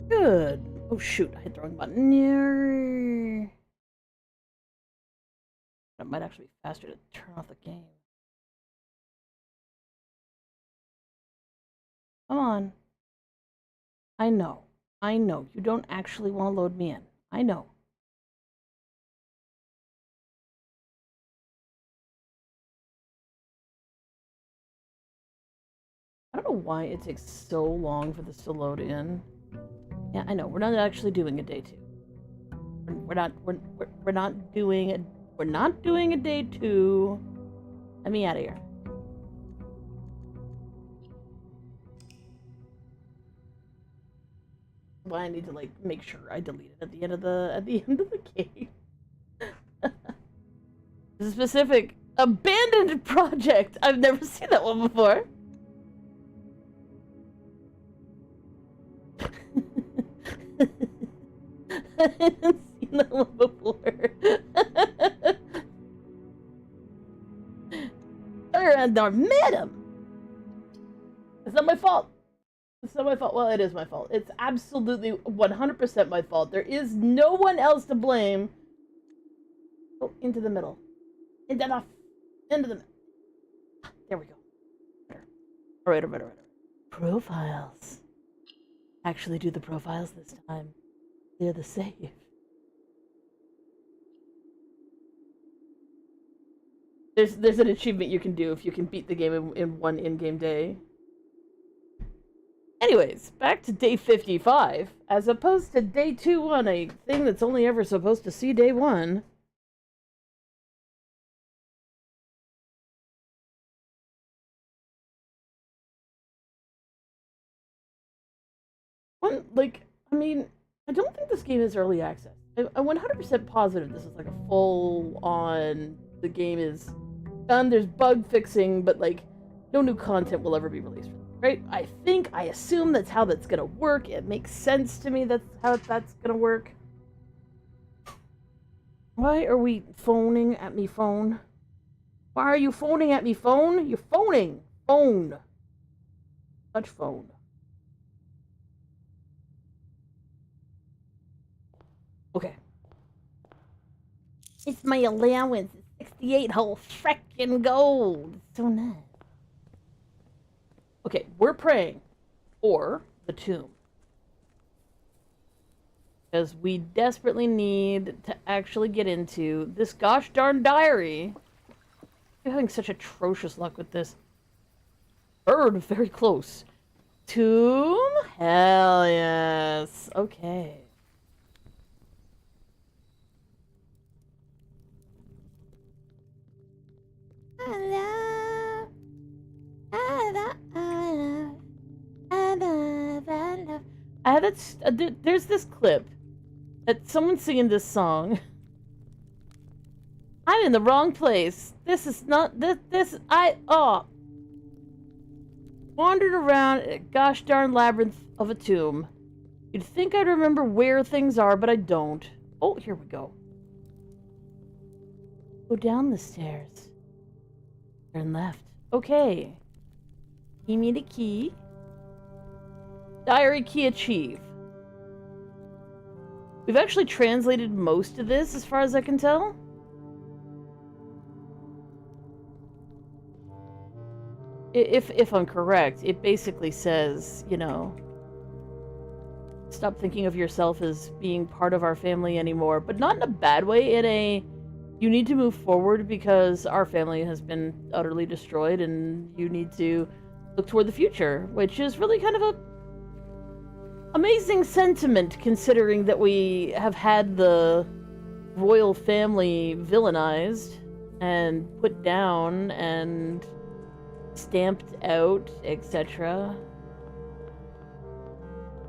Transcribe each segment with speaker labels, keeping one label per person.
Speaker 1: Good. Oh shoot, I hit the wrong button. Yeah. That might actually be faster to turn off the game. Come on. I know. I know. You don't actually want to load me in. I know. I don't know why it takes so long for this to load in. Yeah, I know. We're not actually doing a day two. We're not. We're not doing a. We're not doing a day two. Let me out of here. Why I need to like make sure I delete it at the end of the game. It's a specific abandoned project. I've never seen that one before. I haven't seen that one before. And I met him. It's not my fault. It's not my fault. Well, it is my fault. It's absolutely 100% my fault. There is no one else to blame. Go into the middle. Into the middle. There we go. All right. Profiles. Actually do the profiles this time. They're the save. There's an achievement you can do if you can beat the game in one in-game day. Anyways, back to day 55, as opposed to day 2-1, a thing that's only ever supposed to see day 1. I mean, I don't think this game is early access. I'm 100% positive this is like a full-on, the game is done, there's bug fixing, but like, no new content will ever be released. Right? I assume that's how that's gonna work. It makes sense to me that's how that's gonna work. Why are we phoning at me, phone? Why are you phoning at me, phone? You're phoning. Phone. Touch phone. Okay. It's my allowance. It's 68 whole frickin' gold. It's so nice. Okay, we're praying for the tomb. Because we desperately need to actually get into this gosh darn diary. I'm having such atrocious luck with this. Bird, very close. Tomb? Hell yes. Okay. There's this clip that someone's singing this song. I'm in the wrong place. This is not wandered around a gosh darn labyrinth of a tomb. You'd think I'd remember where things are, but I don't. Oh, here we go. Go down the stairs. Turn left. Okay. Give me the key. Diary key achieve. We've actually translated most of this, as far as I can tell. If I'm correct, it basically says, you know, stop thinking of yourself as being part of our family anymore, but not in a bad way, in a, you need to move forward because our family has been utterly destroyed and you need to look toward the future, which is really kind of a amazing sentiment considering that we have had the royal family villainized and put down and stamped out, etc.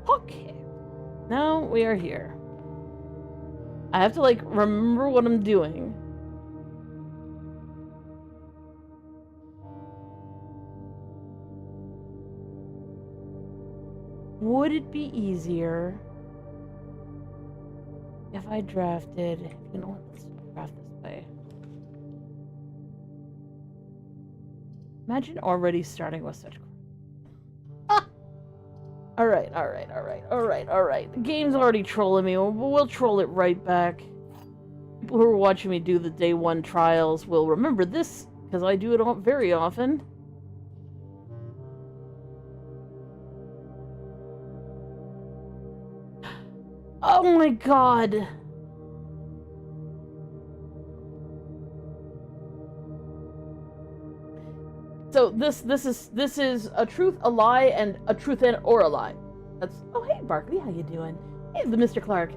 Speaker 1: Okay. Now we are here. I have to, like, remember what I'm doing. Would it be easier if I drafted... You know what? Let's draft this way. Imagine already starting with such... Ah! Alright. The game's already trolling me. We'll troll it right back. People who are watching me do the day one trials will remember this, because I do it very often. Oh my god! So this is a truth, a lie, and a truth or a lie. That's oh hey Barkley, how you doing? Hey, the Mr. Clark.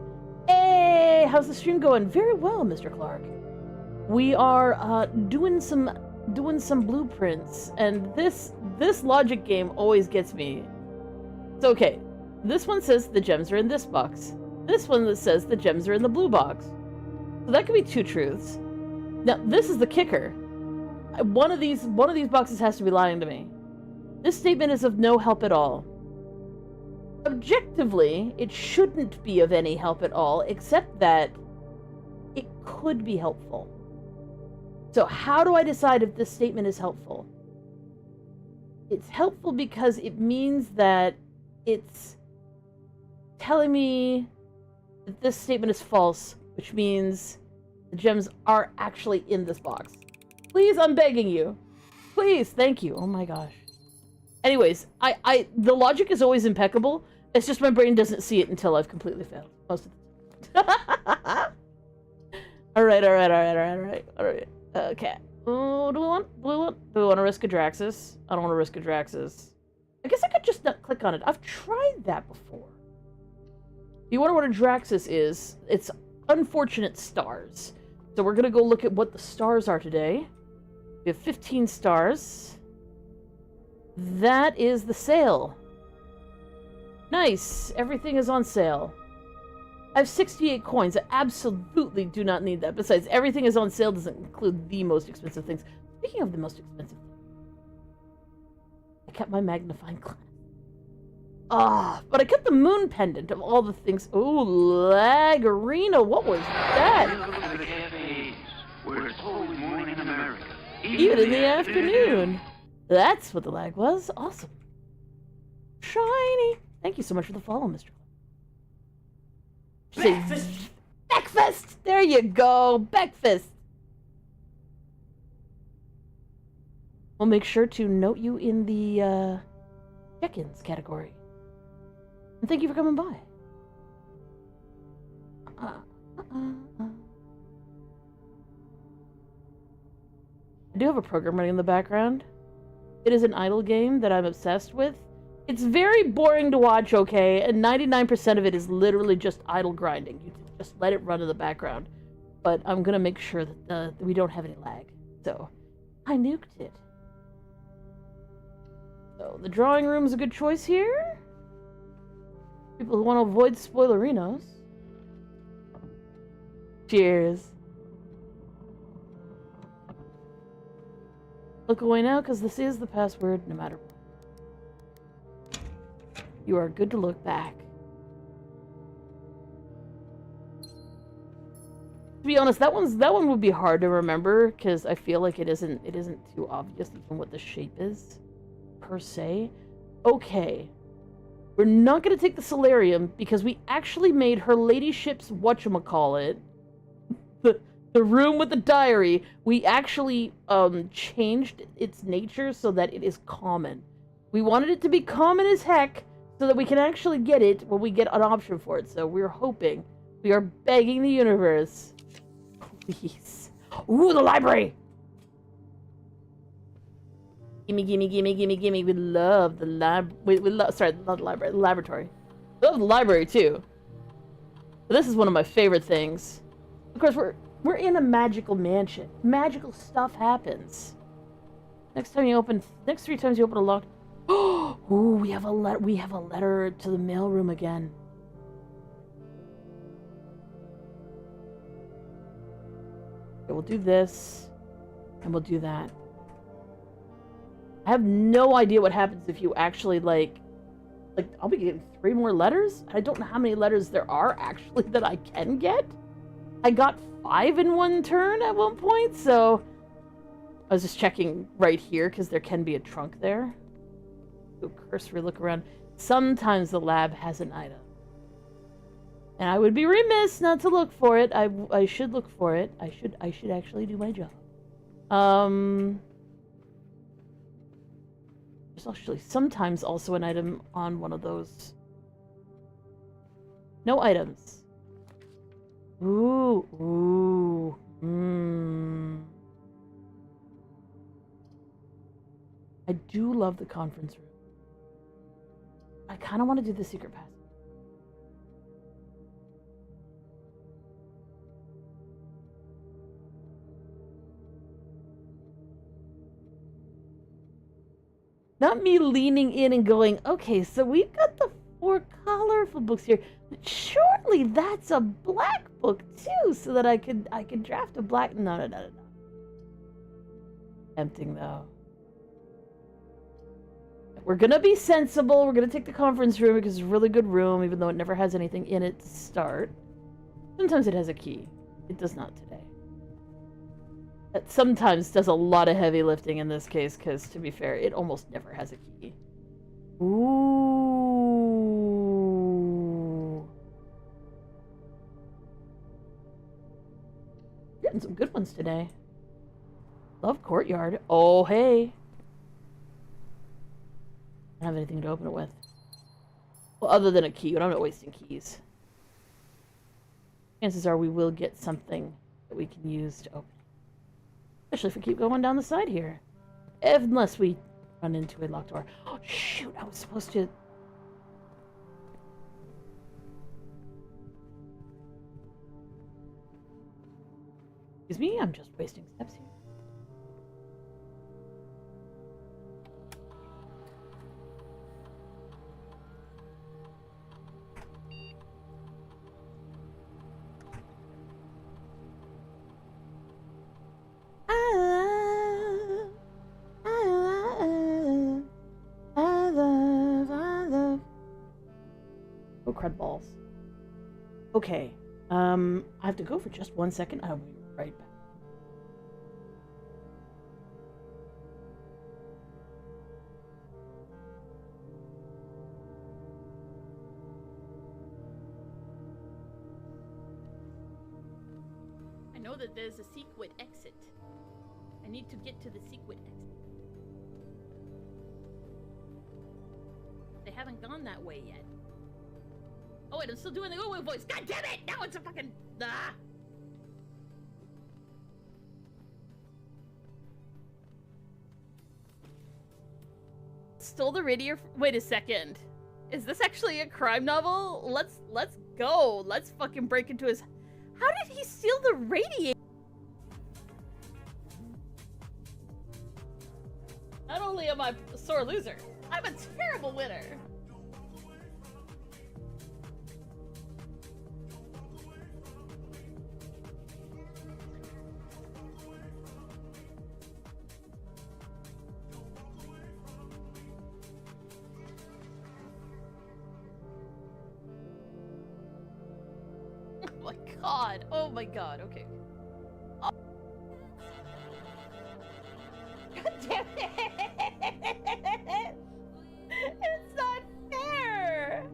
Speaker 1: Hey, how's the stream going? Very well, Mr. Clark. We are doing some blueprints, and this logic game always gets me. It's okay. This one says the gems are in this box. This one that says the gems are in the blue box. So that could be two truths. Now this is the kicker. One of these boxes has to be lying to me. This statement is of no help at all. Objectively, it shouldn't be of any help at all, except that it could be helpful. So how do I decide if this statement is helpful? It's helpful because it means that it's telling me that this statement is false, which means the gems are actually in this box. Please, I'm begging you. Please, thank you. Oh my gosh. Anyways, the logic is always impeccable. It's just my brain doesn't see it until I've completely failed. Most of the time. Alright. Okay. Oh, do we want blue one? Do we want to risk a Draxus? I don't want to risk a Draxus. I guess I could just not click on it. I've tried that before. If you wonder what a Draxus is, it's unfortunate stars. So we're going to go look at what the stars are today. We have 15 stars. That is the sale. Nice. Everything is on sale. I have 68 coins. I absolutely do not need that. Besides, everything is on sale doesn't include the most expensive things. Speaking of the most expensive things, I kept my magnifying glass. But I kept the moon pendant of all the things. Oh, lag arena. What was that? Even in the afternoon. That's what the lag was. Awesome. Shiny. Thank you so much for the follow, Mr. Beckfist! There you go. Beckfist. We'll make sure to note you in the check-ins category. And thank you for coming by. I do have a program running in the background. It is an idle game that I'm obsessed with. It's very boring to watch, okay? And 99% of it is literally just idle grinding. You just let it run in the background. But I'm gonna make sure that we don't have any lag. So, I nuked it. So, the drawing room's a good choice here. People who want to avoid spoilerinos. Cheers. Look away now, because this is the password, no matter what. You are good to look back. To be honest, that one would be hard to remember, because I feel like it isn't too obvious even what the shape is, per se. Okay. We're not going to take the solarium, because we actually made her ladyship's whatchamacallit, the room with the diary, we actually changed its nature so that it is common. We wanted it to be common as heck so that we can actually get it when we get an option for it. So we're hoping, we are begging the universe. Please. Ooh, the library! Gimme. We love the not the library, the laboratory. We love the library too. But this is one of my favorite things. Of course, we're in a magical mansion. Magical stuff happens. Next 3 times you open a locked. Ooh, we have a letter to the mailroom again. Okay, we'll do this, and we'll do that. I have no idea what happens if you actually like I'll be getting 3 more letters. I don't know how many letters there are actually that I can get. I got 5 in one turn at one point, so I was just checking right here because there can be a trunk there. Do a cursory look around. Sometimes the lab has an item. And I would be remiss not to look for it. I should look for it. I should actually do my job. There's actually sometimes also an item on one of those. No items. Ooh. I do love the conference room. I kind of want to do the secret passage. Not me leaning in and going, okay, so we've got the 4 colorful books here, but surely that's a black book too, so that I could draft a black. No. Tempting though. We're gonna be sensible. We're gonna take the conference room because it's a really good room, even though it never has anything in it to start. Sometimes it has a key. It does not today. That sometimes does a lot of heavy lifting in this case, because to be fair, it almost never has a key. Ooh. Getting some good ones today. Love Courtyard. Oh, hey. I don't have anything to open it with. Well, other than a key, but I'm not wasting keys. Chances are we will get something that we can use to open. Especially if we keep going down the side here. Unless we run into a locked door. Oh, shoot, I was supposed to... Excuse me, I'm just wasting steps here. Crud balls. Okay. I have to go for just 1 second. I'll be right back.
Speaker 2: I know that there's a secret exit. I need to get to the secret exit. They haven't gone that way yet. Oh wait, I'm still doing the Uwu voice. God damn it! Now it's a fucking Stole the radiator. Wait a second. Is this actually a crime novel? Let's go. Let's fucking break into his. How did he steal the radiator? Not only am I a sore loser, I'm a terrible winner. Oh my god, okay. God damn it! It's not fair!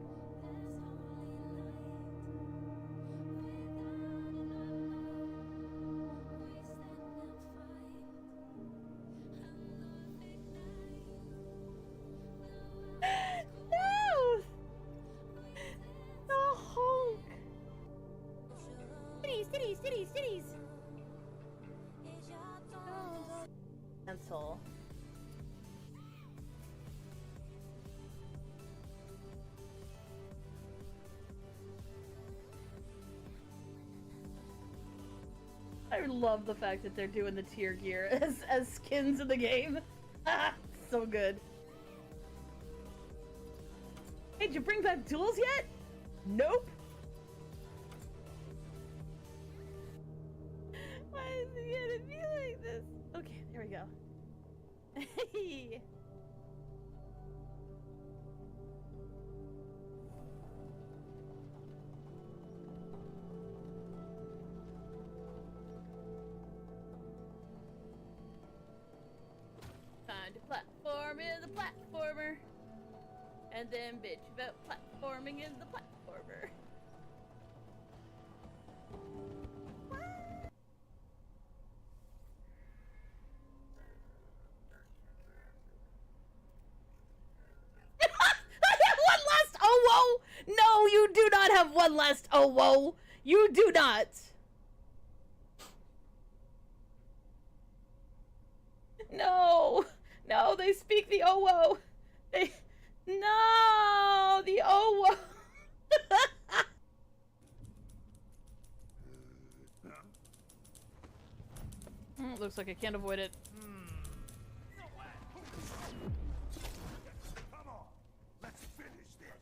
Speaker 2: No! The Hulk! Cities! Cancel. I love the fact that they're doing the tier gear as skins in the game. So good. Hey, did you bring back tools yet? Nope. Why is it gonna be like this? Okay, there we go. Hey. Find a platform in the platformer. and then bitch about platforming in the platformer. I have one last oh whoa! No, you do not have one last oh whoa! You do not! No! No, they speak the oh whoa! They... No! The oh whoa! Looks like I can't avoid it.
Speaker 3: Come on, let's finish this.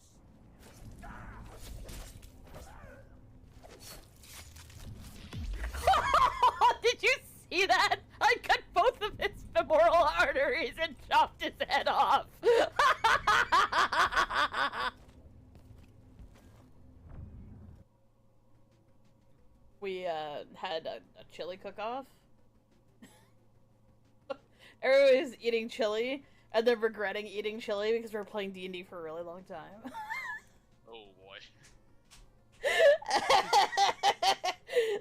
Speaker 2: Did you see that? I cut both of his femoral arteries and chopped his head off. We had a chili cook-off. Everybody's eating chili and then regretting eating chili because we were playing D&D for a really long time.
Speaker 4: Oh boy.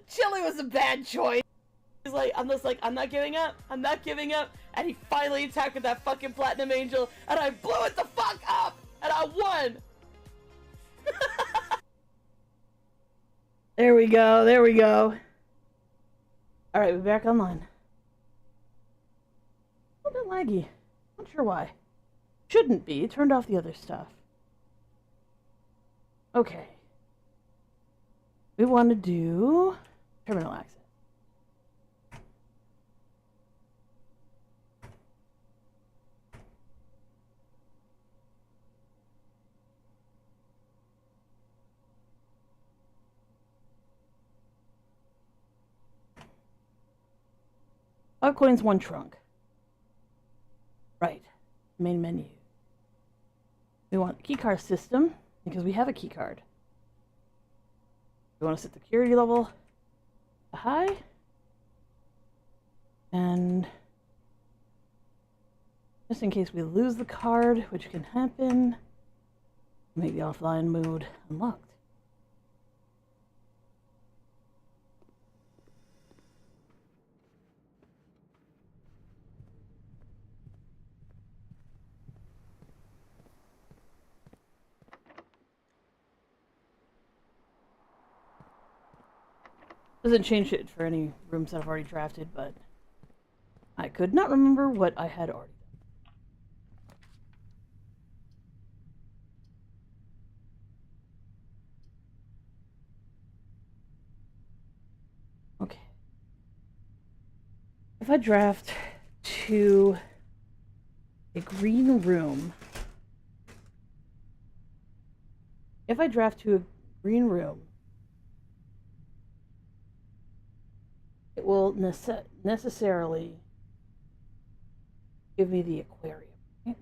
Speaker 2: Chili was a bad choice. He's like, I'm just like, I'm not giving up. I'm not giving up. And he finally attacked with that fucking Platinum Angel, and I blew it the fuck up, and I won. There we go. There we go. All right, we're back online. A little bit laggy. Not sure why. Shouldn't be. Turned off the other stuff. Okay. We want to do terminal access. Five coins, one trunk. Right. Main menu. We want keycard system because we have a keycard. We want to set the security level to high. And just in case we lose the card, which can happen, make the offline mode unlocked. Doesn't change it for any rooms that I've already drafted, but I could not remember what I had already done. Okay. If I draft to a green room, it will necessarily give me the aquarium. Right?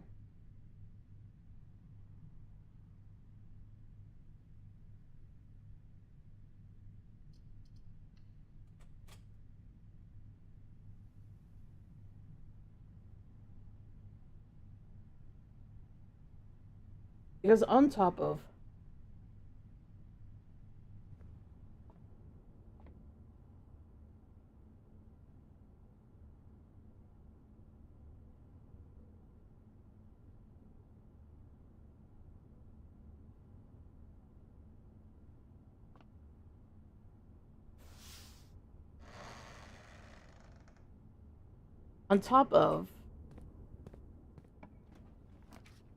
Speaker 2: Because on top of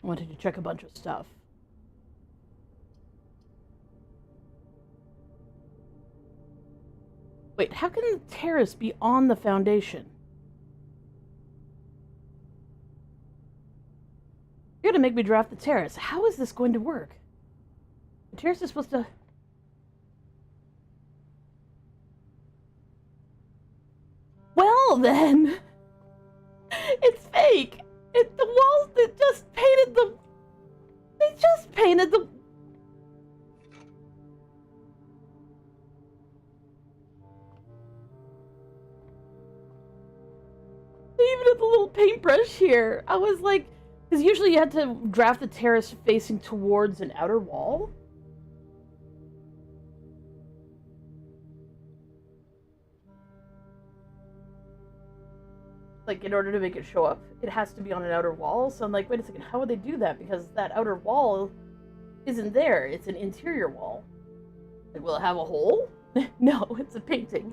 Speaker 2: I wanted to check a bunch of stuff. Wait, how can the terrace be on the foundation? You're gonna make me draft the terrace. How is this going to work? The terrace is supposed to... Well then! It's fake! The walls that just painted the... They just painted the... Even with the little paintbrush here, I was like,
Speaker 1: Because usually you had to draft the terrace facing towards an outer wall. Like, in order to make it show up, it has to be on an outer wall. So I'm like, wait a second, how would they do that? Because that outer wall isn't there. It's an interior wall. Like, will it have a hole? No, it's a painting.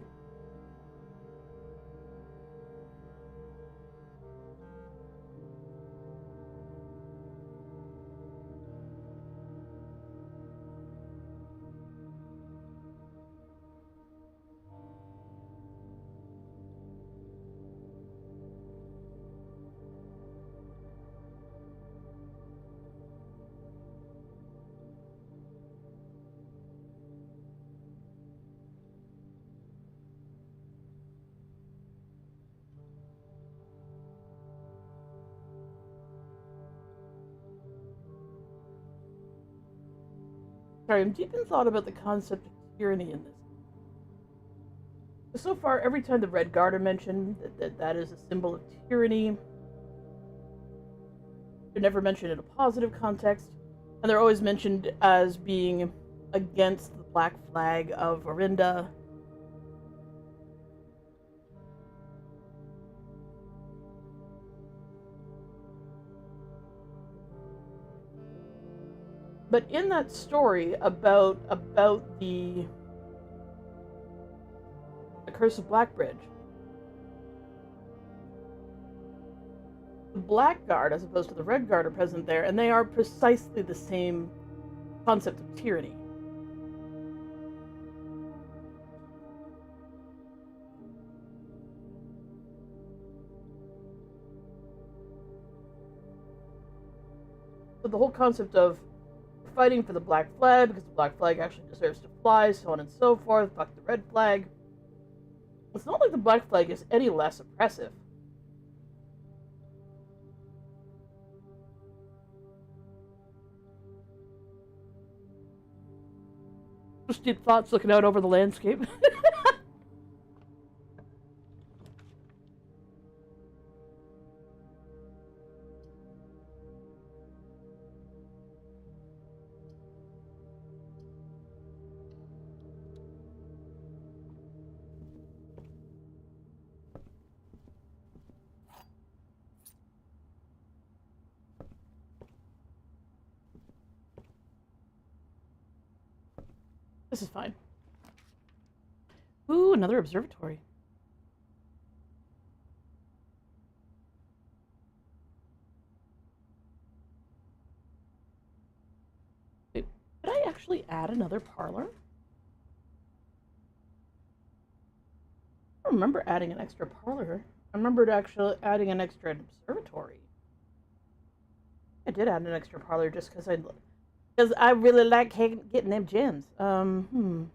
Speaker 1: Sorry, I'm deep in thought about the concept of tyranny in this. So far, every time the Red Guard are mentioned, that is a symbol of tyranny. They're never mentioned in a positive context, and they're always mentioned as being against the Black Flag of Orinda. But in that story about the Curse of Blackbridge, the Black Guard, as opposed to the Red Guard, are present there, and they are precisely the same concept of tyranny. So the whole concept of fighting for the Black Flag because the Black Flag actually deserves to fly, so on and so forth, fuck the Red Flag. It's not like the Black Flag is any less oppressive. Just deep thoughts looking out over the landscape. This is fine. Ooh, another observatory. Wait, did I actually add another parlor? I don't remember adding an extra parlor. I remembered actually adding an extra observatory. I did add an extra parlor just because I really like getting them gems. I'm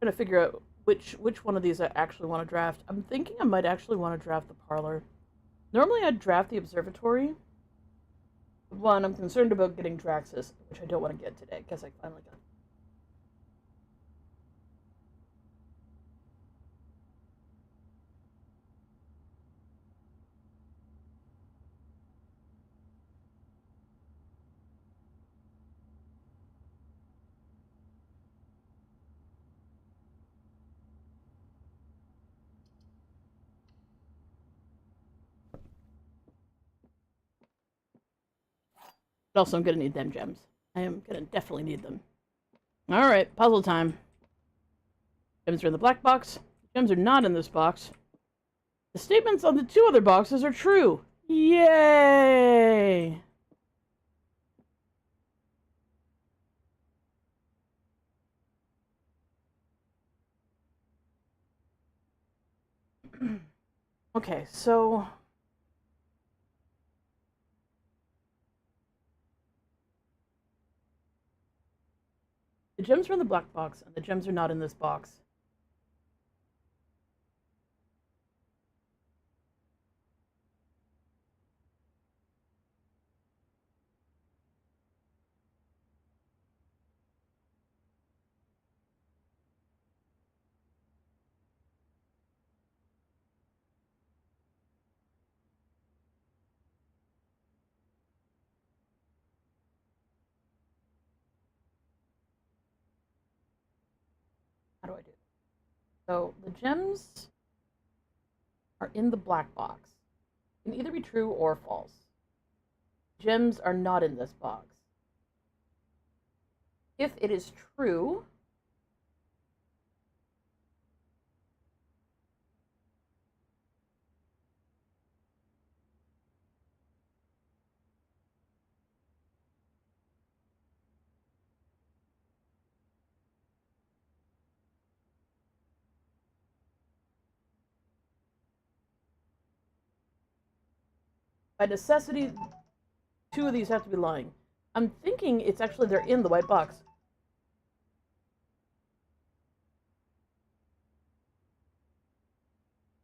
Speaker 1: gonna figure out which one of these I actually want to draft. I'm thinking I might actually want to draft the parlor. Normally I'd draft the observatory. One, I'm concerned about getting Draxus, which I don't want to get today. Guess I finally got it. But also, I'm gonna need them gems. I am gonna definitely need them. Alright, puzzle time. Gems are in the black box. Gems are not in this box. The statements on the two other boxes are true. Yay! Okay, so the gems are in the black box, and the gems are not in this box. So the gems are in the black box. It can either be true or false. Gems are not in this box. If it is true, by necessity, two of these have to be lying. I'm thinking it's actually they're in the white box.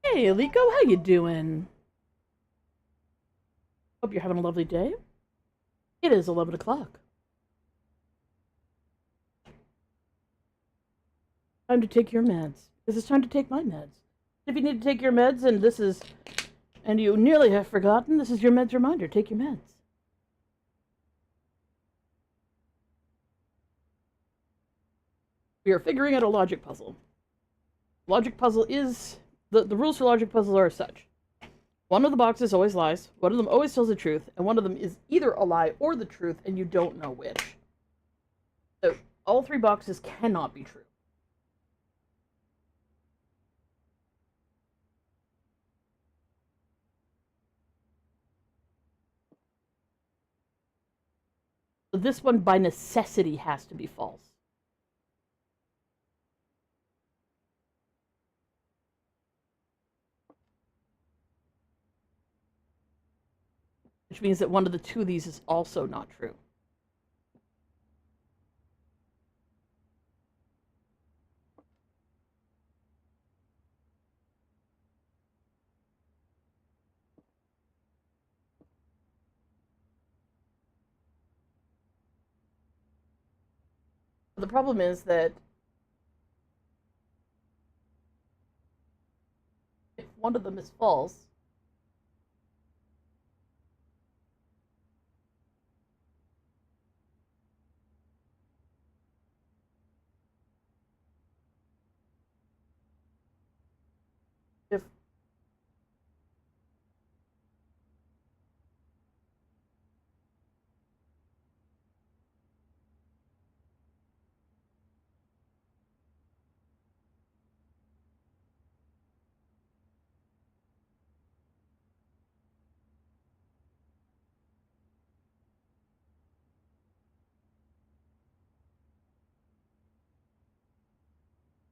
Speaker 1: Hey, Aliko, how you doing? Hope you're having a lovely day. It is 11 o'clock. Time to take your meds. This is time to take my meds. If you need to take your meds and you nearly have forgotten, this is your meds reminder. Take your meds. We are figuring out a logic puzzle. Logic puzzle is... The rules for logic puzzle are such. One of the boxes always lies, one of them always tells the truth, and one of them is either a lie or the truth, and you don't know which. So, all three boxes cannot be true. So this one, by necessity, has to be false. Which means that one of the two of these is also not true. The problem is that if one of them is false,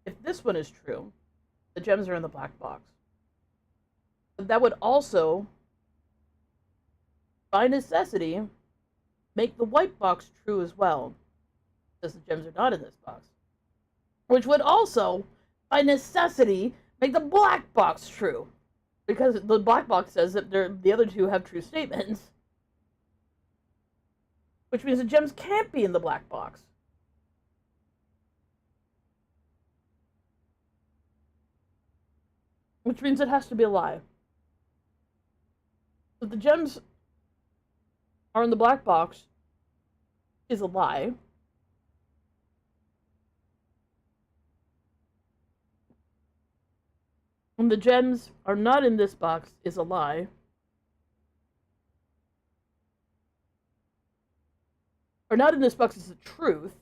Speaker 1: if this one is true, the gems are in the black box. But that would also, by necessity, make the white box true as well, because the gems are not in this box. Which would also, by necessity, make the black box true, because the black box says that the other two have true statements. Which means the gems can't be in the black box. Which means it has to be a lie. If the gems are in the black box is a lie. And the gems are not in this box is a lie. Or not in this box is the truth.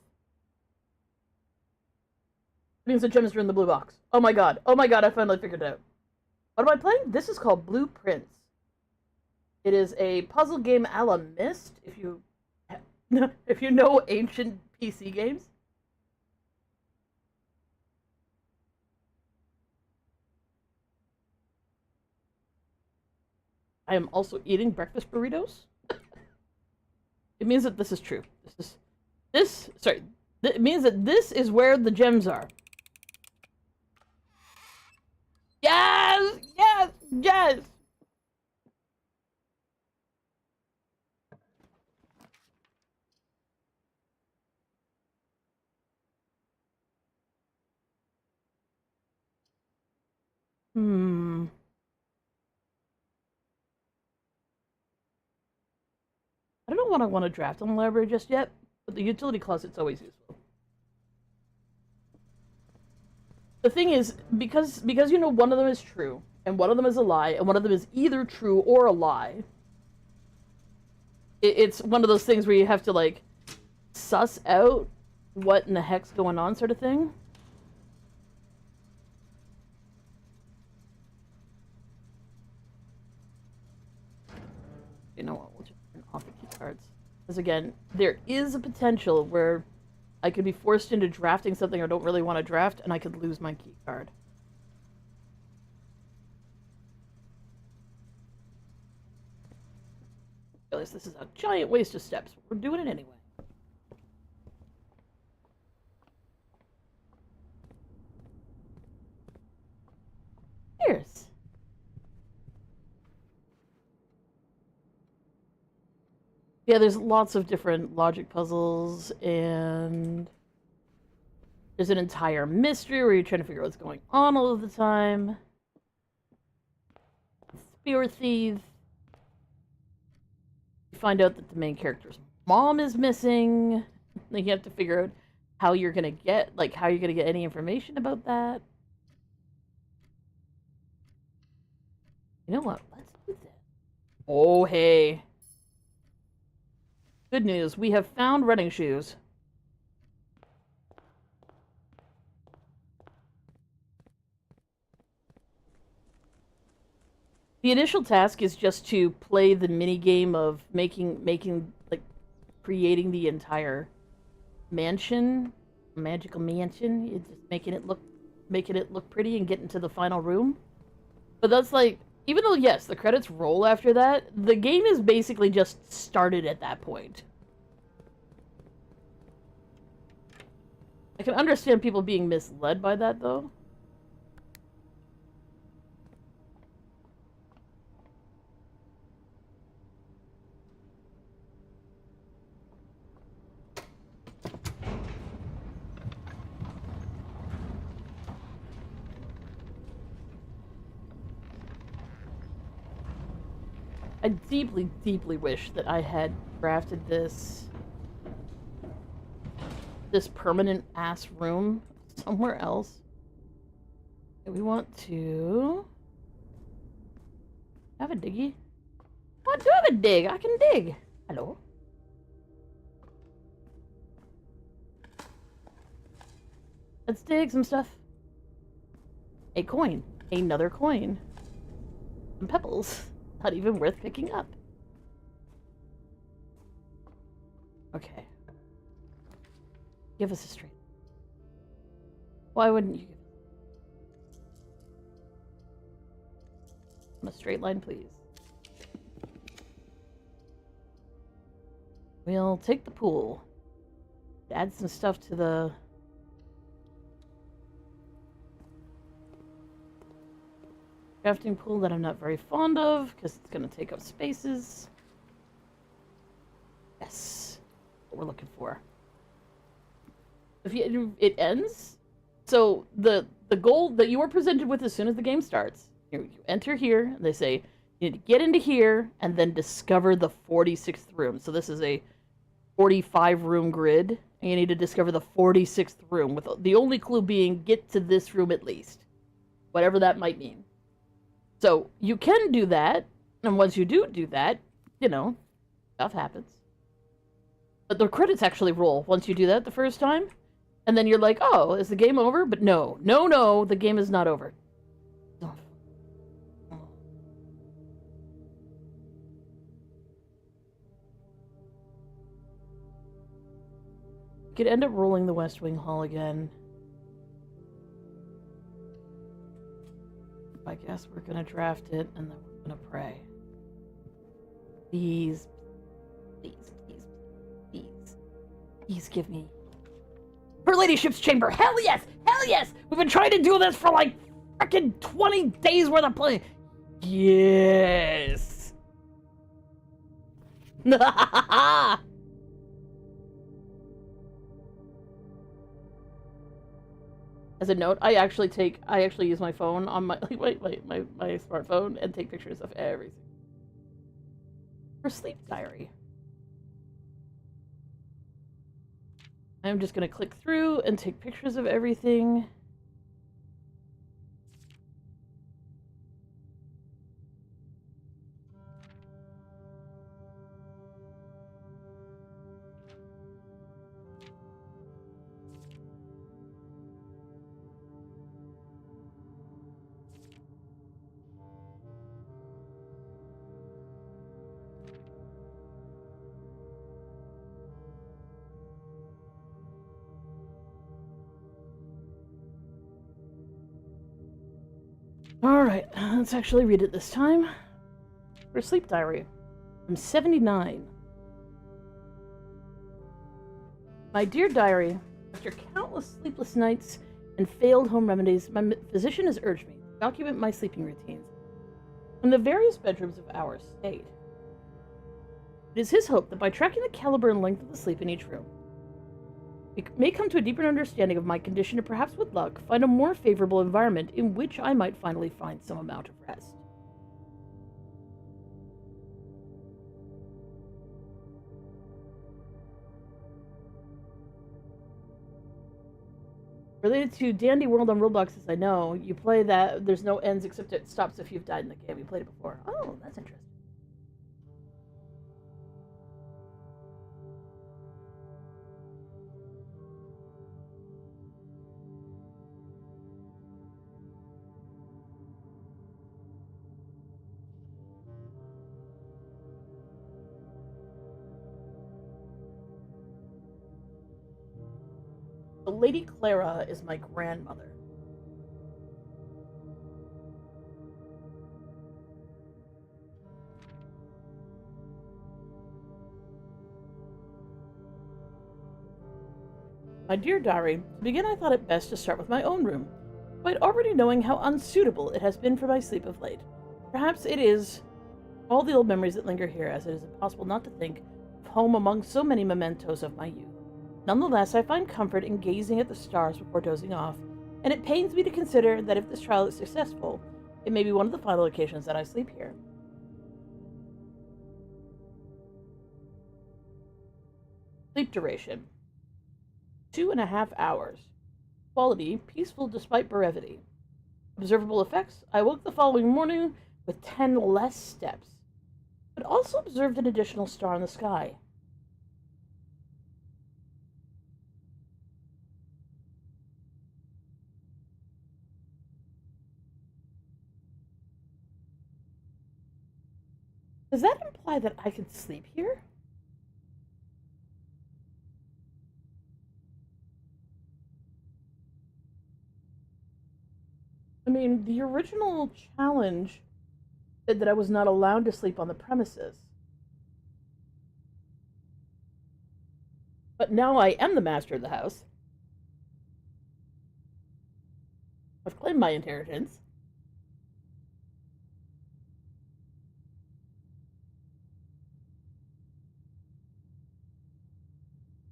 Speaker 1: It means the gems are in the blue box. Oh my god, I finally figured it out. What am I playing? This is called Blueprints. It is a puzzle game a la Myst, if you know ancient PC games. I am also eating breakfast burritos. It means that this is true. It means that this is where the gems are. Yes! Yes! Yes! I don't know what I want to draft on the library just yet, but the utility closet's always useful. The thing is, because you know one of them is true, and one of them is a lie, and one of them is either true or a lie, it's one of those things where you have to, like, suss out what in the heck's going on sort of thing. You know what, we'll just turn off the key cards. Because again, there is a potential where I could be forced into drafting something I don't really want to draft, and I could lose my key card. I realize this is a giant waste of steps, but we're doing it anyway. Cheers. Yeah, there's lots of different logic puzzles, and there's an entire mystery where you're trying to figure out what's going on all of the time. Spear thief. You find out that the main character's mom is missing. Then you have to figure out how you're gonna get, any information about that. You know what? Let's do this. Oh, hey. Good news, we have found running shoes. The initial task is just to play the mini game of creating the entire mansion, magical mansion. It's just making it look pretty and getting to the final room. But that's like, even though, yes, the credits roll after that, the game is basically just started at that point. I can understand people being misled by that, though. I deeply, deeply wish that I had crafted this permanent ass room somewhere else. Okay, we want to have a diggy. Oh, I do have a dig. I can dig. Hello. Let's dig some stuff. A coin. Another coin. Some pebbles. Not even worth picking up. Okay. Give us a straight. Why wouldn't you give us a straight line, please? We'll take the pool. Add some stuff to the crafting pool that I'm not very fond of, because it's going to take up spaces. Yes. What we're looking for. If it ends, so the goal that you are presented with as soon as the game starts, you enter here, and they say, you need to get into here, and then discover the 46th room. So this is a 45-room grid, and you need to discover the 46th room, with the only clue being, get to this room at least. Whatever that might mean. So, you can do that, and once you do that, you know, stuff happens. But the credits actually roll once you do that the first time, and then you're like, oh, is the game over? But no, the game is not over. Oh. You could end up rolling the West Wing Hall again. I guess we're gonna draft it, and then we're gonna pray. Please, please, please, please, please give me Her Ladyship's Chamber. Hell yes, hell yes. We've been trying to do this for like freaking 20 days worth of play. Yes. As a note, I actually use my phone on my my smartphone and take pictures of everything. Her sleep diary. I'm just gonna click through and take pictures of everything. Alright, let's actually read it this time. For Sleep Diary. I'm 79. My dear diary, after countless sleepless nights and failed home remedies, my physician has urged me to document my sleeping routines in the various bedrooms of our state. It is his hope that by tracking the caliber and length of the sleep in each room, we may come to a deeper understanding of my condition and perhaps, with luck, find a more favorable environment in which I might finally find some amount of rest. Related to Dandy World on Roblox, as I know, you play that, there's no ends except it stops if you've died in the game. You played it before. Oh, that's interesting. So Lady Clara is my grandmother. My dear diary, to begin I thought it best to start with my own room, quite already knowing how unsuitable it has been for my sleep of late. Perhaps it is all the old memories that linger here, as it is impossible not to think of home among so many mementos of my youth. Nonetheless, I find comfort in gazing at the stars before dozing off, and it pains me to consider that if this trial is successful, it may be one of the final occasions that I sleep here. Sleep duration: 2.5 hours. Quality: peaceful despite brevity. Observable effects: I woke the following morning with 10 less steps, but also observed an additional star in the sky. Does that imply that I could sleep here? I mean, the original challenge said that I was not allowed to sleep on the premises. But now I am the master of the house. I've claimed my inheritance.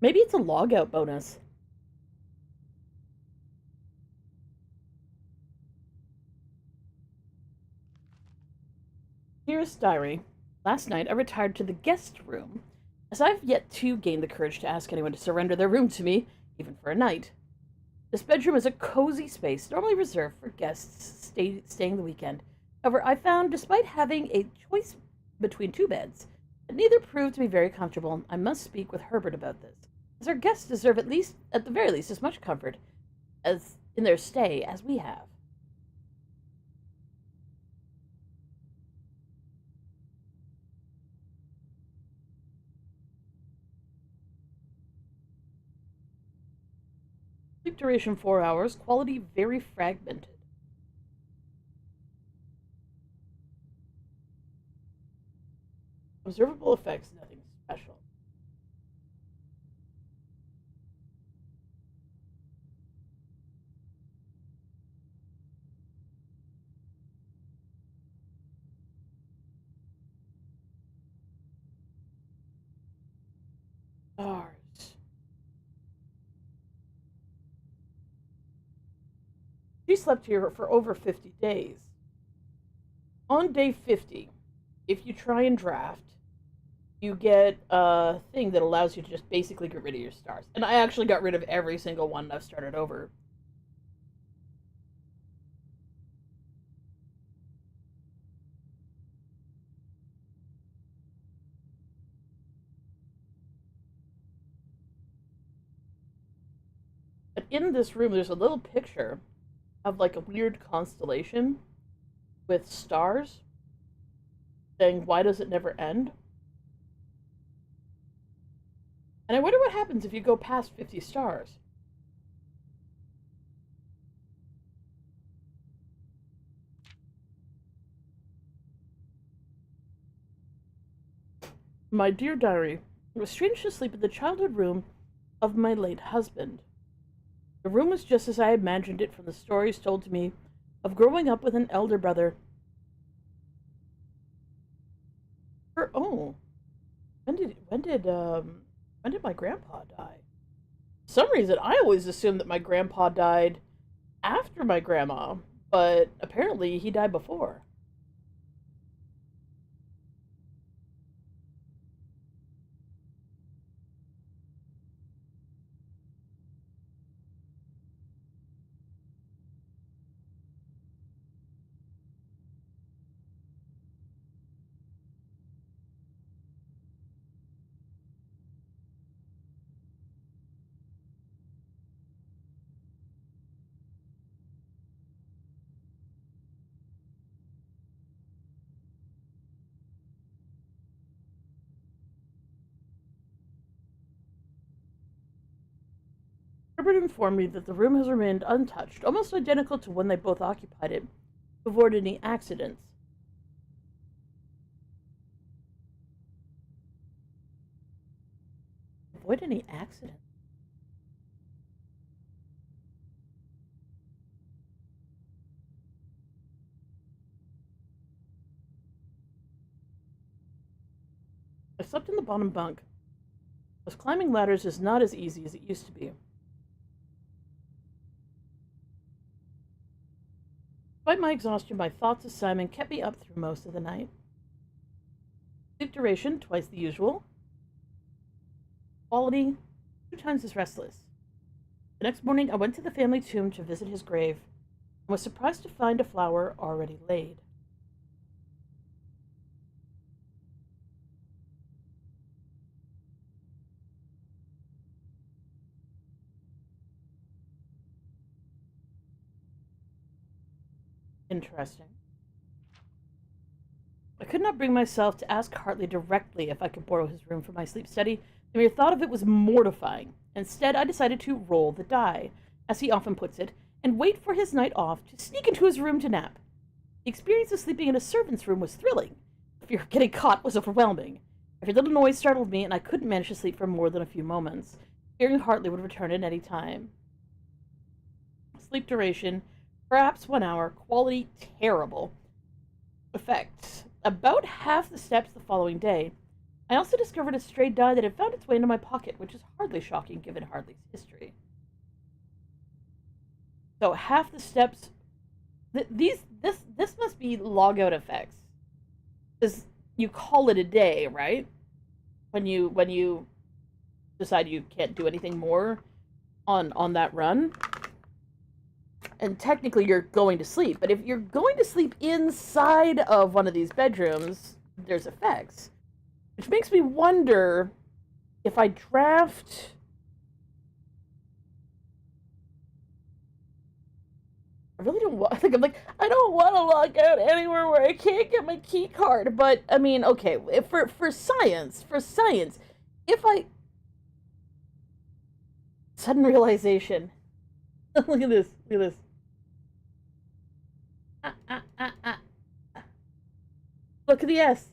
Speaker 1: Maybe it's a log-out bonus. Dearest Diary, last night I retired to the guest room, as I've yet to gain the courage to ask anyone to surrender their room to me, even for a night. This bedroom is a cozy space normally reserved for guests staying the weekend. However, I found, despite having a choice between two beds, that neither proved to be very comfortable. I must speak with Herbert about this, as our guests deserve at the very least, as much comfort as in their stay as we have. Sleep duration 4 hours, quality very fragmented. Observable effects, nothing special. Stars. She slept here for over 50 days. On day 50, if you try and draft, you get a thing that allows you to just basically get rid of your stars. And I actually got rid of every single one and I've started over. But in this room, there's a little picture of like a weird constellation with stars saying, "Why does it never end?" And I wonder what happens if you go past 50 stars. My dear diary, it was strange to sleep in the childhood room of my late husband. The room was just as I imagined it from the stories told to me of growing up with an elder brother. Oh, when did my grandpa die? For some reason, I always assumed that my grandpa died after my grandma, but apparently he died before. Herbert informed me that the room has remained untouched, almost identical to when they both occupied it, to avoid any accidents. Avoid any accidents? I slept in the bottom bunk, because climbing ladders is not as easy as it used to be. Despite my exhaustion, my thoughts of Simon kept me up through most of the night. Sleep duration, twice the usual. Quality, 2 times as restless. The next morning, I went to the family tomb to visit his grave, and was surprised to find a flower already laid. Interesting. I could not bring myself to ask Hartley directly if I could borrow his room for my sleep study. The mere thought of it was mortifying. Instead, I decided to roll the die, as he often puts it, and wait for his night off to sneak into his room to nap. The experience of sleeping in a servant's room was thrilling. The fear of getting caught was overwhelming. Every little noise startled me, and I couldn't manage to sleep for more than a few moments, fearing Hartley would return at any time. Sleep duration, perhaps 1 hour. Quality, terrible. Effects, about half the steps the following day. I also discovered a stray die that had found its way into my pocket, which is hardly shocking given Hartley's history. So half the steps. This must be logout effects. Because you call it a day, right? When you decide you can't do anything more on that run. And technically you're going to sleep. But if you're going to sleep inside of one of these bedrooms, there's effects. Which makes me wonder if I draft... I really don't want... I don't want to log out anywhere where I can't get my key card. But, I mean, okay, for science, if I... Sudden realization. Look at this. Look at the S.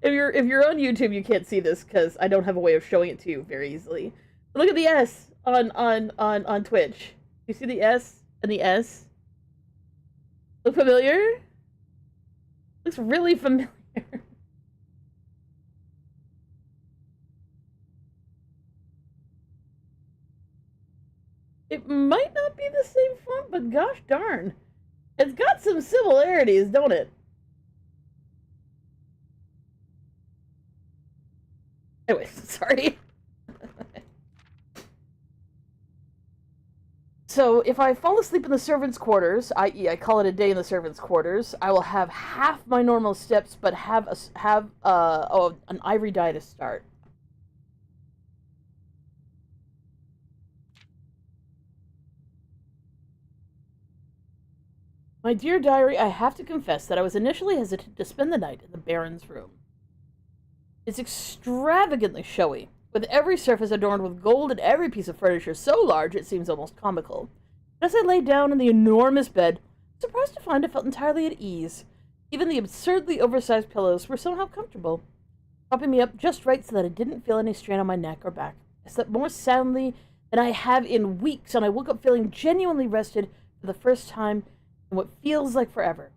Speaker 1: If you're on YouTube, you can't see this because I don't have a way of showing it to you very easily. But look at the S on Twitch. You see the S and the S? Look familiar? Looks really familiar. It might not be the same font, but gosh darn. It's got some similarities, don't it? Anyways, sorry. So, if I fall asleep in the servants' quarters, i.e. I call it a day in the servants' quarters, I will have half my normal steps, but have an ivory die to start. My dear diary, I have to confess that I was initially hesitant to spend the night in the Baron's room. It's extravagantly showy, with every surface adorned with gold and every piece of furniture so large it seems almost comical. But as I lay down in the enormous bed, I was surprised to find I felt entirely at ease. Even the absurdly oversized pillows were somehow comfortable, propping me up just right so that I didn't feel any strain on my neck or back. I slept more soundly than I have in weeks, and I woke up feeling genuinely rested for the first time in what feels like forever.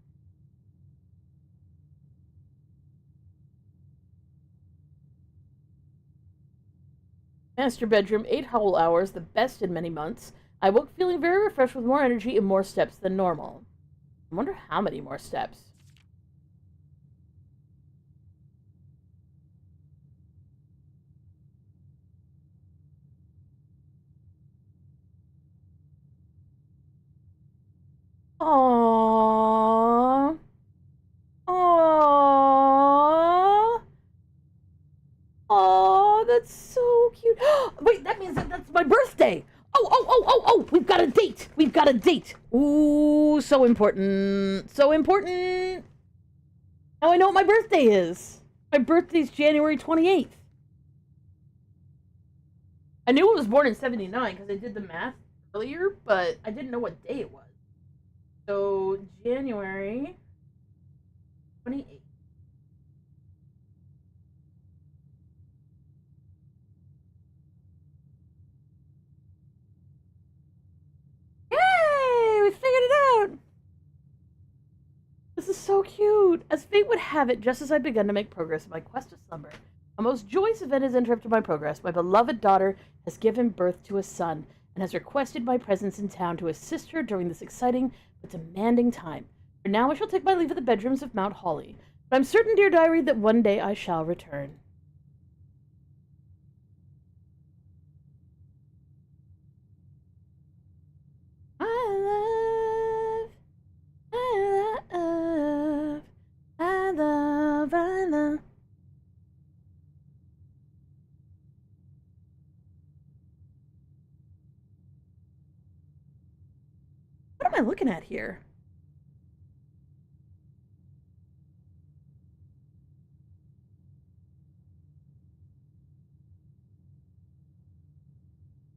Speaker 1: Master bedroom, 8 whole hours, the best in many months. I woke feeling very refreshed with more energy and more steps than normal. I wonder how many more steps. Aww. Aww. Aww, that's so cute. Wait, that means that's my birthday. Oh, we've got a date. We've got a date. Ooh, so important. So important. Now I know what my birthday is. My birthday's January 28th. I knew I was born in 79 because I did the math earlier, but I didn't know what day it was. So, January 28th. Yay! We figured it out! This is so cute! As fate would have it, just as I begun to make progress in my quest to slumber, a most joyous event has interrupted my progress. My beloved daughter has given birth to a son, and has requested my presence in town to assist her during this exciting but demanding time. For now I shall take my leave of the bedrooms of Mount Holly, but I'm certain, dear diary, that one day I shall return. I love. What am I looking at here?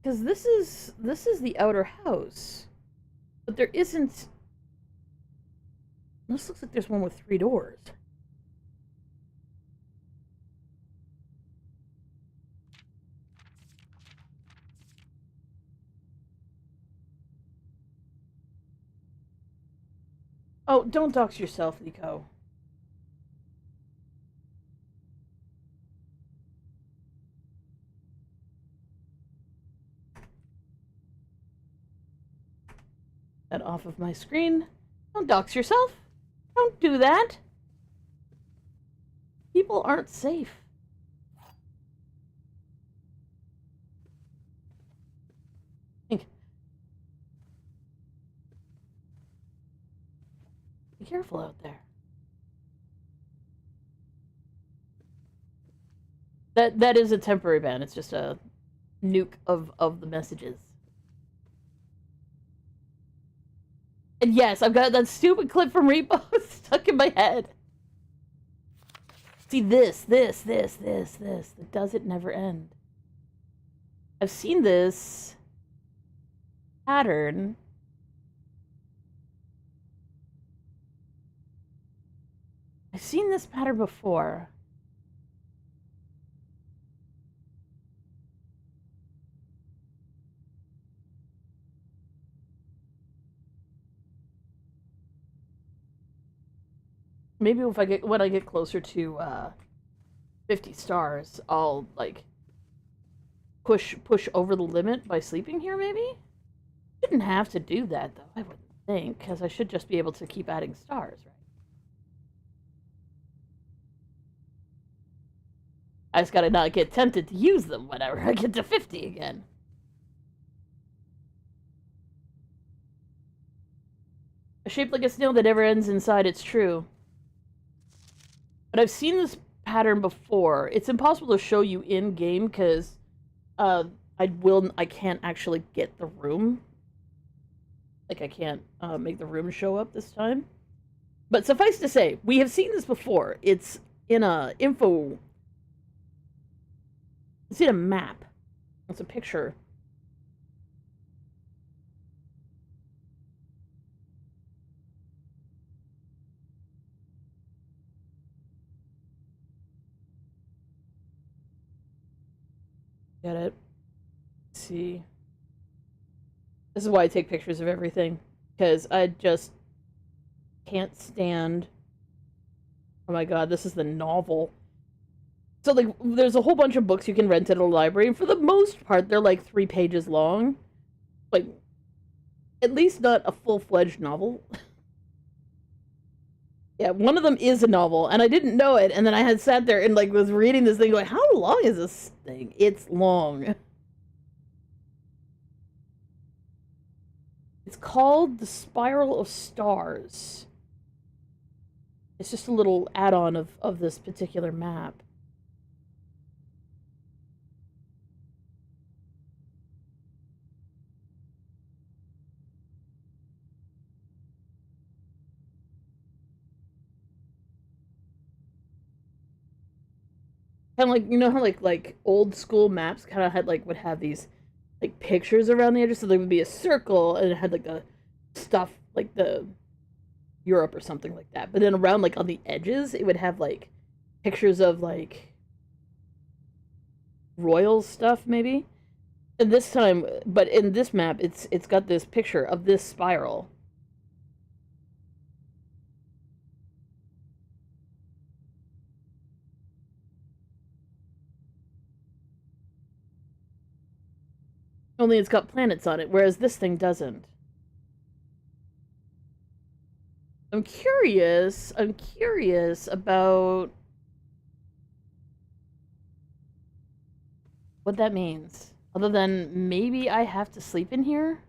Speaker 1: Because this is the outer house, but there isn't. This looks like there's one with 3 doors. Oh, don't dox yourself, Nico. That off of my screen. Don't dox yourself. Don't do that. People aren't safe. Think. Be careful out there. That is a temporary ban. It's just a nuke of the messages. And yes, I've got that stupid clip from Repo stuck in my head. See, this. That does it never end. I've seen this pattern. I've seen this pattern before. Maybe if when I get closer to 50 stars, I'll like push over the limit by sleeping here. Maybe shouldn't have to do that though. I wouldn't think, because I should just be able to keep adding stars, right? I just gotta not get tempted to use them whenever I get to 50 again. A shape like a snail that never ends inside, it's true. But I've seen this pattern before. It's impossible to show you in game because I can't actually get the room. Like I can't make the room show up this time. But suffice to say, we have seen this before. It's in a info. It's in a map. It's a picture. Get it. Let's see. This is why I take pictures of everything. Because I just can't stand... Oh my god, this is the novel. So, like, there's a whole bunch of books you can rent at a library, and for the most part, they're like 3 pages long. Like, at least not a full-fledged novel. Yeah, one of them is a novel, and I didn't know it, and then I had sat there and, like, was reading this thing going, how long is this thing? It's long. It's called The Spiral of Stars. It's just a little add-on of this particular map. Kind of like, you know how like old school maps kind of had like would have these like pictures around the edges, so there would be a circle and it had like a stuff like the Europe or something like that. But then around like on the edges, it would have like pictures of like royal stuff maybe. And this time, but in this map, it's got this picture of this spiral. Only it's got planets on it, whereas this thing doesn't. I'm curious about what that means. Other than maybe I have to sleep in here?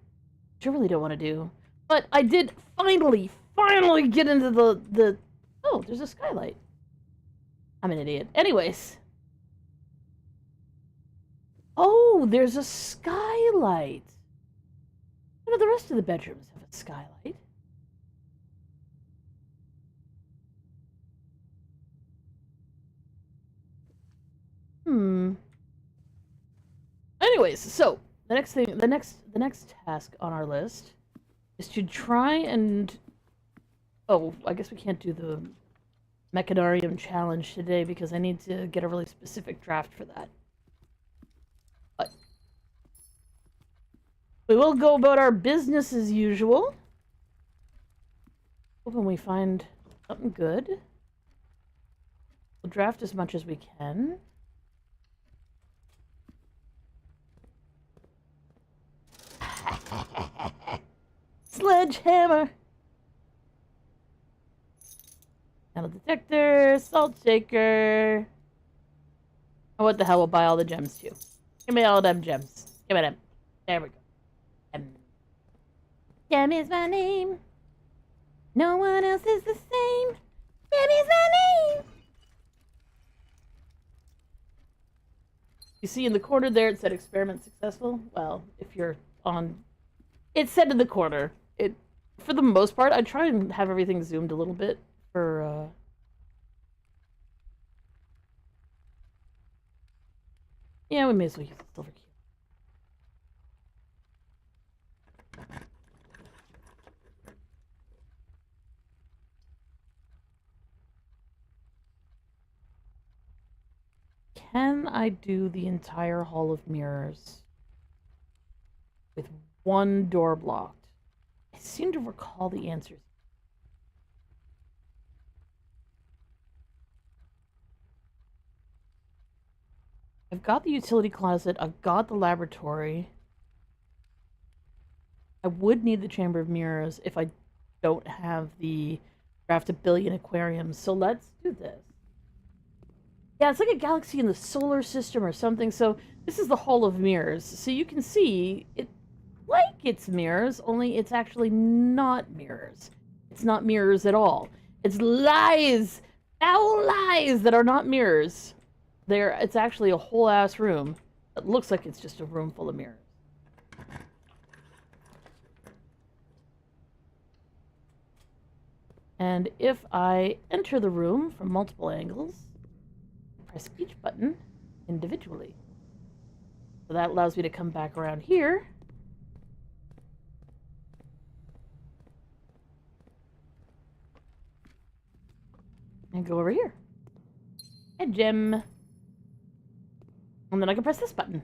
Speaker 1: Which I really don't want to do. But I did finally get into the... Oh, there's a skylight. I'm an idiot. Anyways. Oh, there's a skylight. None of the rest of the bedrooms have a skylight. Anyways, so the next task on our list is to try and... Oh, I guess we can't do the Mechanarium challenge today because I need to get a really specific draft for that. But we will go about our business as usual. Hoping we find something good. We'll draft as much as we can. Sledgehammer! Metal detector, salt shaker. Oh, what the hell, we'll buy all the gems too. Give me all them gems. Give me them. There we go. Gem is my name. No one else is the same. Gem is my name. You see in the corner there it said experiment successful? Well, if you're on... It said in the corner. For the most part, I try and have everything zoomed a little bit for, Yeah, we may as well use the silver cube. Can I do the entire Hall of Mirrors with one door blocked? I seem to recall the answers. I've got the utility closet, I've got the laboratory. I would need the Chamber of Mirrors if I don't have the craft a billion aquariums, so let's do this. Yeah, it's like a galaxy in the solar system or something, so this is the Hall of Mirrors. So you can see it like it's mirrors, only it's actually not mirrors. It's not mirrors at all. It's lies! Foul lies that are not mirrors. It's actually a whole ass room that looks like it's just a room full of mirrors. And if I enter the room from multiple angles, press each button individually. So that allows me to come back around here. And go over here. A gem. And then I can press this button.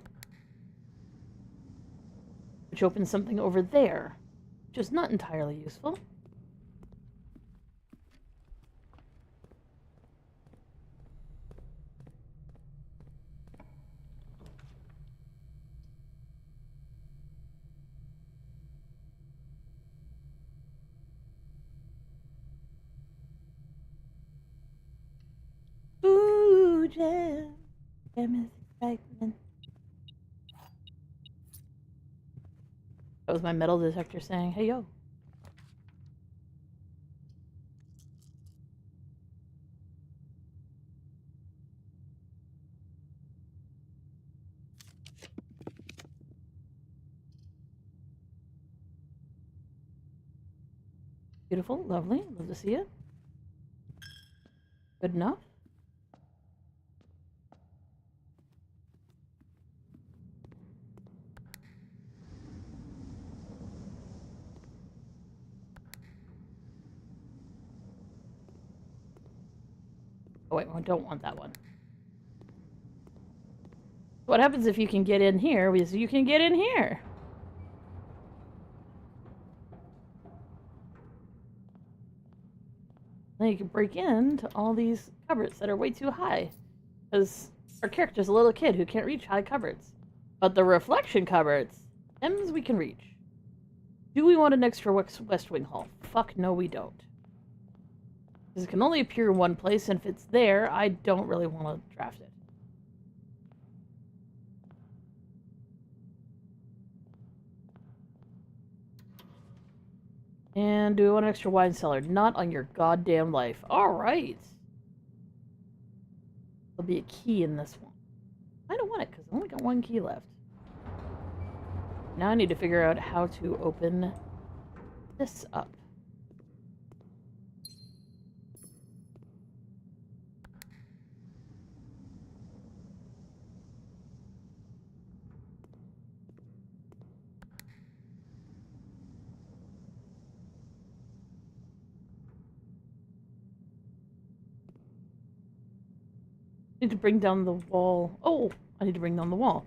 Speaker 1: which opens something over there, which is not entirely useful. Ooh, jam. Jam is excitement. That was my metal detector saying, hey, yo. Beautiful, lovely, love to see it. Good enough. Oh wait, I don't want that one. What happens if you can get in here? Because you can get in here. Then you can break into all these cupboards that are way too high. Because our character's a little kid who can't reach high cupboards. But the reflection cupboards, them we can reach. Do we want an extra West Wing hall? Fuck no, we don't. Because it can only appear in one place, and if it's there, I don't really want to draft it. And do we want an extra wine cellar? Not on your goddamn life. Alright. There'll be a key in this one. I don't want it, because I only got one key left. Now I need to figure out how to open this up. I need to bring down the wall. Oh, I need to bring down the wall.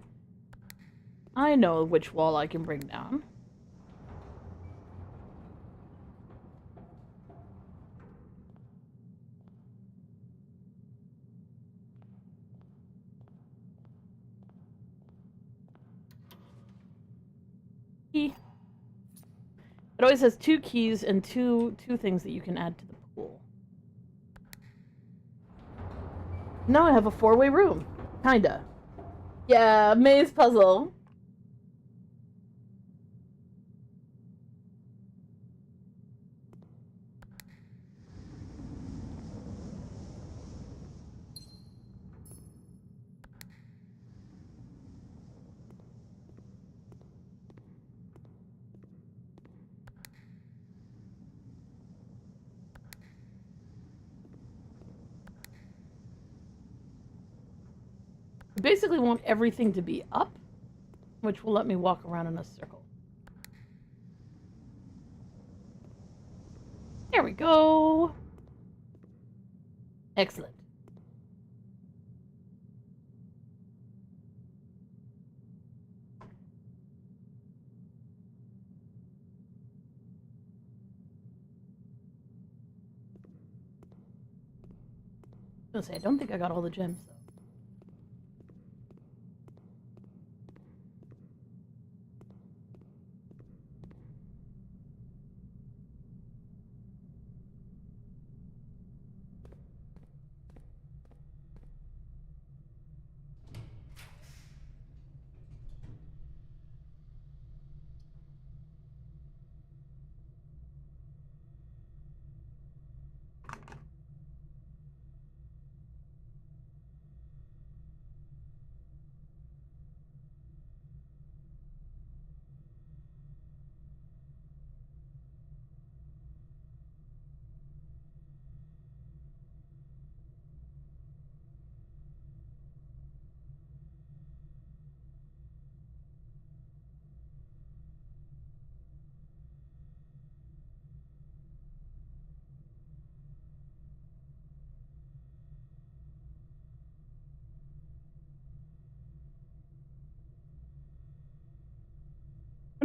Speaker 1: I know which wall I can bring down. Key. It always has 2 keys and two things that you can add to the pool. Now I have a 4-way room. Kinda. Yeah, maze puzzle. I basically want everything to be up, which will let me walk around in a circle. There we go. Excellent. I was gonna say, I don't think I got all the gems, though.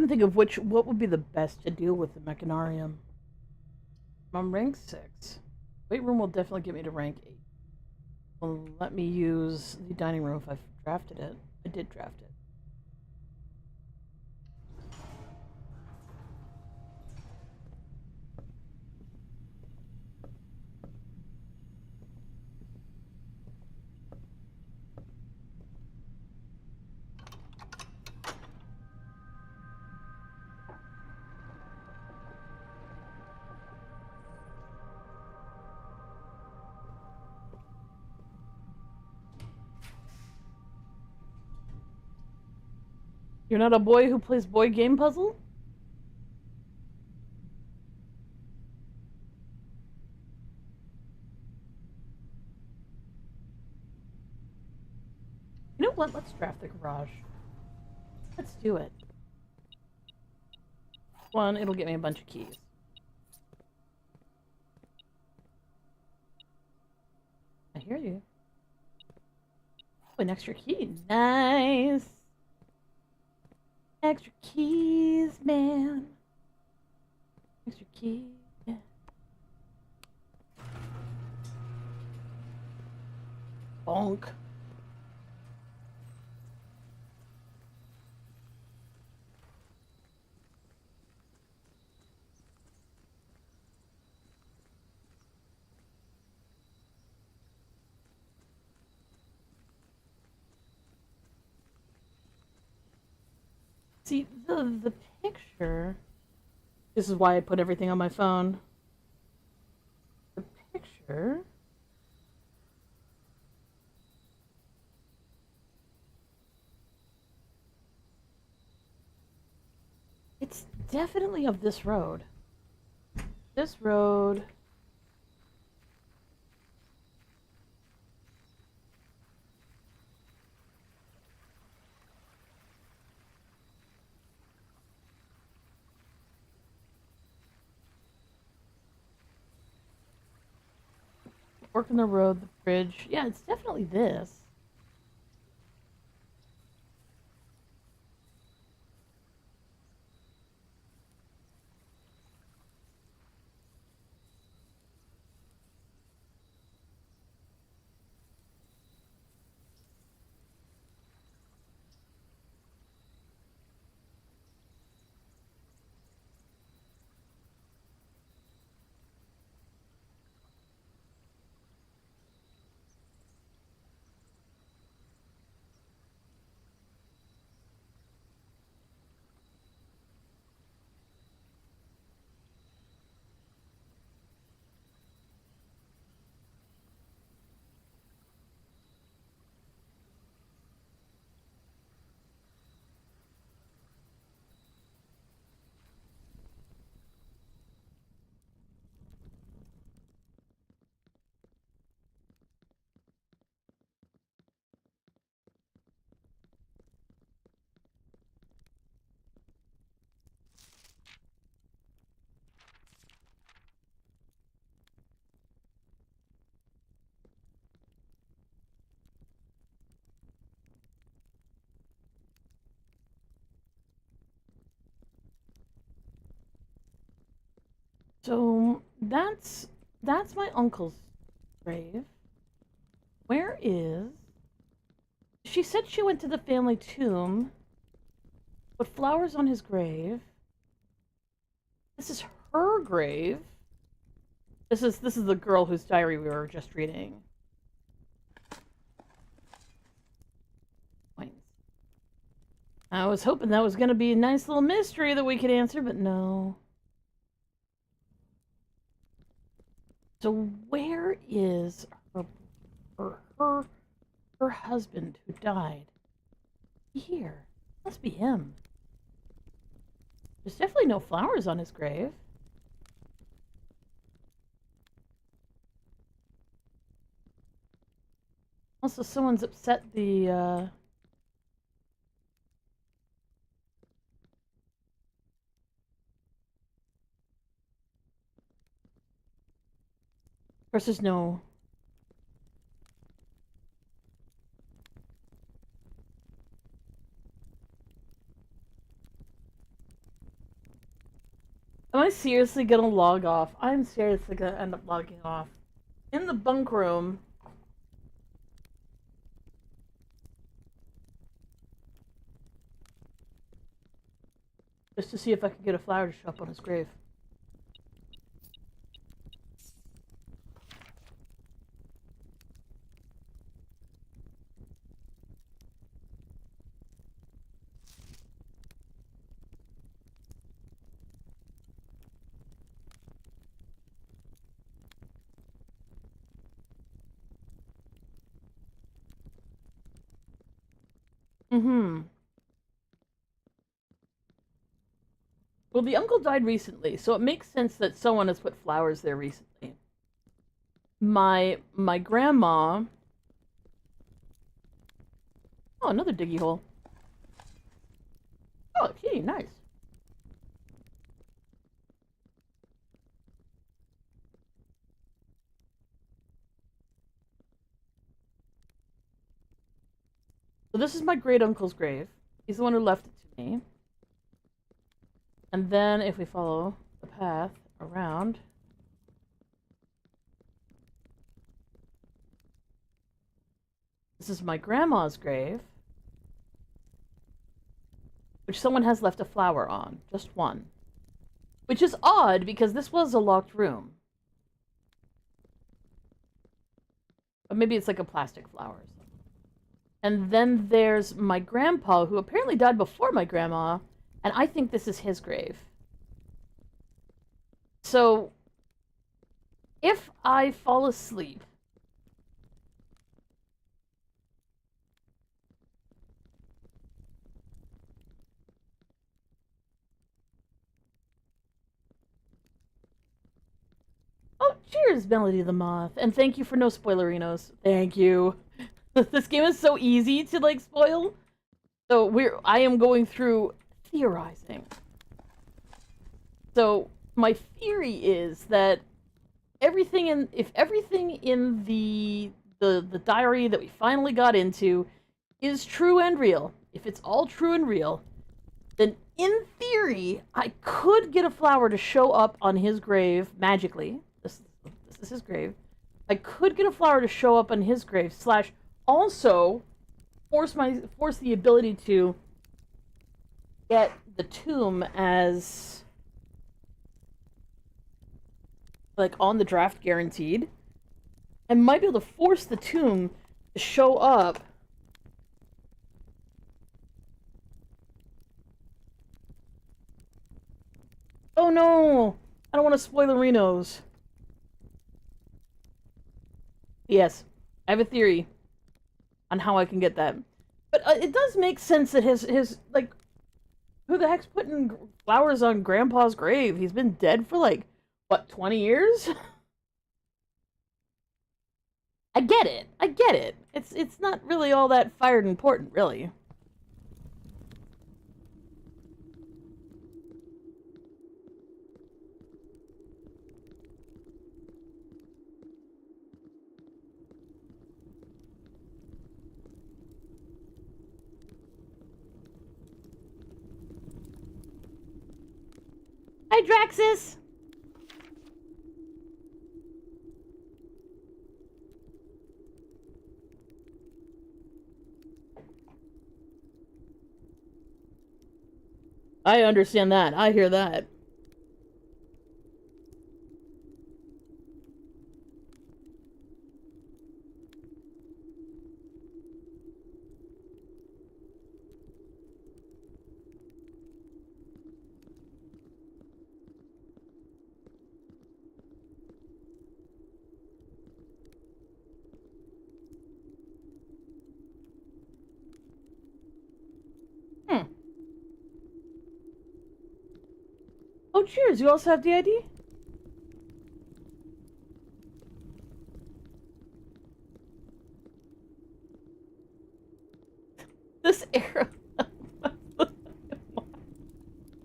Speaker 1: trying to think of what would be the best to deal with the Mechanarium. I'm rank 6. Weight room will definitely get me to rank 8. Well, let me use the dining room if I've drafted it. I did draft it. You're not a boy who plays boy game puzzle? You know what? Let's draft the garage. Let's do it. One, it'll get me a bunch of keys. I hear you. Oh, an extra key. Nice. Extra keys, man. Extra keys. Yeah. Bonk. See, the picture... This is why I put everything on my phone. The picture... It's definitely of this road. This road... Working the road, the bridge. Yeah, it's definitely this. So that's my uncle's grave. Where is... She said she went to the family tomb, put flowers on his grave. This is her grave. This is the girl whose diary we were just reading. Coins. I was hoping that was gonna be a nice little mystery that we could answer, but no. So where is her husband who died? Here. Must be him. There's definitely no flowers on his grave. Also, someone's upset the, Of course, there's no... seriously gonna log off? I'm seriously gonna end up logging off. In the bunk room. Just to see if I could get a flower to show up on his grave. Mm-hmm. Well, the uncle died recently, so it makes sense that someone has put flowers there recently. My grandma... Oh, another diggy hole. Oh, okay, nice. So this is my great uncle's grave. He's the one who left it to me. And then if we follow the path around, this is my grandma's grave, which someone has left a flower on, just one. Which is odd because this was a locked room. But maybe it's like a plastic flower or something. And then there's my grandpa, who apparently died before my grandma, and I think this is his grave. So, if I fall asleep, oh, cheers, Melody the Moth, and thank you for no spoilerinos. Thank you. This game is so easy to, like, spoil. So I am going through theorizing. So my theory is that if everything in the diary that we finally got into is true and real, if it's all true and real, then in theory I could get a flower to show up on his grave magically. This is his grave. I could get a flower to show up on his grave / also force the ability to get the tomb as like on the draft guaranteed, and might be able to force the tomb to show up oh no, I don't want to spoilerinos. Yes, I have a theory on how I can get that. But it does make sense that his like, who the heck's putting flowers on Grandpa's grave? He's been dead for like, what, 20 years? I get it. I get it. It's not really all that fired important, really. Hi, Draxus! I understand that. I hear that. Oh, cheers. You also have the ID? This arrow.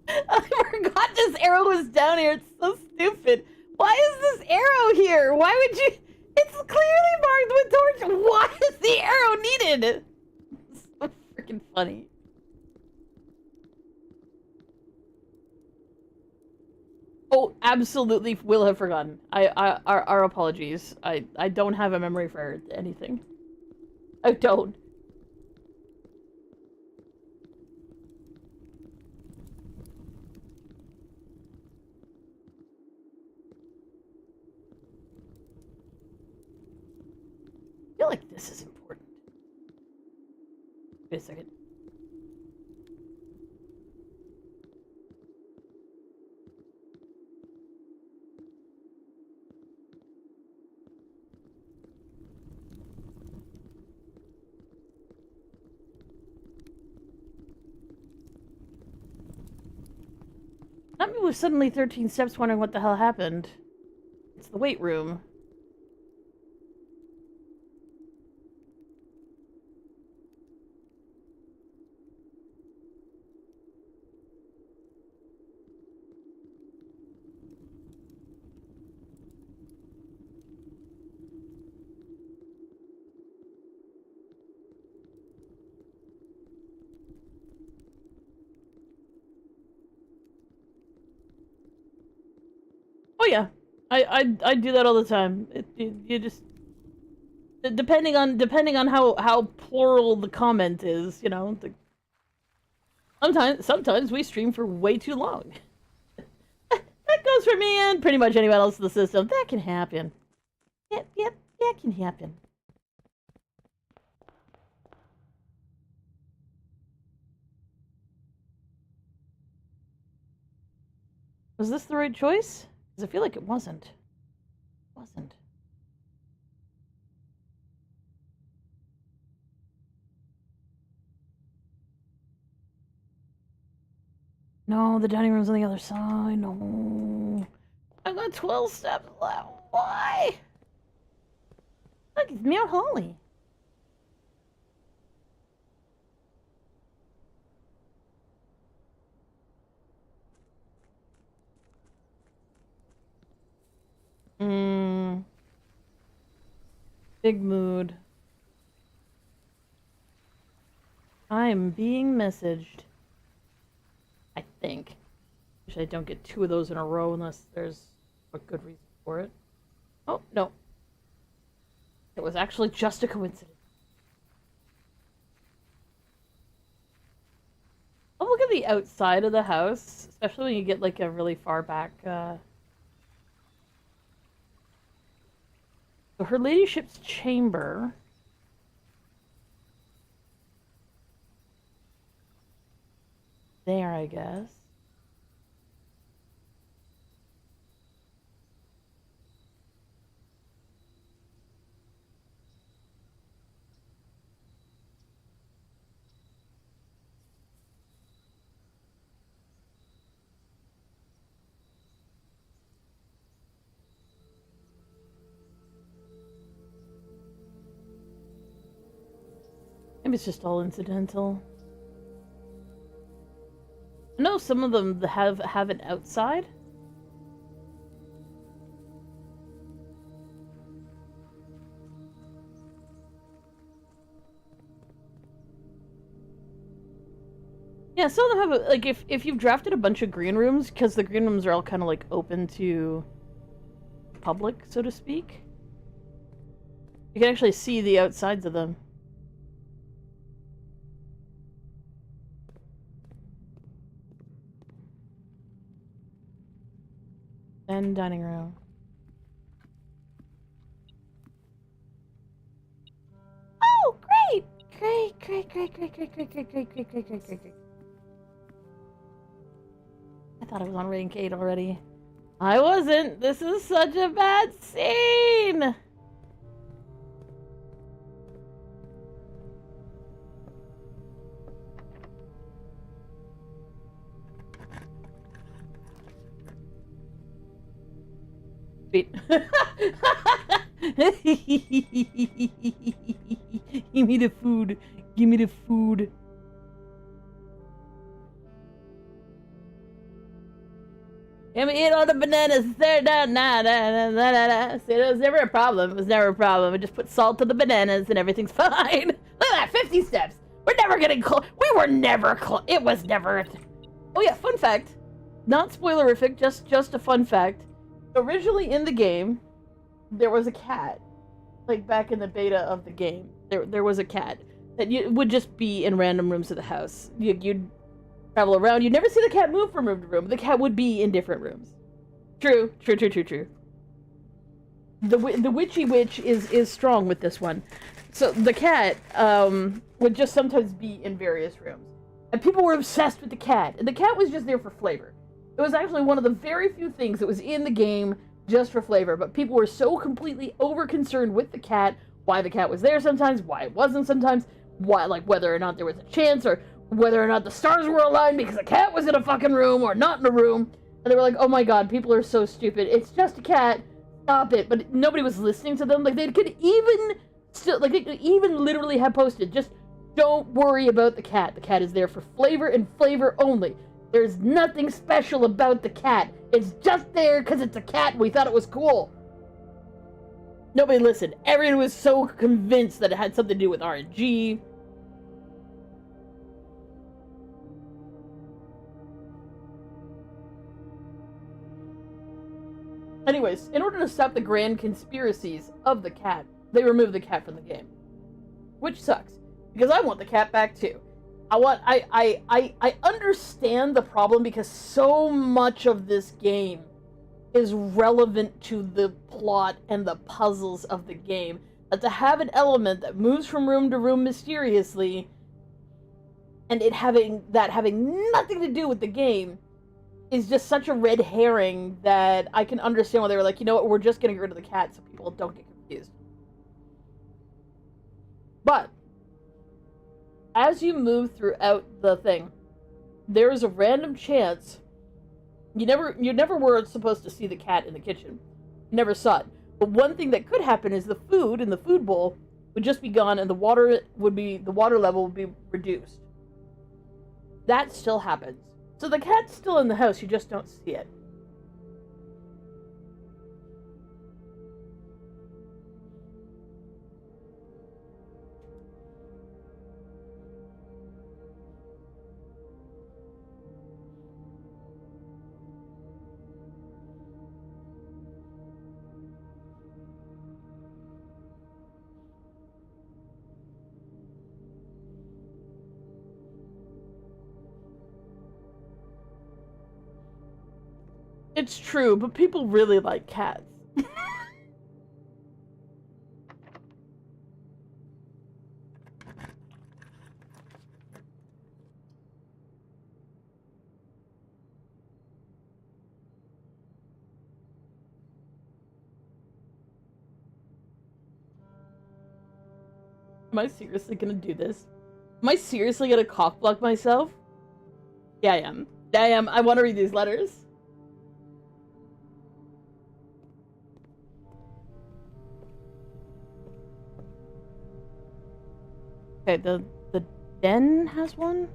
Speaker 1: I forgot this arrow was down here. It's so stupid. Why is this arrow here? Why would you... It's clearly marked with torch. Why is the arrow needed? It's so freaking funny. Oh, absolutely will have forgotten. Our apologies. I don't have a memory for anything. I don't. I feel like this is important. Wait a second. Not me with suddenly 13 steps wondering what the hell happened. It's the weight room. Oh yeah, I do that all the time. You just depending on how plural the comment is, you know. Sometimes we stream for way too long. That goes for me and pretty much anyone else in the system. That can happen. Yep, that can happen. Was this the right choice? Because I feel like it wasn't. It wasn't. No, the dining room's on the other side. No. I've got 12 steps left. Why? Look, it's Mount Holly. Big mood. I'm being messaged. I think. Wish I don't get 2 of those in a row unless there's a good reason for it. Oh, no. It was actually just a coincidence. Oh, look at the outside of the house, especially when you get like a really far back, So her ladyship's chamber. There, I guess. Maybe it's just all incidental. I know some of them have it outside. Yeah, some of them have like if you've drafted a bunch of green rooms, because the green rooms are all kind of like open to public, so to speak. You can actually see the outsides of them. And dining room. Oh, great! Great. I thought I was on Raincade already. I wasn't! This is such a bad scene! Sweet. Give me the food. Give me the food. Let me eat all the bananas. There, nah. See, it was never a problem. It was never a problem. I just put salt to the bananas and everything's fine. Look at that, 50 steps. We're never getting close. We were never close. It was never. Oh yeah, fun fact. not spoilerific, just a fun fact. Originally in the game, there was a cat. Like back in the beta of the game, there was a cat that would just be in random rooms of the house. You'd travel around. You'd never see the cat move from room to room. The cat would be in different rooms. True. The witchy witch is strong with this one. So the cat would just sometimes be in various rooms. And people were obsessed with the cat. And the cat was just there for flavor. It was actually one of the very few things that was in the game just for flavor. But people were so completely over-concerned with the cat, why the cat was there sometimes, why it wasn't sometimes, why, like, whether or not there was a chance, or whether or not the stars were aligned because the cat was in a fucking room or not in a room. And they were like, oh my god, people are so stupid. It's just a cat. Stop it. But nobody was listening to them. Like, they could even still, like, they could even literally have posted, just don't worry about the cat. The cat is there for flavor and flavor only. There's nothing special about the cat. It's just there because it's a cat and we thought it was cool. Nobody listened. Everyone was so convinced that it had something to do with RNG. Anyways, in order to stop the grand conspiracies of the cat, they removed the cat from the game. Which sucks. Because I want the cat back too. I understand the problem because so much of this game is relevant to the plot and the puzzles of the game. That to have an element that moves from room to room mysteriously and it having nothing to do with the game is just such a red herring that I can understand why they were like, you know what, we're just getting rid of the cat so people don't get confused. But as you move throughout the thing, there is a random chance you never were supposed to see the cat in the kitchen. You never saw it. But one thing that could happen is the food in the food bowl would just be gone and the water level would be reduced. That still happens. So the cat's still in the house, you just don't see it. It's true, but people really like cats. Am I seriously gonna do this? Am I seriously gonna cockblock myself? Yeah, I am. I am. I want to read these letters. Okay, the den has one?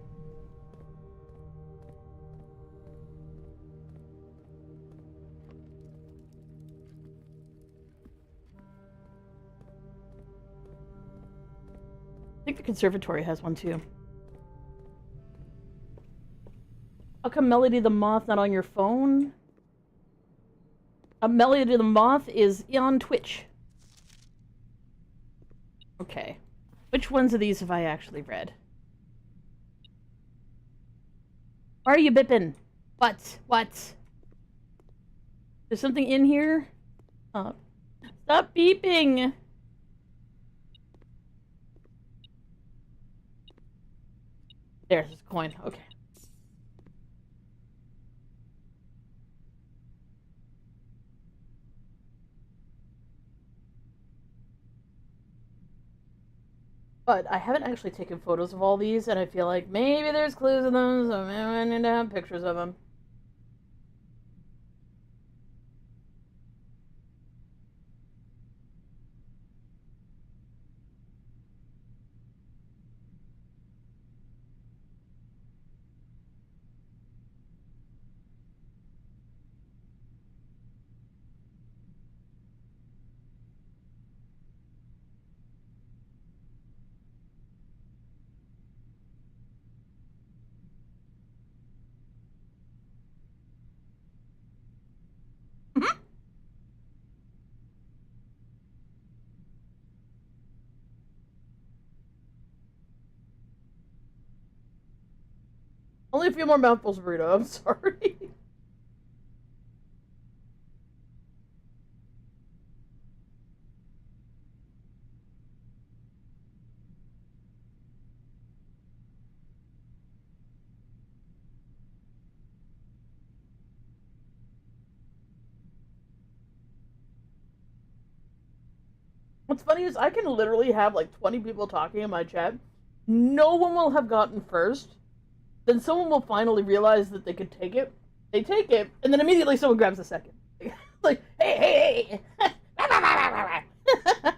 Speaker 1: I think the conservatory has one too. How come Melody the Moth not on your phone? Melody the Moth is on Twitch. Okay. Which ones of these have I actually read? Why are you bipping? What? What? There's something in here? Oh. Stop beeping! There's a coin. Okay. But I haven't actually taken photos of all these, and I feel like maybe there's clues in them, so maybe I need to have pictures of them. Only a few more mouthfuls of burrito, I'm sorry. What's funny is I can literally have like 20 people talking in my chat. No one will have gotten first. Then someone will finally realize that they could take it. They take it, and then immediately someone grabs a second. Like, hey, hey, hey.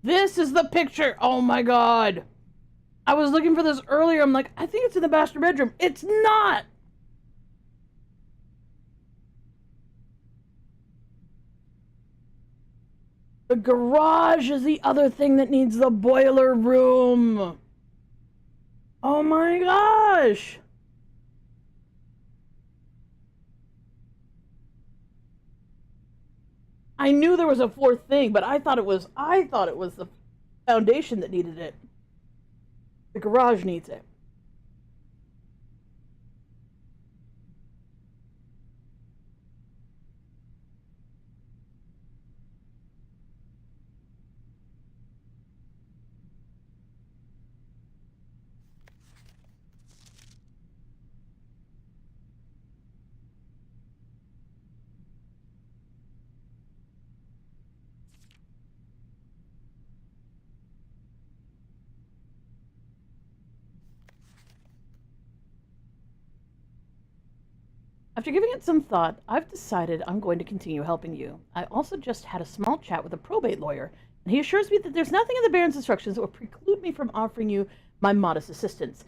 Speaker 1: This is the picture! Oh my god! I was looking for this earlier. I'm like, I think it's in the master bedroom. It's not! The garage is the other thing that needs the boiler room. Oh my gosh! I knew there was a fourth thing, but I thought it was the foundation that needed it. The garage needs it. After giving it some thought, I've decided I'm going to continue helping you. I also just had a small chat with a probate lawyer, and he assures me that there's nothing in the Baron's instructions that would preclude me from offering you my modest assistance.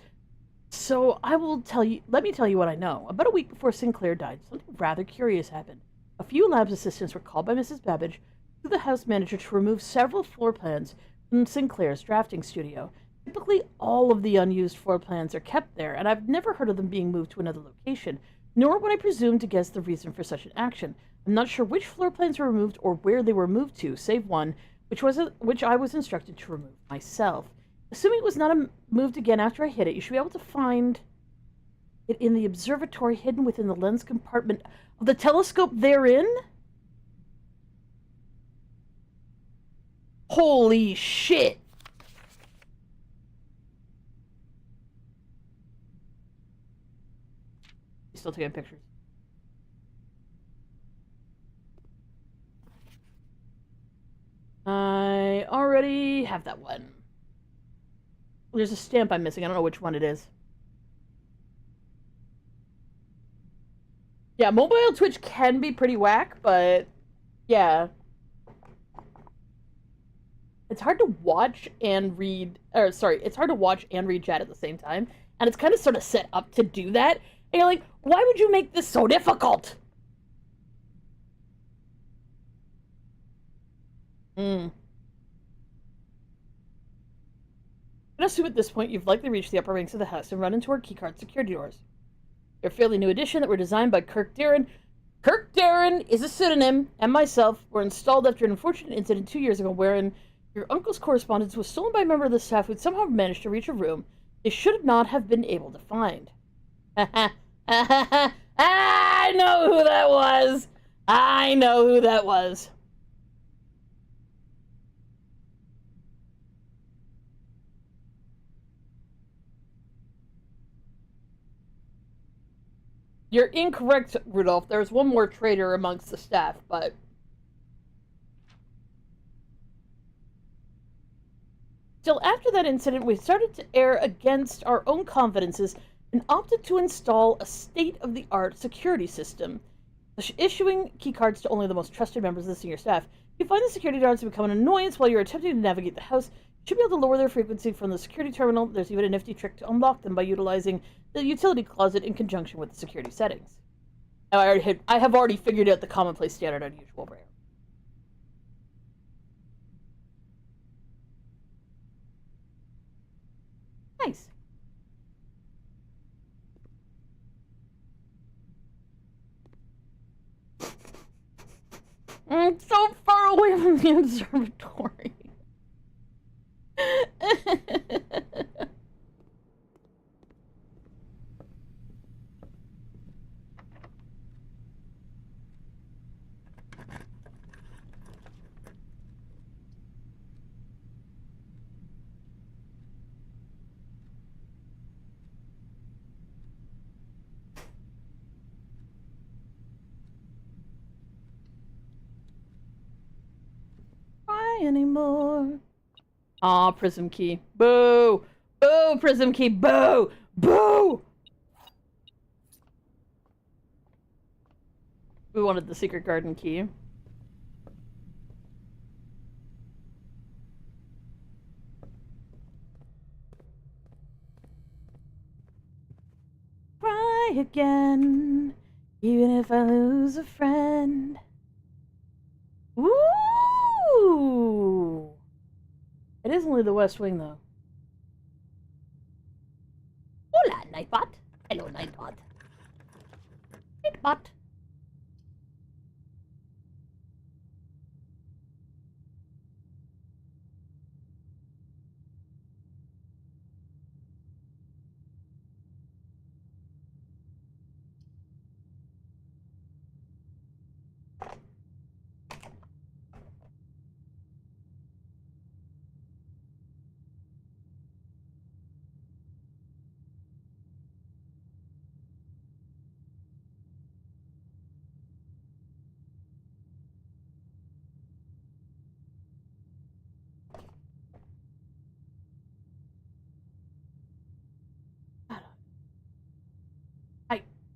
Speaker 1: So let me tell you what I know. About a week before Sinclair died, something rather curious happened. A few labs assistants were called by Mrs. Babbage to the house manager to remove several floor plans from Sinclair's drafting studio. Typically, all of the unused floor plans are kept there, and I've never heard of them being moved to another location, nor would I presume to guess the reason for such an action. I'm not sure which floor plans were removed or where they were moved to, save one, which I was instructed to remove myself. Assuming it was not moved again after I hit it, you should be able to find it in the observatory hidden within the lens compartment of the telescope therein? Holy shit! Still taking pictures. I already have that one. There's a stamp I'm missing. I don't know which one it is. Yeah, mobile Twitch can be pretty whack, but yeah. It's hard to watch and read, it's hard to watch and read chat at the same time. And it's kind of sort of set up to do that. And you're like, why would you make this so difficult? I assume at this point you've likely reached the upper ranks of the house and run into our keycard security doors. They're a fairly new addition that were designed by Kirk Darren. Kirk Darren is a pseudonym, and myself were installed after an unfortunate incident 2 years ago wherein your uncle's correspondence was stolen by a member of the staff who'd somehow managed to reach a room they should not have been able to find. I know who that was! I know who that was. You're incorrect, Rudolph. There's one more traitor amongst the staff, but... Still, after that incident, we started to err against our own confidences and opted to install a state-of-the-art security system. issuing keycards to only the most trusted members of the senior staff. If you find the security guards become an annoyance while you're attempting to navigate the house, you should be able to lower their frequency from the security terminal. There's even a nifty trick to unlock them by utilizing the utility closet in conjunction with the security settings. Now, I have already figured out the commonplace standard unusual rare. Nice. I'm so far away from the observatory. Anymore. Aw, Prism Key. Boo! Boo, Prism Key! Boo! Boo! We wanted the Secret Garden Key. Cry again, even if I lose a friend. Ooh! It is only the West Wing, though. Hola, Nightbot. Hello, Nightbot. Nightbot.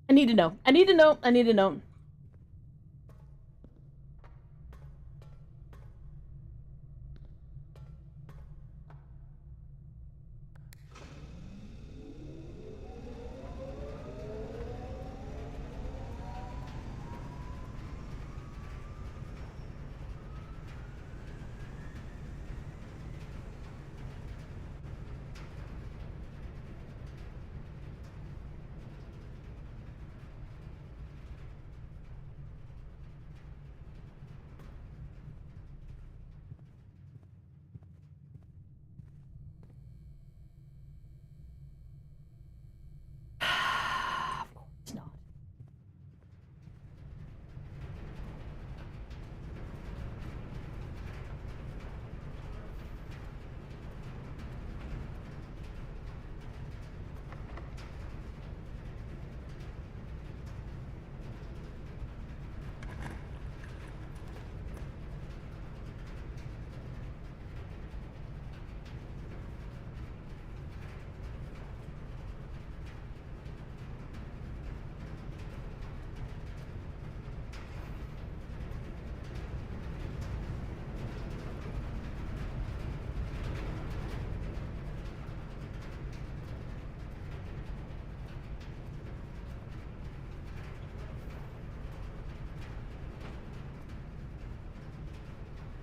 Speaker 1: I need to know. I need to know. I need to know. Of course not.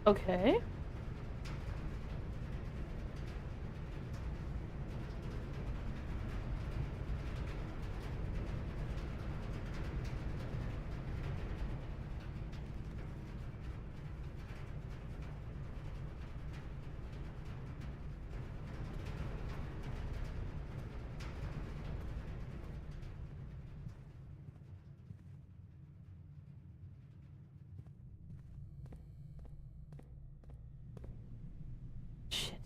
Speaker 1: Okay. Shit.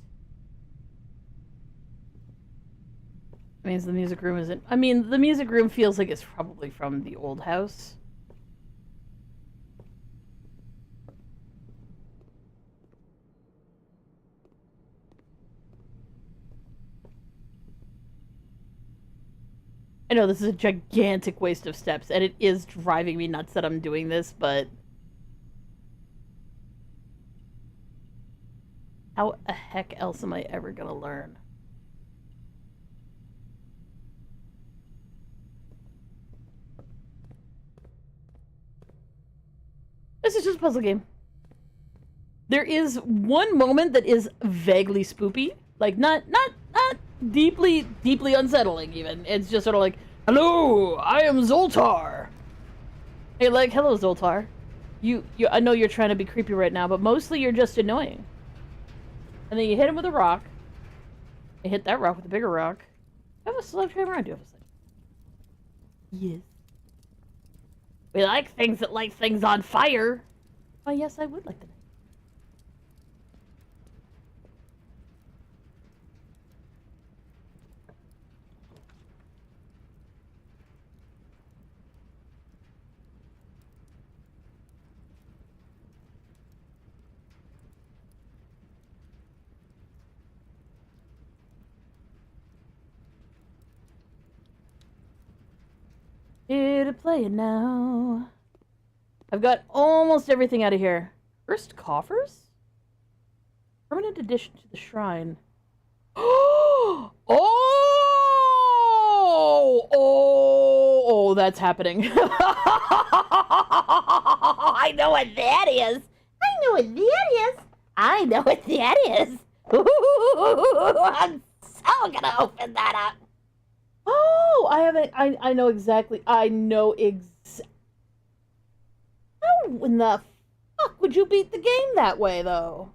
Speaker 1: Means the music room isn't. I mean, the music room feels like it's probably from the old house. I know this is a gigantic waste of steps, and it is driving me nuts that I'm doing this, but... how the heck else am I ever gonna learn? This is just a puzzle game. There is one moment that is vaguely spoopy. Like, not deeply unsettling, even. It's just sort of like, hello, I am Zoltar. Hey, like, hello, Zoltar. I know you're trying to be creepy right now, but mostly you're just annoying. And then you hit him with a rock. You hit that rock with a bigger rock. I have a select camera? I do have a select. Yes. We like things that light things on fire. Why, yes, I would like to. Here to play it now. I've got almost everything out of here. First coffers? Permanent addition to the shrine. Oh, that's happening. I know what that is. I know what that is. I know what that is. I'm so gonna open that up. Oh, I know exactly. How in the fuck would you beat the game that way, though?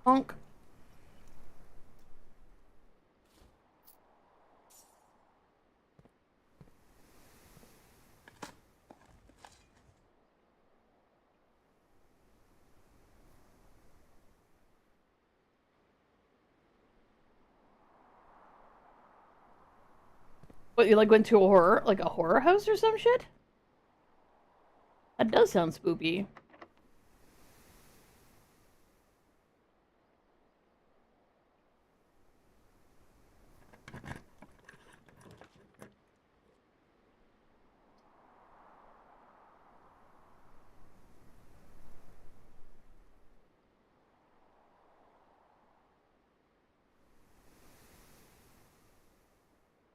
Speaker 1: Honk. What, you like went to a horror house or some shit? That does sound spooky.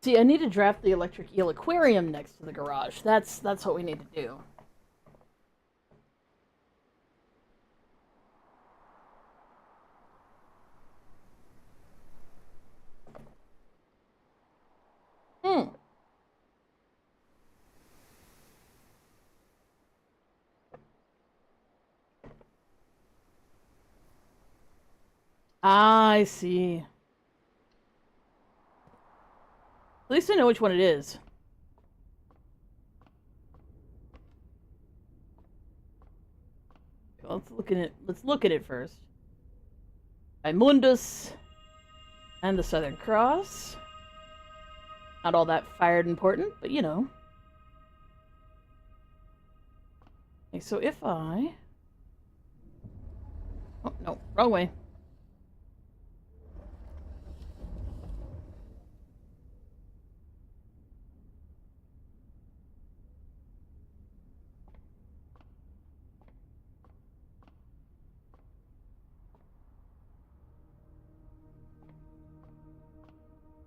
Speaker 1: See, I need to draft the electric eel aquarium next to the garage. That's what we need to do. I see. At least I know which one it is. Let's look at it first. Mundus and the Southern Cross. Not all that fired important, but you know. Okay, so if I... oh, no, wrong way.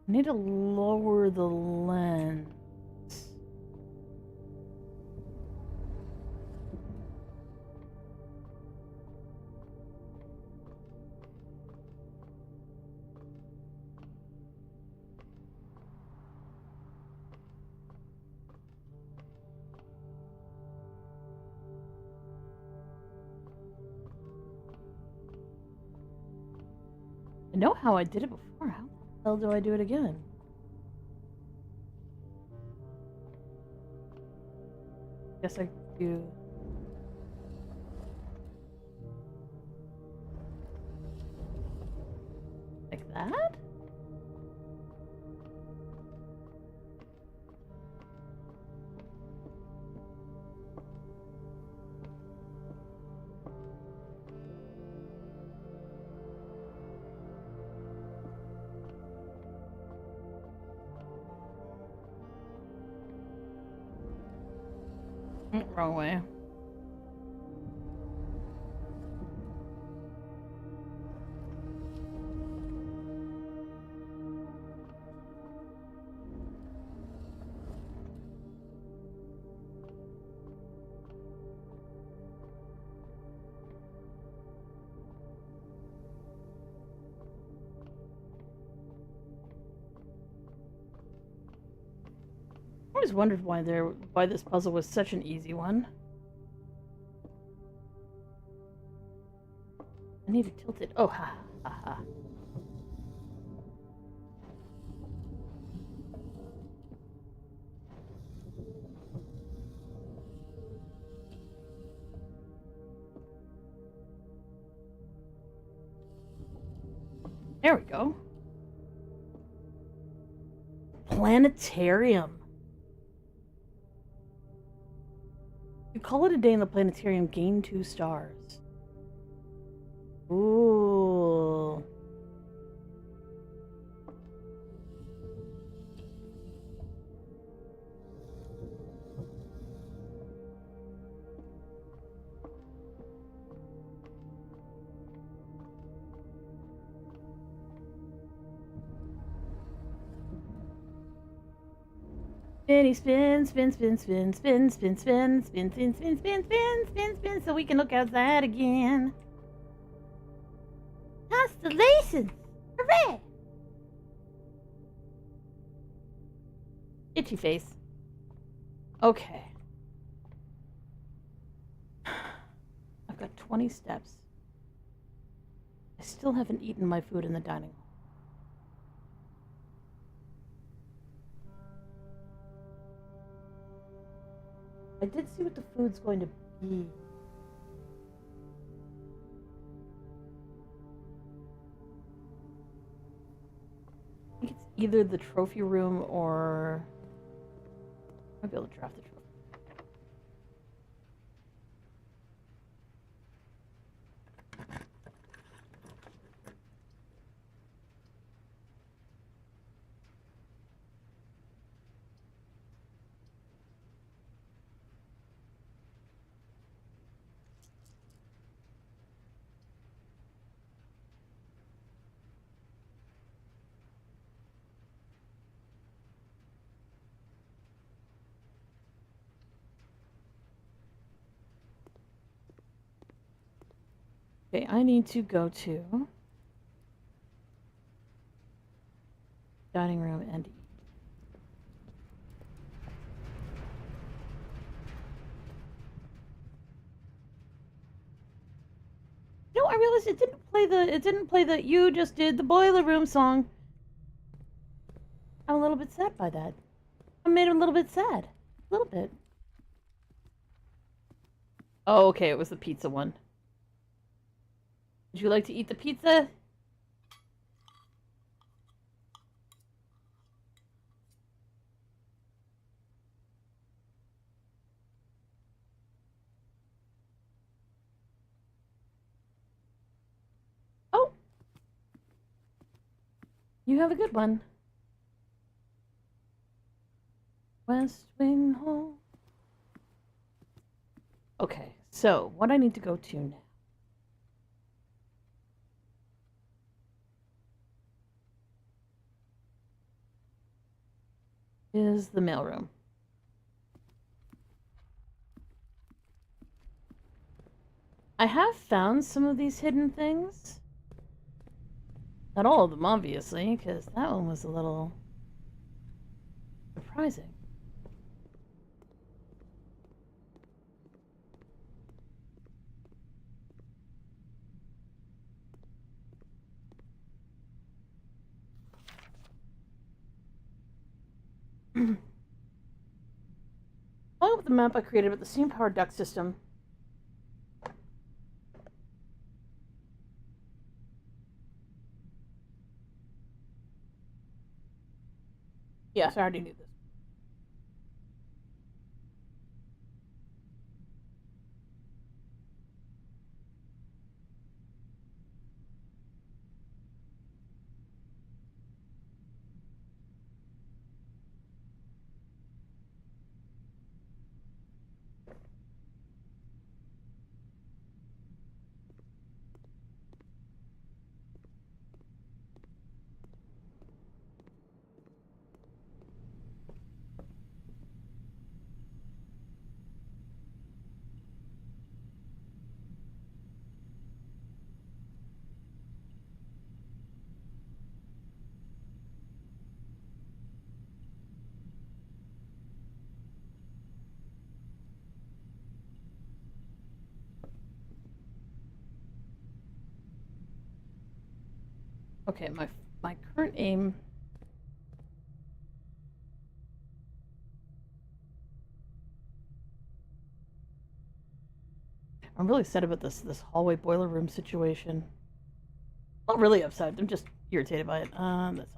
Speaker 1: I need to lower the lens. I know how I did it before. How the hell do I do it again? Guess I do. Like that? Wrong way. I always wondered why this puzzle was such an easy one. I need to tilt it. Oh, ha ha ha. There we go. Planetarium. You call it a day in the planetarium, gain 2 stars. Ooh. Spinny spin, spin, spin, spin, spin, spin, spin, spin, spin, spin, spin, spin, spin, spin, so we can look outside again. Constellations! Hooray! Itchy face. Okay. I've got 20 steps. I still haven't eaten my food in the dining hall. I did see what the food's going to be. I think it's either the trophy room or... I might be able to draft the trophy. Okay, I need to go to dining room and eat. No, I realized it didn't play the you just did the boiler room song. I'm a little bit sad by that. I made him a little bit sad. A little bit. Oh, okay, it was the pizza one. Would you like to eat the pizza? Oh! You have a good one. West Wing Hall. Okay, so what I need to go to now is the mailroom. I have found some of these hidden things. Not all of them, obviously, because that one was a little surprising. map I created with the steam powered duct system. Yes, I already knew this. Okay, my current aim. I'm really upset about this hallway boiler room situation. Not really upset. I'm just irritated by it. That's not.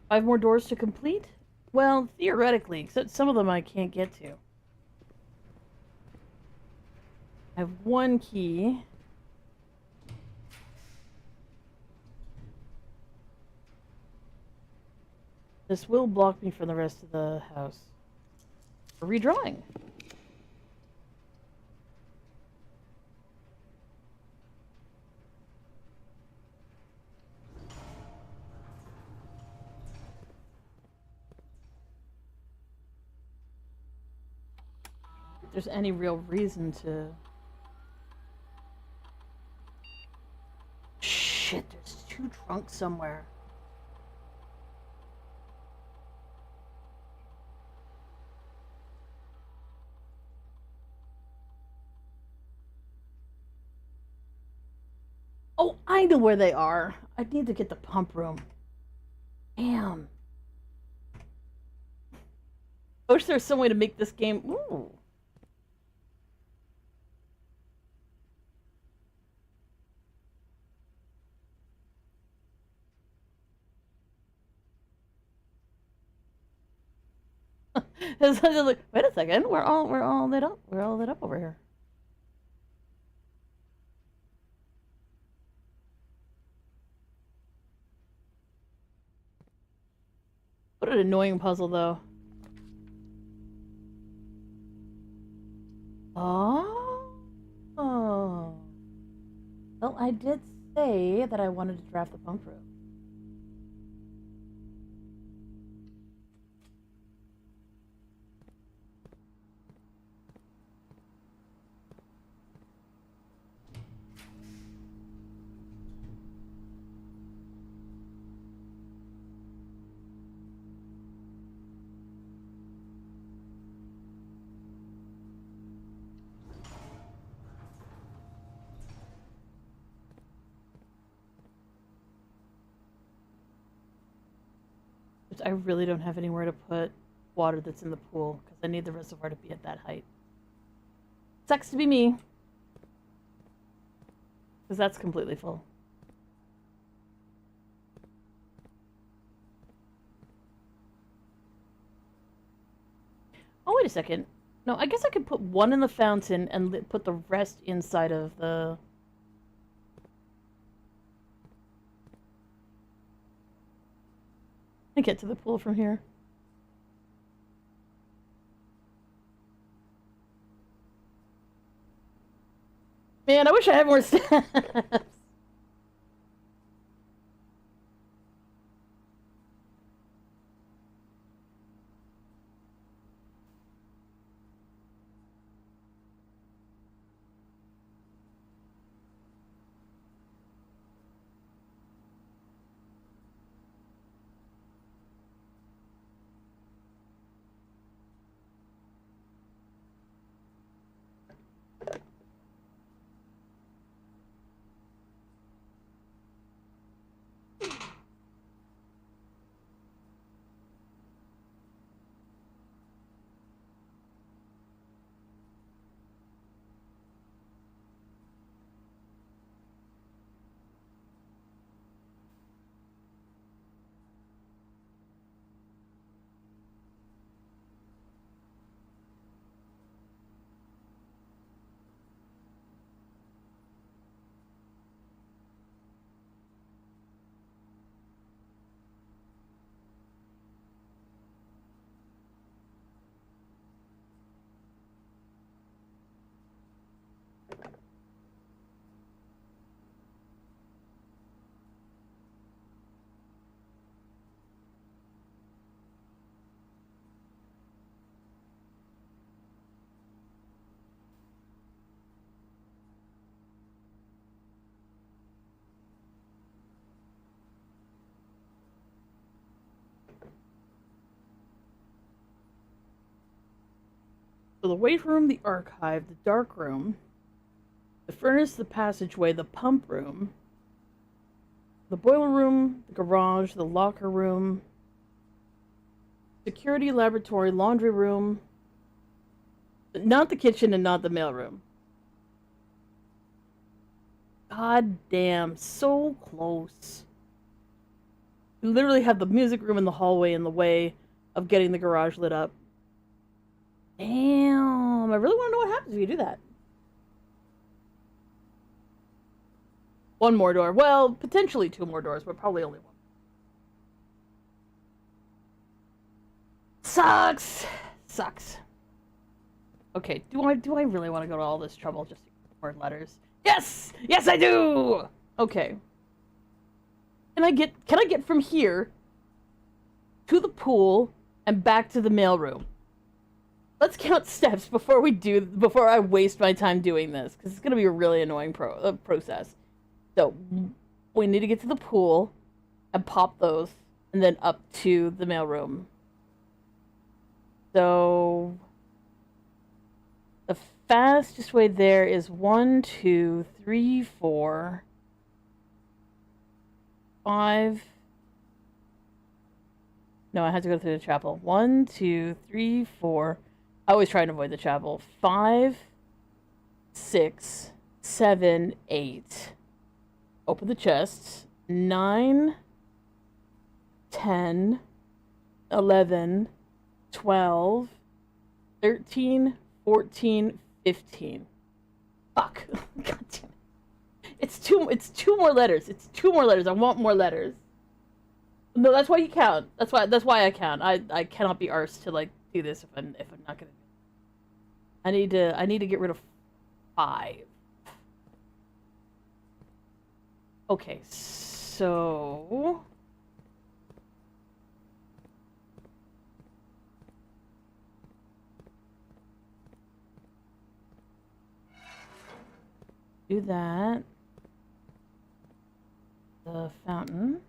Speaker 1: 5 more doors to complete? Well, theoretically, except some of them I can't get to. I have 1 key. This will block me from the rest of the house. For redrawing. If there's any real reason to... Shit, there's 2 trunks somewhere. Oh, I know where they are. I need to get the pump room. Damn. I wish there was some way to make this game... Ooh. It's like, wait a second, we're all lit up. We're all lit up over here. What an annoying puzzle, though. Oh. Oh. Well, I did say that I wanted to draft the pump room. I really don't have anywhere to put water that's in the pool because I need the reservoir to be at that height. Sucks to be me. Because that's completely full. Oh, wait a second. No, I guess I could put 1 in the fountain and put the rest inside of the... I get to the pool from here. Man, I wish I had more steps. So the weight room, the archive, the dark room, the furnace, the passageway, the pump room, the boiler room, the garage, the locker room, security, laboratory, laundry room, not the kitchen and not the mailroom. God damn, so close. You literally have the music room in the hallway in the way of getting the garage lit up. Damn, I really want to know what happens if you do that. One more door. Well, potentially two more doors, but probably only one. Sucks. Sucks. Okay, do I really want to go to all this trouble just to word letters? Yes! Yes, I do! Okay. Can I get from here to the pool and back to the mailroom? Let's count steps before I waste my time doing this, because it's gonna be a really annoying process. So we need to get to the pool and pop those, and then up to the mailroom. So the fastest way there is 1, 2, 3, 4, 5. No, I have to go through the chapel. 1, 2, 3, 4. I always try and avoid the chapel. 5, 6, 7, 8. Open the chests. 9, 10, 11, 12, 13, 14, 15. Fuck. God damn it. It's two more letters. It's 2 more letters. I want more letters. No, that's why you count. That's why I count. I cannot be arsed to like do this if I'm not gonna. I need to get rid of 5. Okay, so do that. The fountain.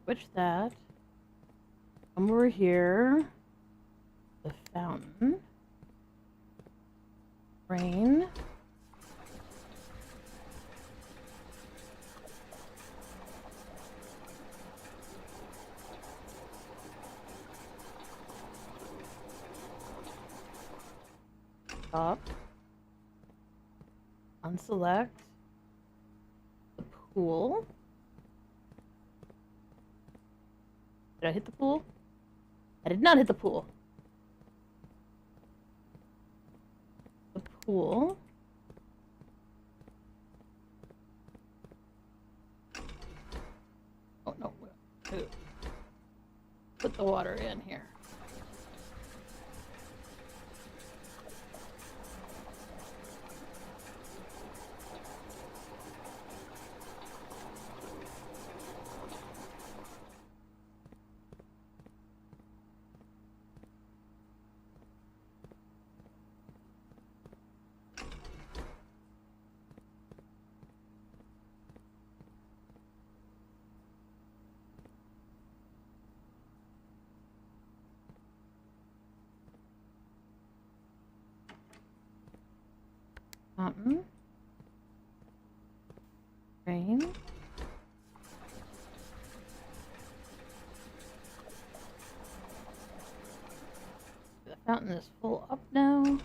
Speaker 1: Switch that. Come over here. The fountain. Rain. Stop. Unselect. The pool. Did I hit the pool? I did not hit the pool. The pool. Oh no. Put the water in here. Fountain. Rain. The fountain is full up now.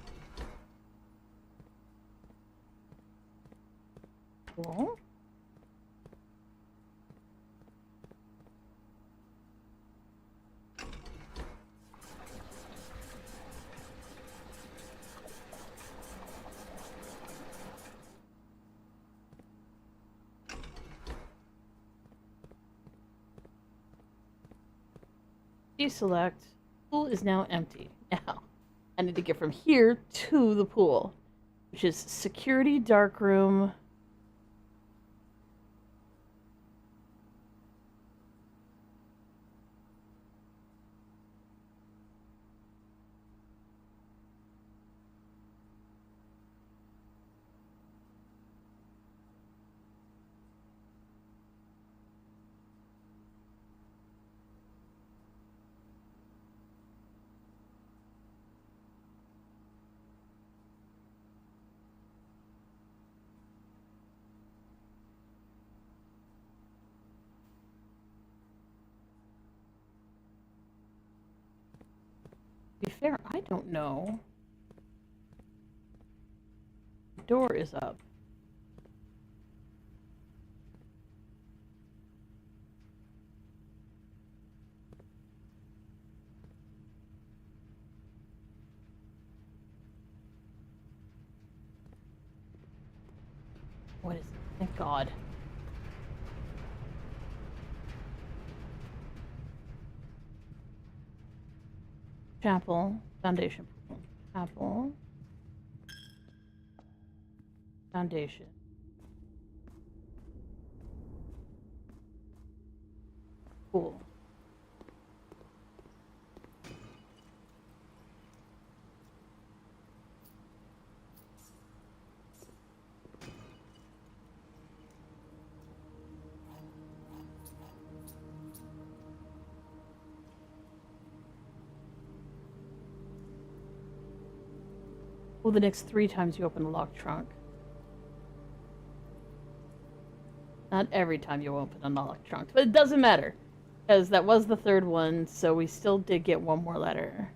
Speaker 1: Cool. Deselect. Pool is now empty. Now, I need to get from here to the pool. which is security darkroom. To be fair, I don't know. The door is up. What is it? Thank God. Chapel, foundation. Chapel. Foundation. Cool. Well, the next 3 times you open a locked trunk. Not every time you open a locked trunk, but it doesn't matter. Because that was the 3rd one, so we still did get 1 more letter.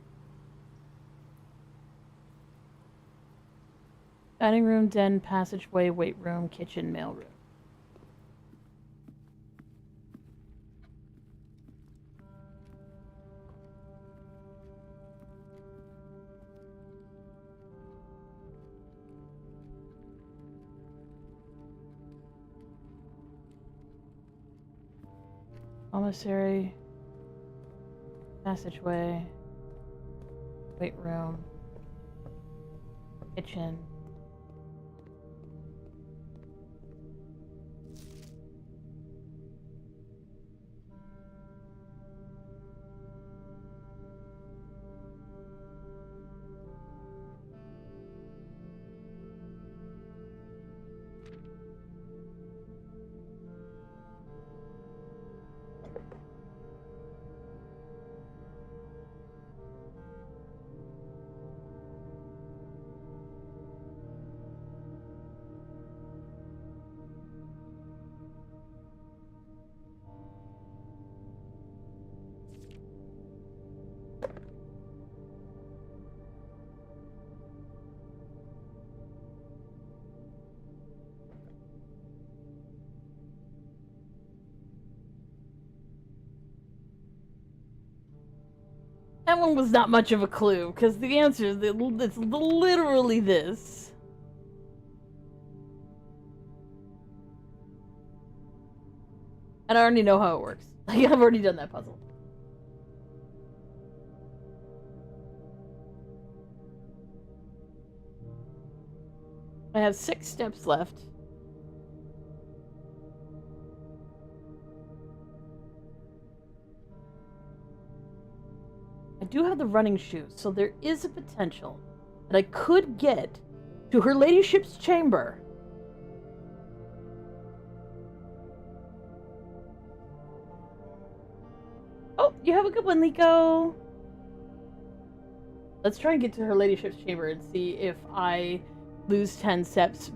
Speaker 1: Dining room, den, passageway, weight room, kitchen, mail room. Commissary, passageway, weight room, kitchen. That one was not much of a clue, because the answer is it's literally this. And I already know how it works. Like, I've already done that puzzle. I have 6 steps left. I do have the running shoes, so there is a potential that I could get to her ladyship's chamber. Oh, you have a good one, Liko. Let's try and get to her ladyship's chamber and see if I lose 10 steps.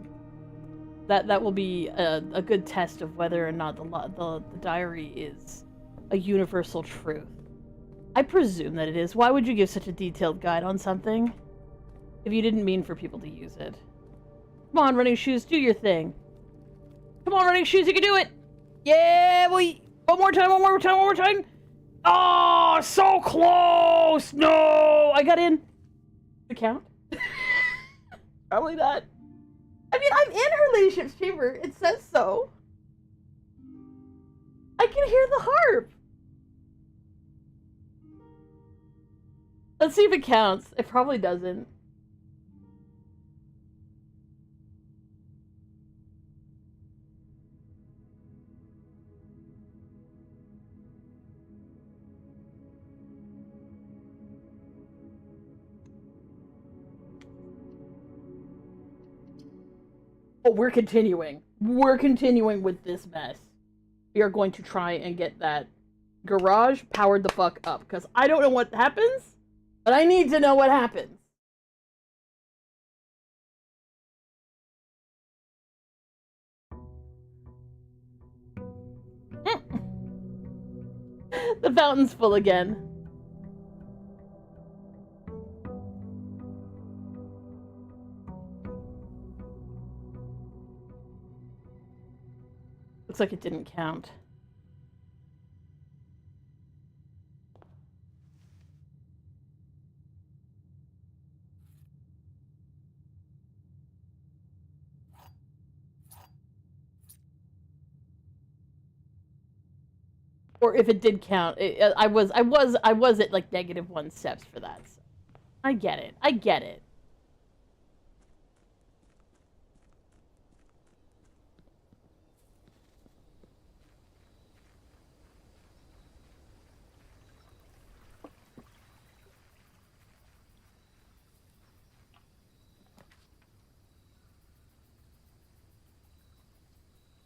Speaker 1: That will be a good test of whether or not the diary is a universal truth. I presume that it is. Why would you give such a detailed guide on something if you didn't mean for people to use it? Come on, running shoes, do your thing. Come on, running shoes, you can do it! Yeah, boy! One more time, one more time, one more time! Oh, so close! No! I got in. The count? Probably not. I mean, I'm in her ladyship's chamber. It says so. I can hear the harp. Let's see if it counts. It probably doesn't. But we're continuing. We're continuing with this mess. We are going to try and get that garage powered the fuck up. Because I don't know what happens, but I need to know what happens. The fountain's full again. Looks like it didn't count. Or if it did count, I was at like -1 steps for that. So. I get it. I get it.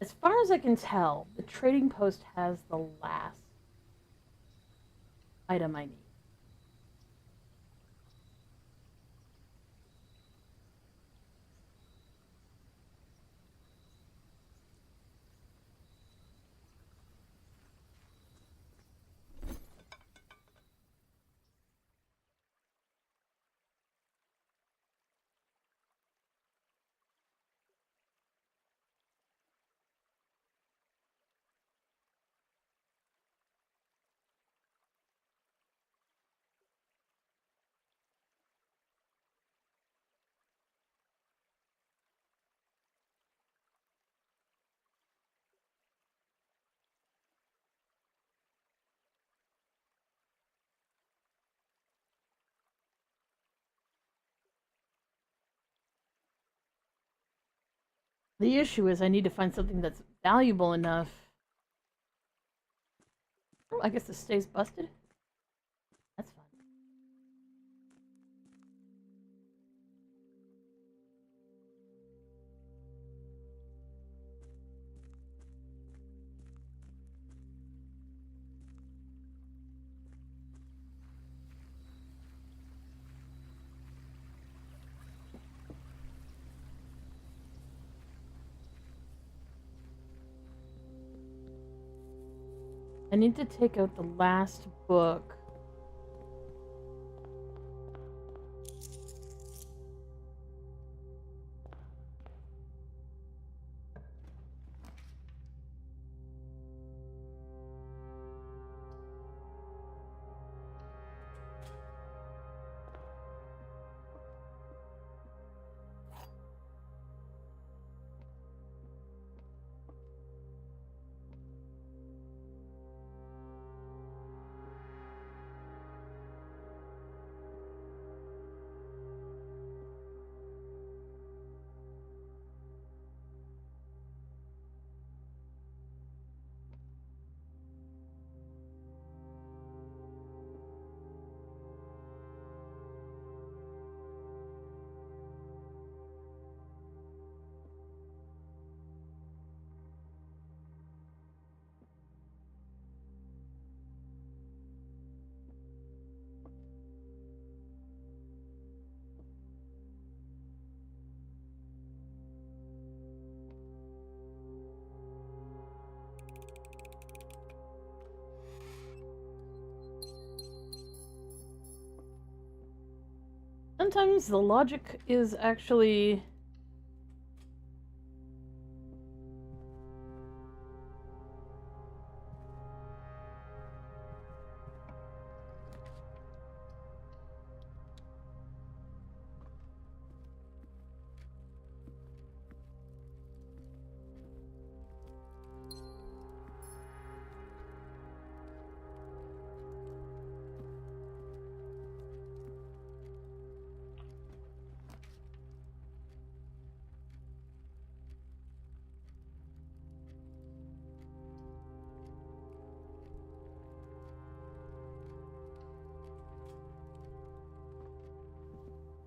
Speaker 1: As far as I can tell, the trading post has the last item I need. The issue is I need to find something that's valuable enough. Oh, I guess this stays busted. That's fine. I need to take out the last book. Sometimes the logic is actually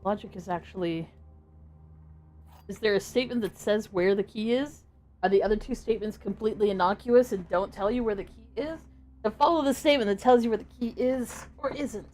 Speaker 1: logic is actually Is there a statement that says where the key is? Are the other two statements completely innocuous and don't tell you where the key is? Then follow the statement that tells you where the key is or isn't.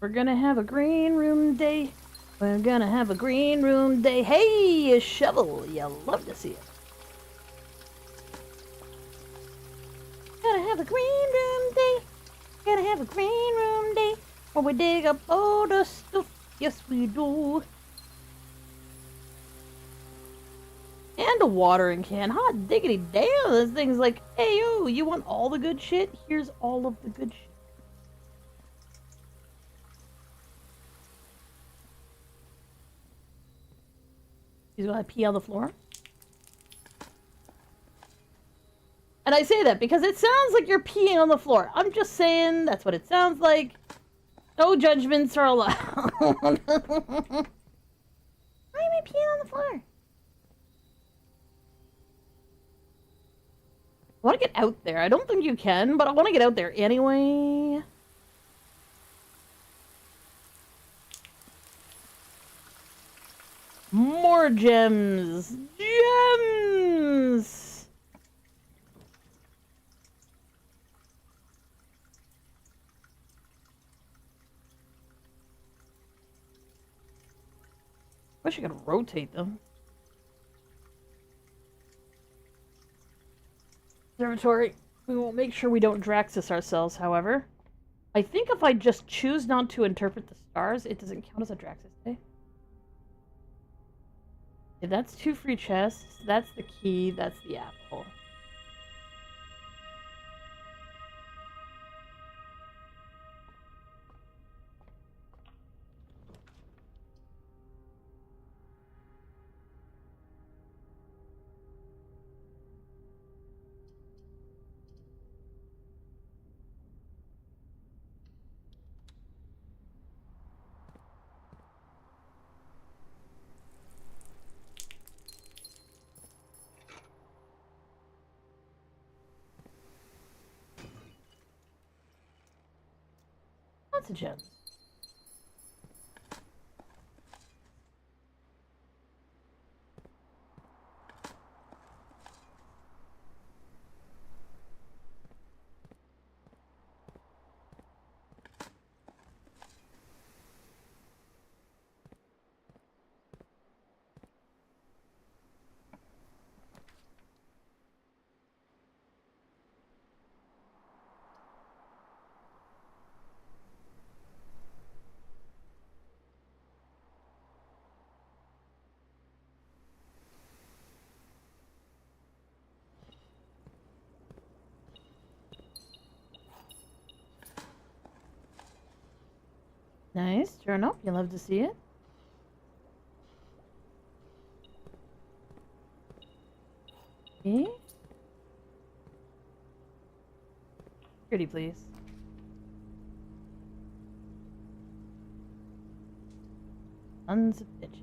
Speaker 1: We're gonna have a green room day. We're gonna have a green room day. Hey, a shovel. You love to see it. Gonna have a green room day. Gonna have a green room day. Where we dig up all the stuff. Yes, we do. And a watering can. Hot diggity damn. This thing's like, hey, yo, you want all the good shit? Here's all of the good shit. He's gonna pee on the floor. And I say that because it sounds like you're peeing on the floor. I'm just saying that's what it sounds like. No judgments are allowed. Why am I peeing on the floor? I want to get out there. I don't think you can, but I want to get out there anyway. More gems! Gems! Wish I could rotate them. Observatory. We will make sure we don't Draxus ourselves, however. I think if I just choose not to interpret the stars, it doesn't count as a Draxus day. Okay, that's 2 free chests. That's the key. That's the apple. Lots of gems. Nice. Turn up. You love to see it. Okay. Pretty, please. Tons of bitches.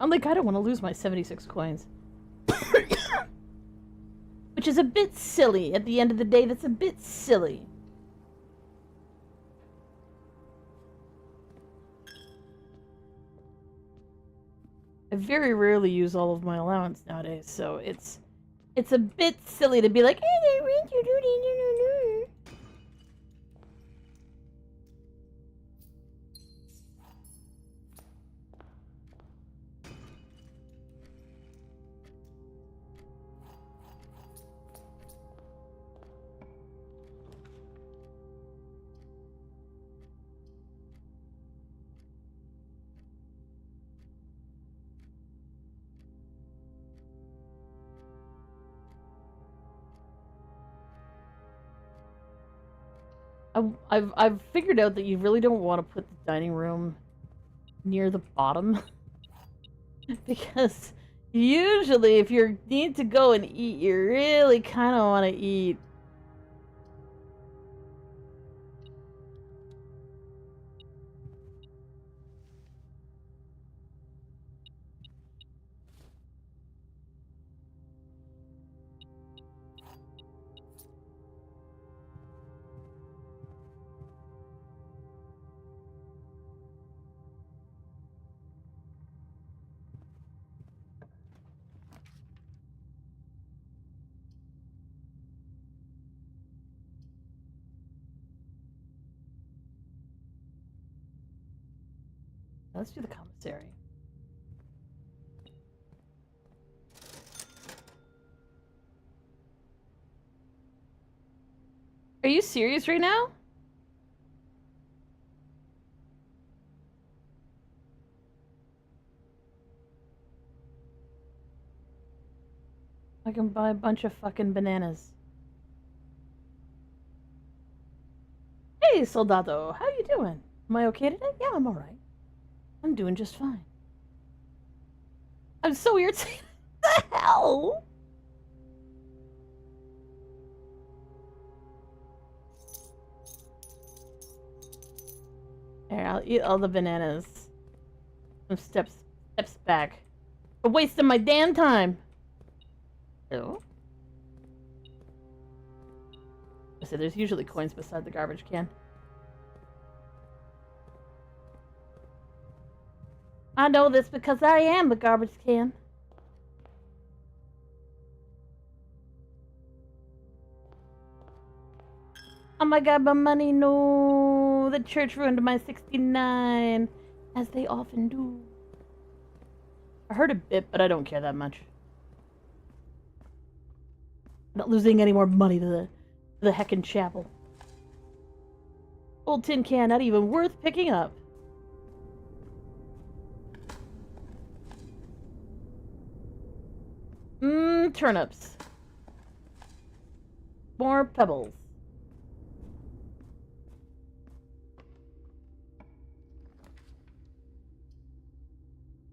Speaker 1: I'm like, I don't want to lose my 76 coins. Which is a bit silly. At the end of the day, that's a bit silly. I very rarely use all of my allowance nowadays, so it's a bit silly to be like, hey, I want you to. I've figured out that you really don't want to put the dining room near the bottom because usually if you need to go and eat, you really kind of want to eat. Let's do the commissary. Are you serious right now? I can buy a bunch of fucking bananas. Hey, Soldado, how you doing? Am I okay today? Yeah, I'm alright. I'm doing just fine. I'm so irritated. What the hell? Here, I'll eat all the bananas. Some steps back. I'm wasting my damn time. Oh. I said there's usually coins beside the garbage can. I know this because I am the garbage can. Oh my god, my money, no. The church ruined my 69, as they often do. I heard a bit, but I don't care that much. I'm not losing any more money to the heckin' chapel. Old tin can, not even worth picking up. Turnips. More pebbles.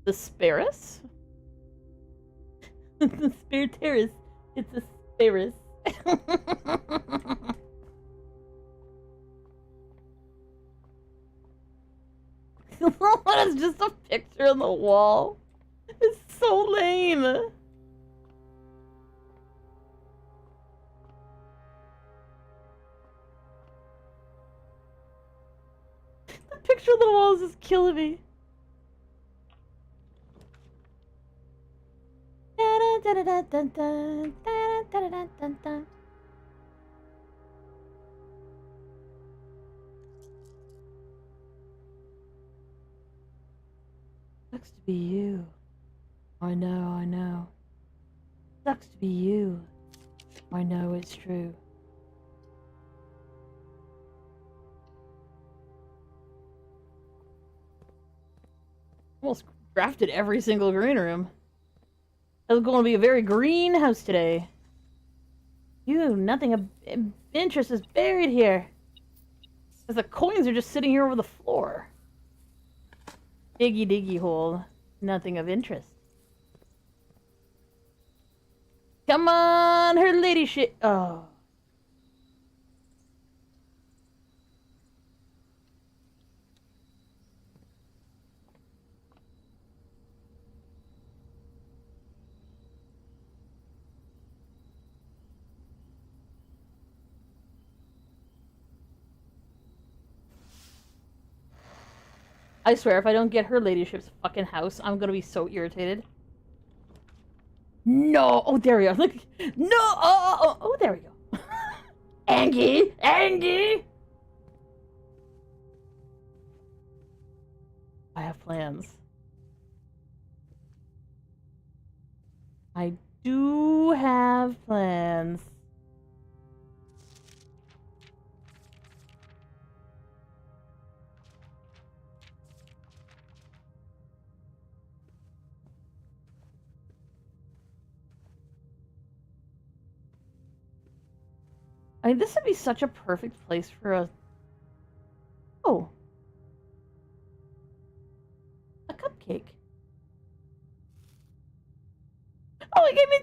Speaker 1: The Sparus? The Spare Terrace. It's a Sparus. What is just a picture on the wall? It's so lame. The picture on the wall is just killing me. Sucks to be you. I know, I know. Sucks to be you. I know it's true. Almost drafted every single green room. It's going to be a very green house today. Nothing of interest is buried here. Because the coins are just sitting here over the floor. Diggy diggy hole. Nothing of interest. Come on, her ladyship. Oh. I swear, if I don't get her ladyship's fucking house, I'm gonna be so irritated. No! Oh, there we are. Look! No! Oh, there we go. Angie! Angie! I have plans. I do have plans. I mean, this would be such a perfect place for a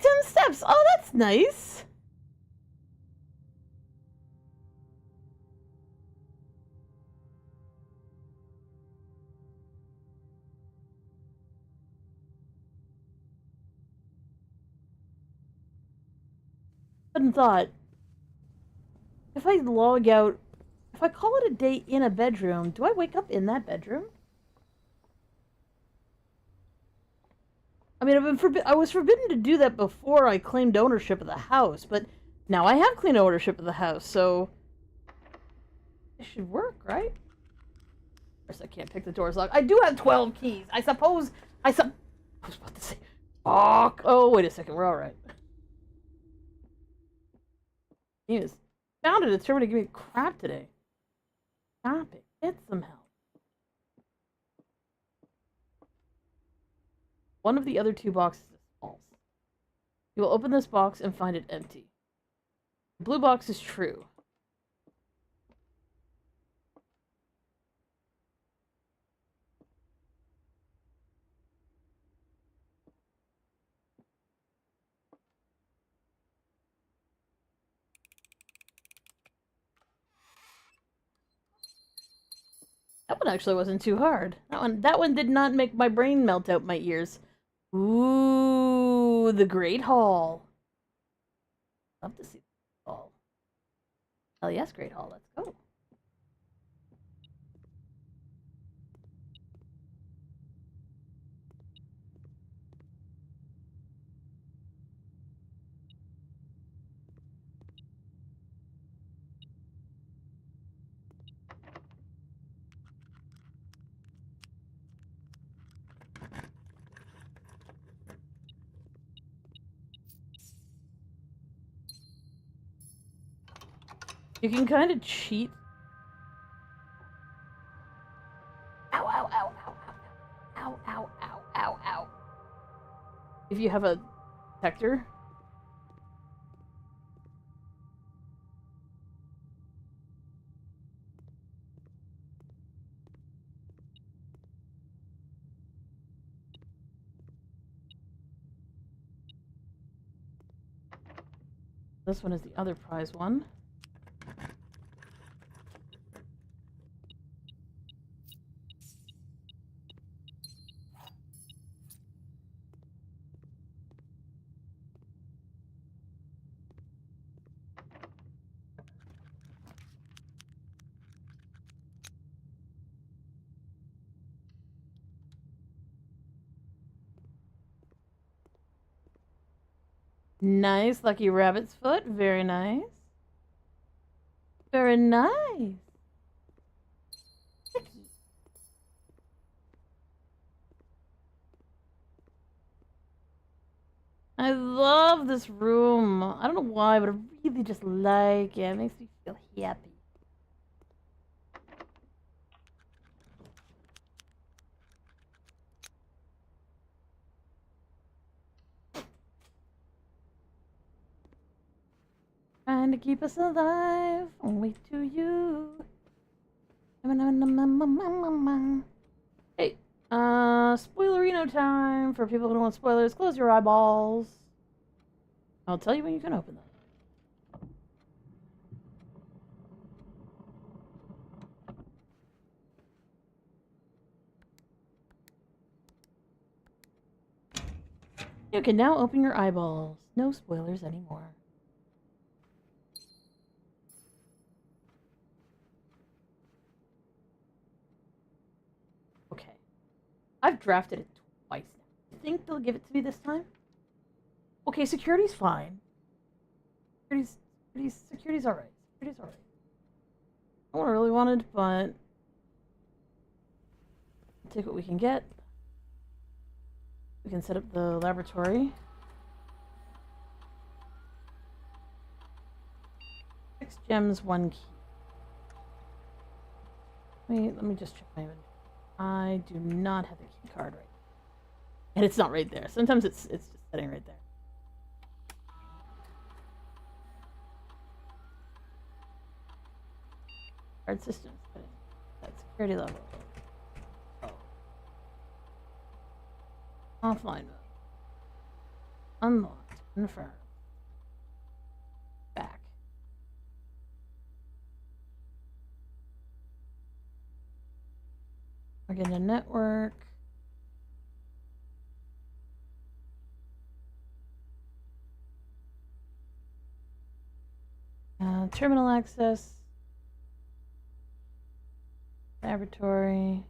Speaker 1: 10 steps. Oh, that's nice. Hadn't thought. If I log out, if I call it a day in a bedroom, do I wake up in that bedroom? I mean, I was forbidden to do that before I claimed ownership of the house, but now I have claimed ownership of the house, so it should work, right? Of course, I can't pick the doors lock. I do have 12 keys. I suppose. I was about to say, fuck. Oh, wait a second. We're all right. He is found it. Determined to give me crap today. Stop it. Get some help. One of the other two boxes is false. You will open this box and find it empty. The blue box is true. That one actually wasn't too hard. That one did not make my brain melt out my ears. Ooh, the Great Hall. Love to see the hall. Hell yes, Great Hall. Let's go. You can kind of cheat. Ow, ow, ow, ow, ow, ow, ow, ow, ow, ow. If you have a detector. This one is the other prize one. Nice, lucky rabbit's foot. Very nice. Very nice. I love this room. I don't know why, but I really just like it. It makes me feel happy. Trying to keep us alive. Only to you. Hey, spoilerino time for people who don't want spoilers. Close your eyeballs. I'll tell you when you can open them. You can now open your eyeballs. No spoilers anymore. Okay. I've drafted it twice now. You think they'll give it to me this time? Okay, security's fine. Security's alright. Security's alright. Not what I really wanted, but we'll take what we can get. We can set up the laboratory. 6 gems, 1 key. Wait, let me just check my inventory. I do not have the key card right now. And it's not right there. Sometimes it's just sitting right there. Card system setting. That's security level. Oh. Offline mode. Unlocked. Confirm. Back. We're getting a network. Terminal access. Laboratory.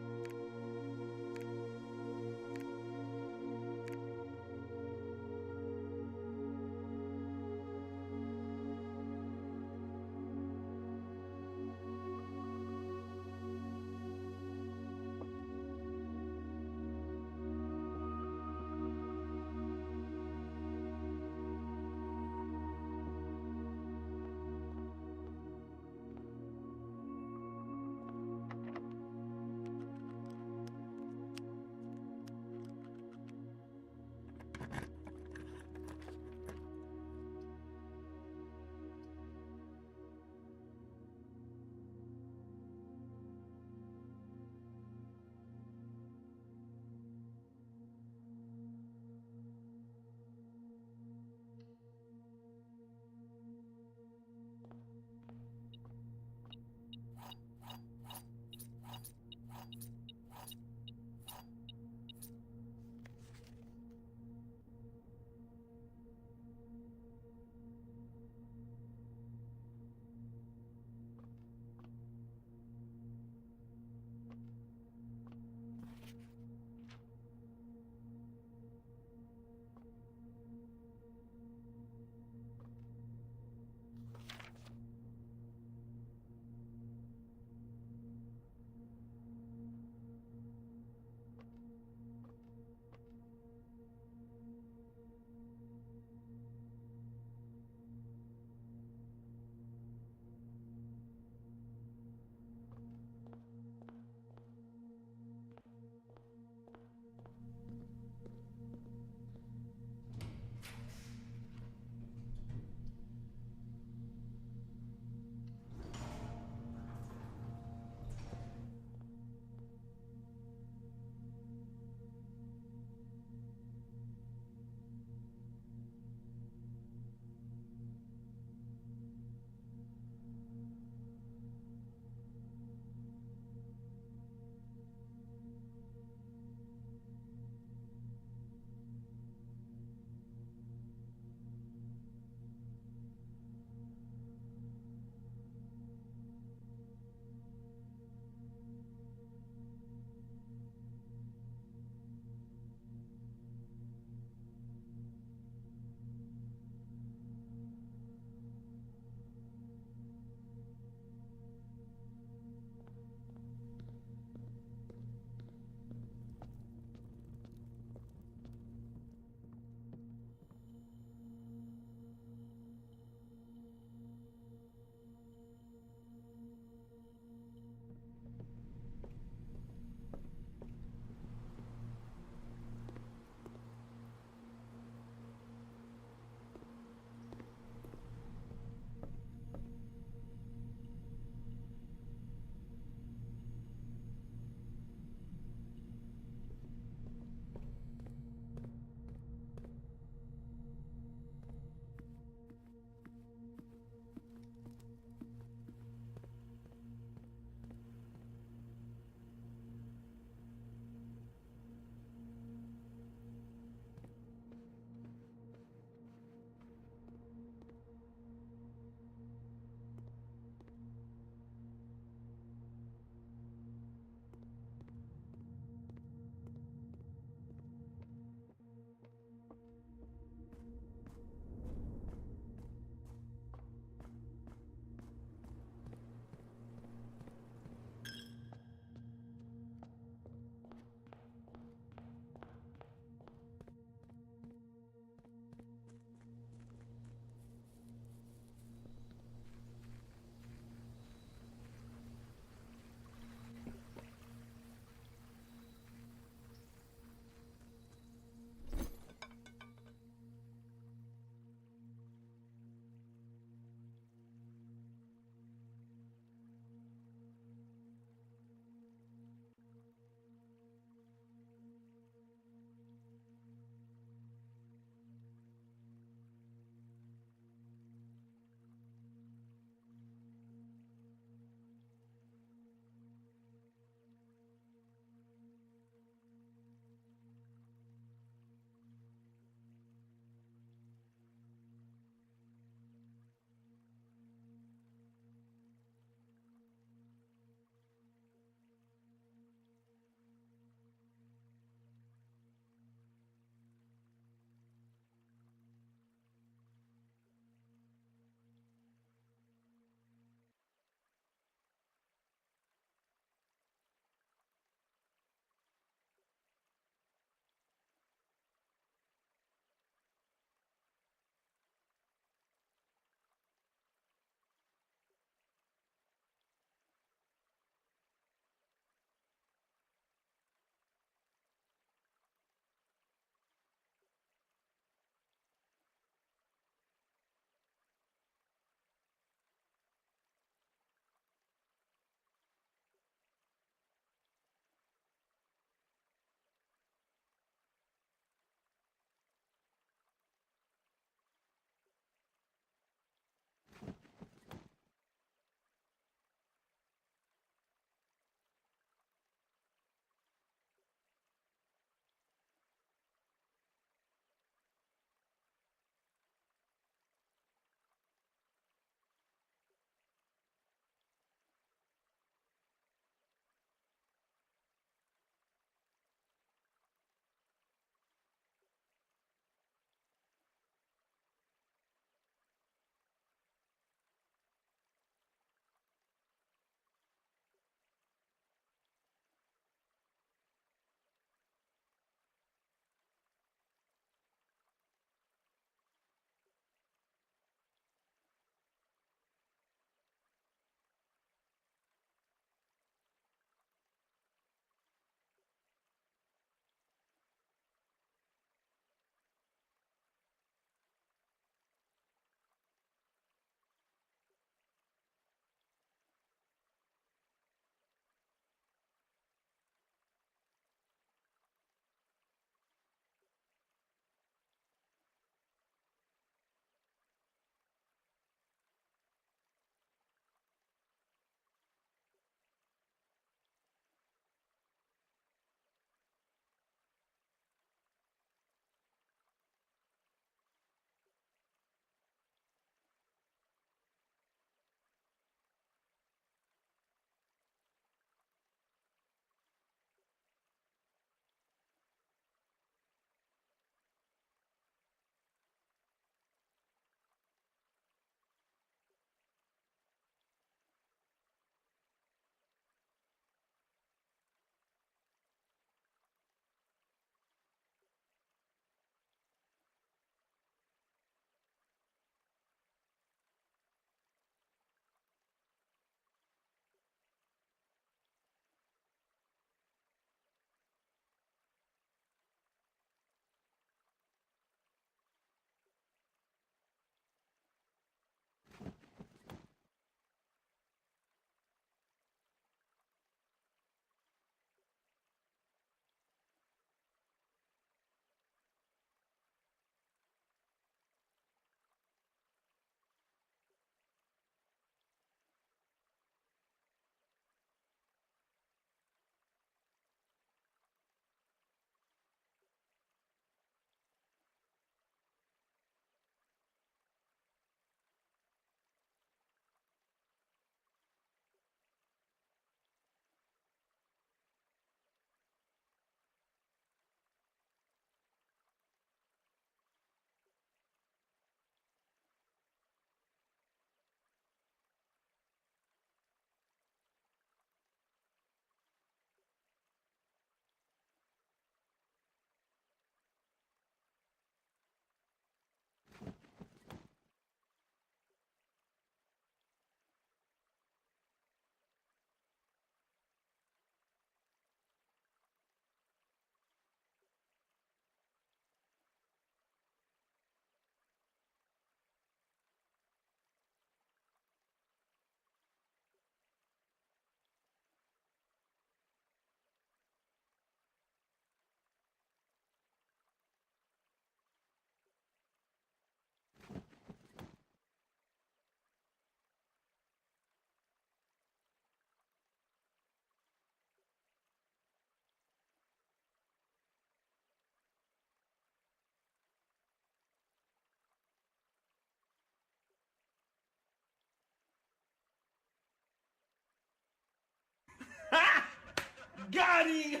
Speaker 5: Got him!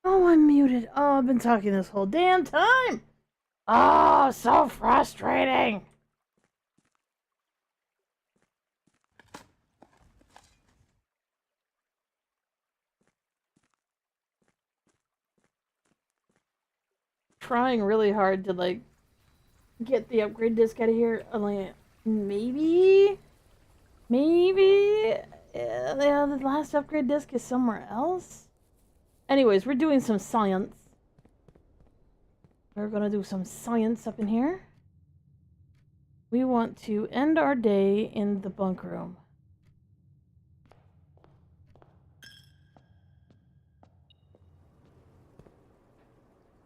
Speaker 1: Oh, I'm muted. Oh, I've been talking this whole damn time. Oh, so frustrating. Trying really hard to like get the upgrade disc out of here. Only maybe the last upgrade disc is somewhere else. Anyways, we're doing some science. We're gonna do some science up in here. We want to end our day in the bunk room.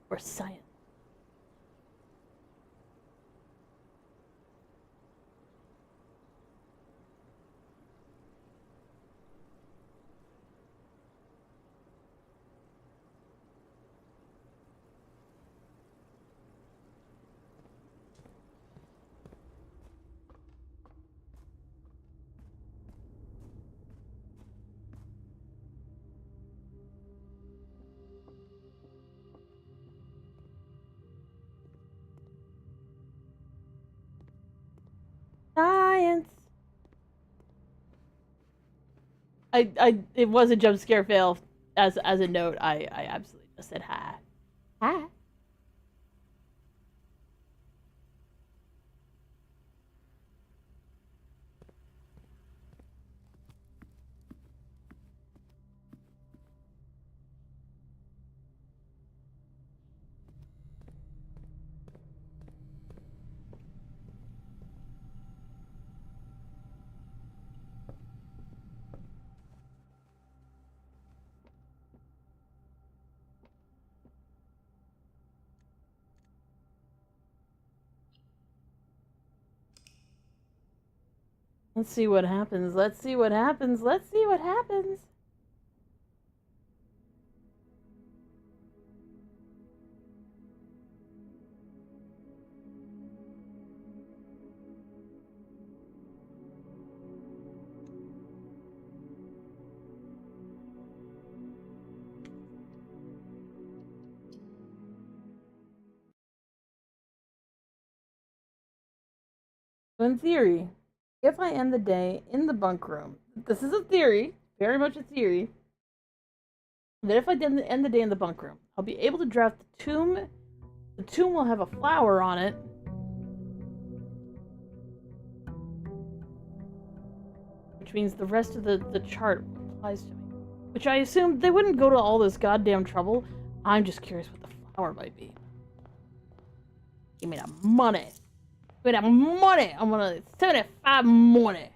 Speaker 1: For science. Science. It was a jump scare fail. As a note, I absolutely just said hi. Hi. Let's see what happens. Let's see what happens. Let's see what happens. In theory, if I end the day in the bunk room, this is a theory, very much a theory, that if I end the day in the bunk room, I'll be able to draft the tomb. The tomb will have a flower on it. means the rest of the chart applies to me. Which I assume they wouldn't go to all this goddamn trouble. I'm just curious what the flower might be. Give me that money. Give me that money. I'm gonna 75 money.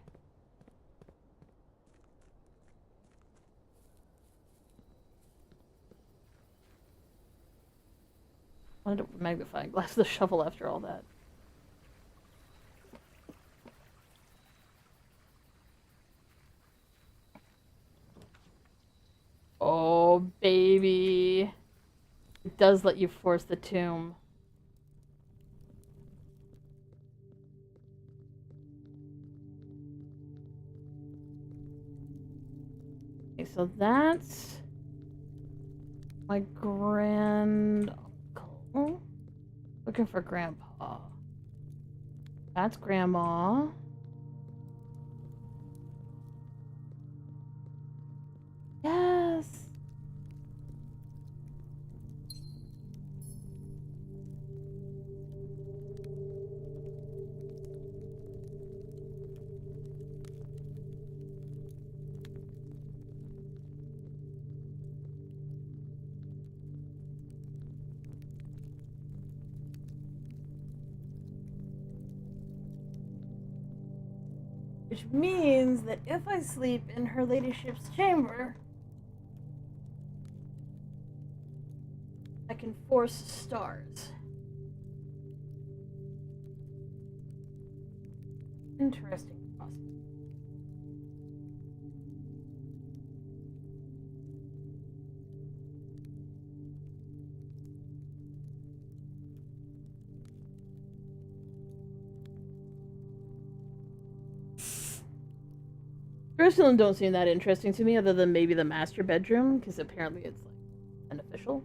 Speaker 1: I wanted a magnifying glass of the shovel after all that. Oh, baby. It does let you force the tomb. Okay, so that's my grand uncle. Looking for grandpa. That's grandma. Yes. Which means that if I sleep in her ladyship's chamber, I can force stars. Interesting prospect. Personally, don't seem that interesting to me, other than maybe the master bedroom, because apparently it's like unofficial.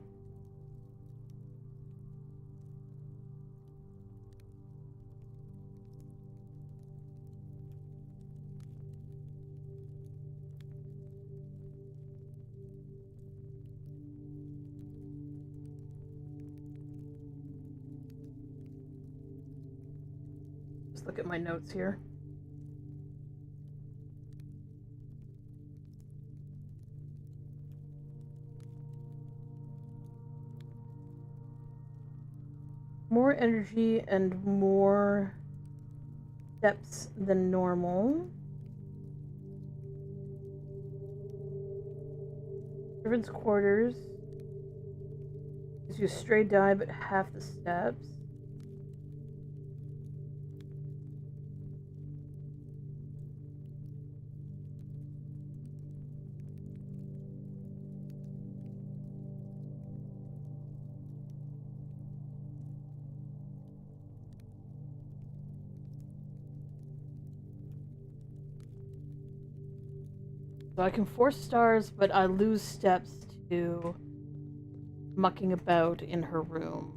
Speaker 1: Just look at my notes here. More energy and more steps than normal. Servants' quarters. Gives you a stray die, but half the steps. So I can force stars, but I lose steps to mucking about in her room.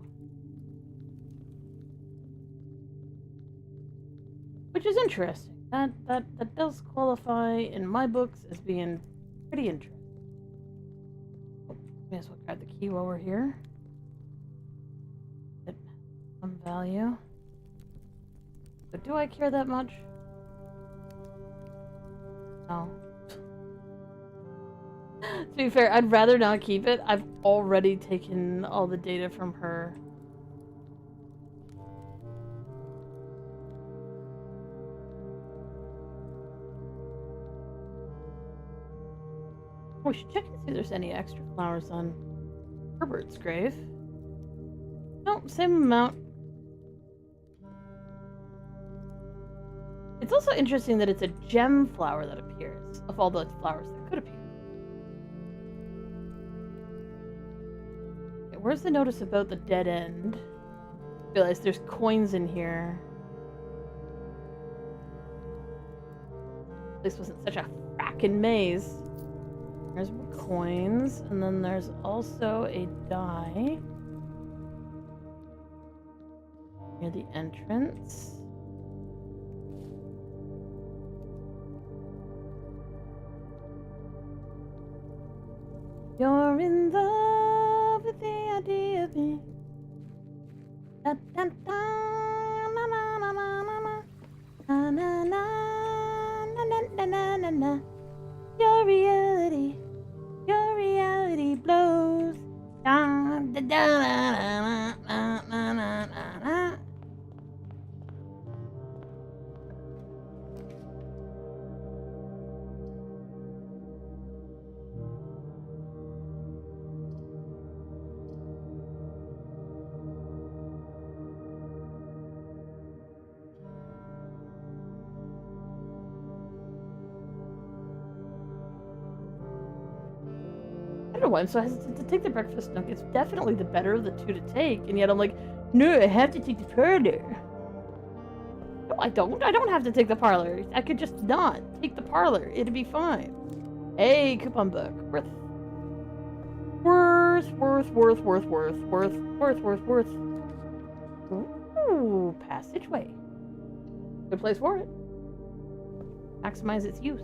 Speaker 1: Which is interesting. That does qualify in my books as being pretty interesting. Oh, may as well grab the key while we're here. Get some value. But do I care that much? No. To be fair, I'd rather not keep it. I've already taken all the data from her. We should check and see if there's any extra flowers on Herbert's grave. No, same amount. It's also interesting that it's a gem flower that appears, of all the flowers that could appear. Okay, where's the notice about the dead end? I realize there's coins in here. This wasn't such a frackin' maze. There's more coins, and then there's also a die near the entrance. You're in love with the idea of me. Da, da, da, na, na, na, na, na, na, na, na, na, na, na, na. na na. Your reality blows. Da, da, da, da, da, da, da, da, da. I don't know why I'm so hesitant to take the breakfast nook. It's definitely the better of the two to take, and yet I'm like, no, I have to take the parlor. No, I don't. I don't have to take the parlor. I could just not take the parlor. It'd be fine. Hey, coupon book. Worth. Ooh, passageway. Good place for it. Maximize its use.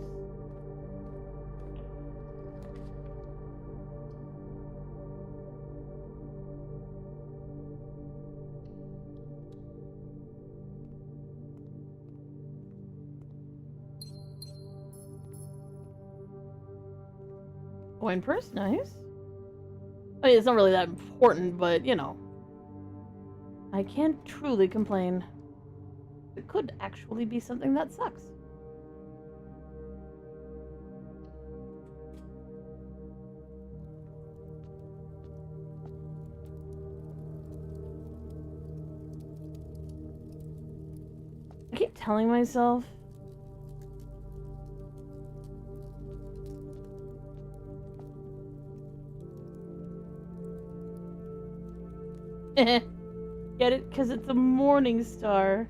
Speaker 1: Coin purse, nice. I mean, it's not really that important, but, you know. I can't truly complain. It could actually be something that sucks. I keep telling myself get it? Because it's a morning star.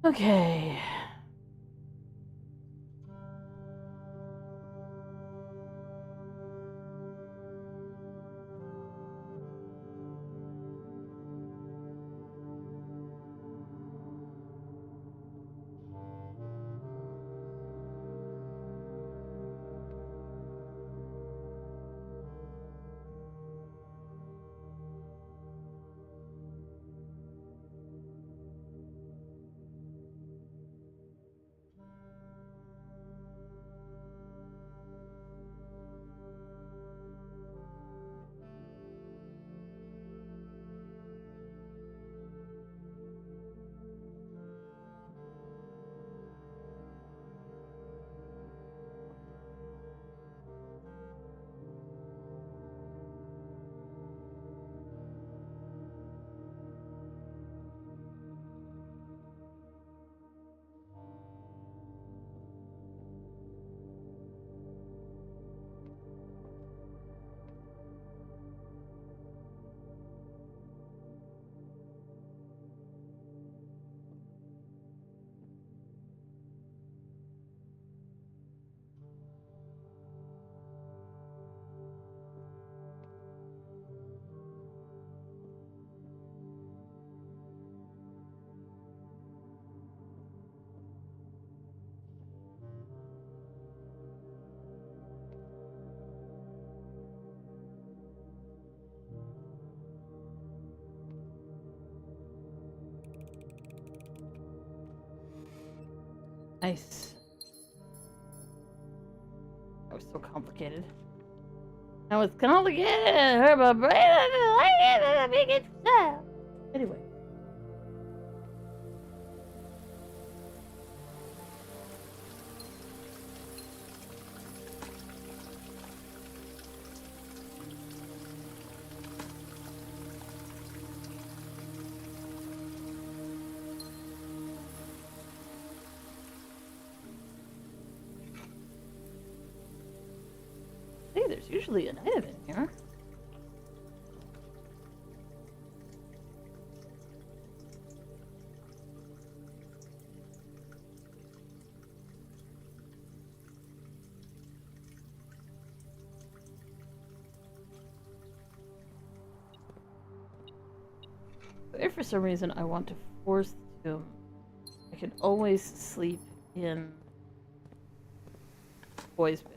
Speaker 1: Okay. Nice. That was so complicated. That was complicated. Anyway. Hey, there's usually an item in here. for some reason I want to force the tomb, I can always sleep in boys' bed.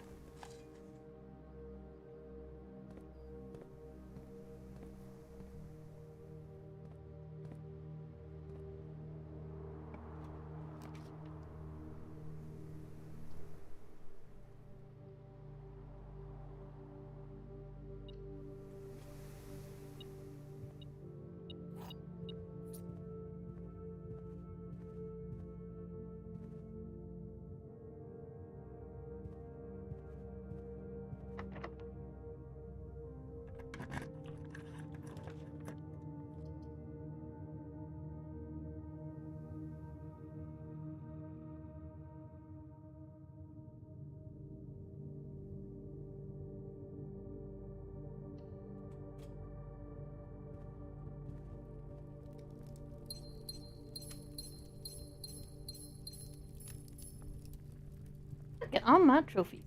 Speaker 1: Get on my trophy.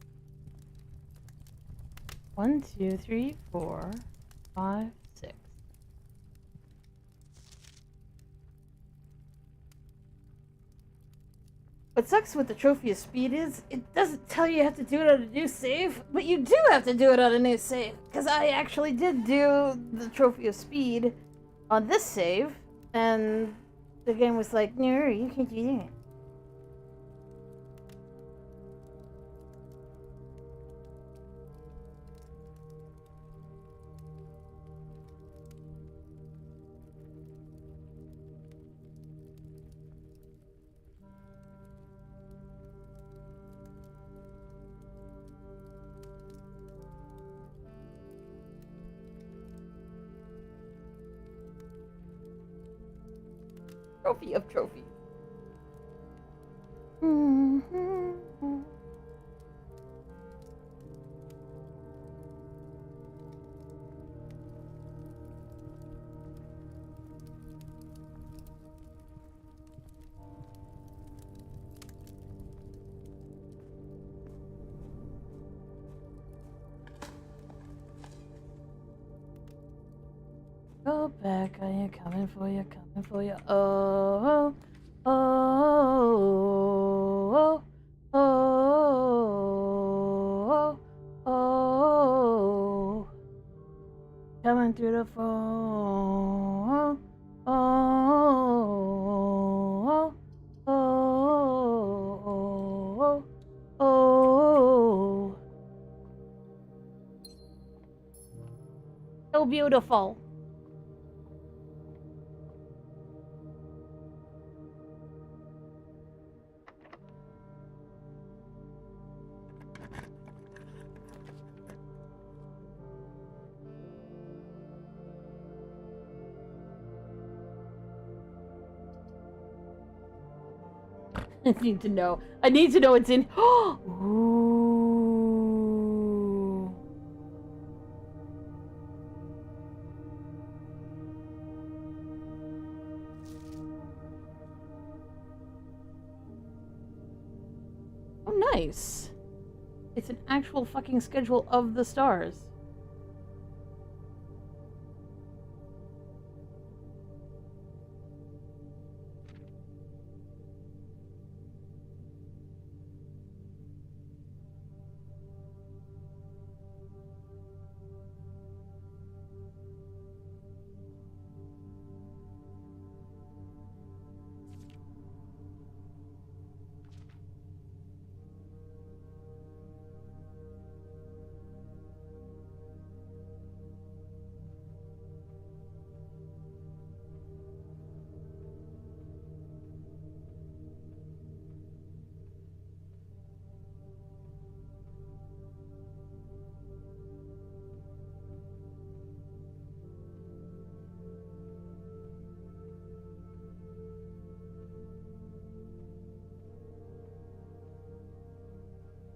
Speaker 1: 1, 2, 3, 4, 5, 6. What sucks with the trophy of speed is it doesn't tell you have to do it on a new save, but you do have to do it on a new save. Because I actually did do the trophy of speed on this save, and the game was like, no, you can't do that. Trophy of trophies. Go back, I am coming for you, coming for you. Oh, oh, oh, oh, oh, oh, coming through the phone. Oh, oh, oh, oh, oh, so beautiful. I need to know. I need to know it's in. Ooh. Oh, nice. It's an actual fucking schedule of the stars.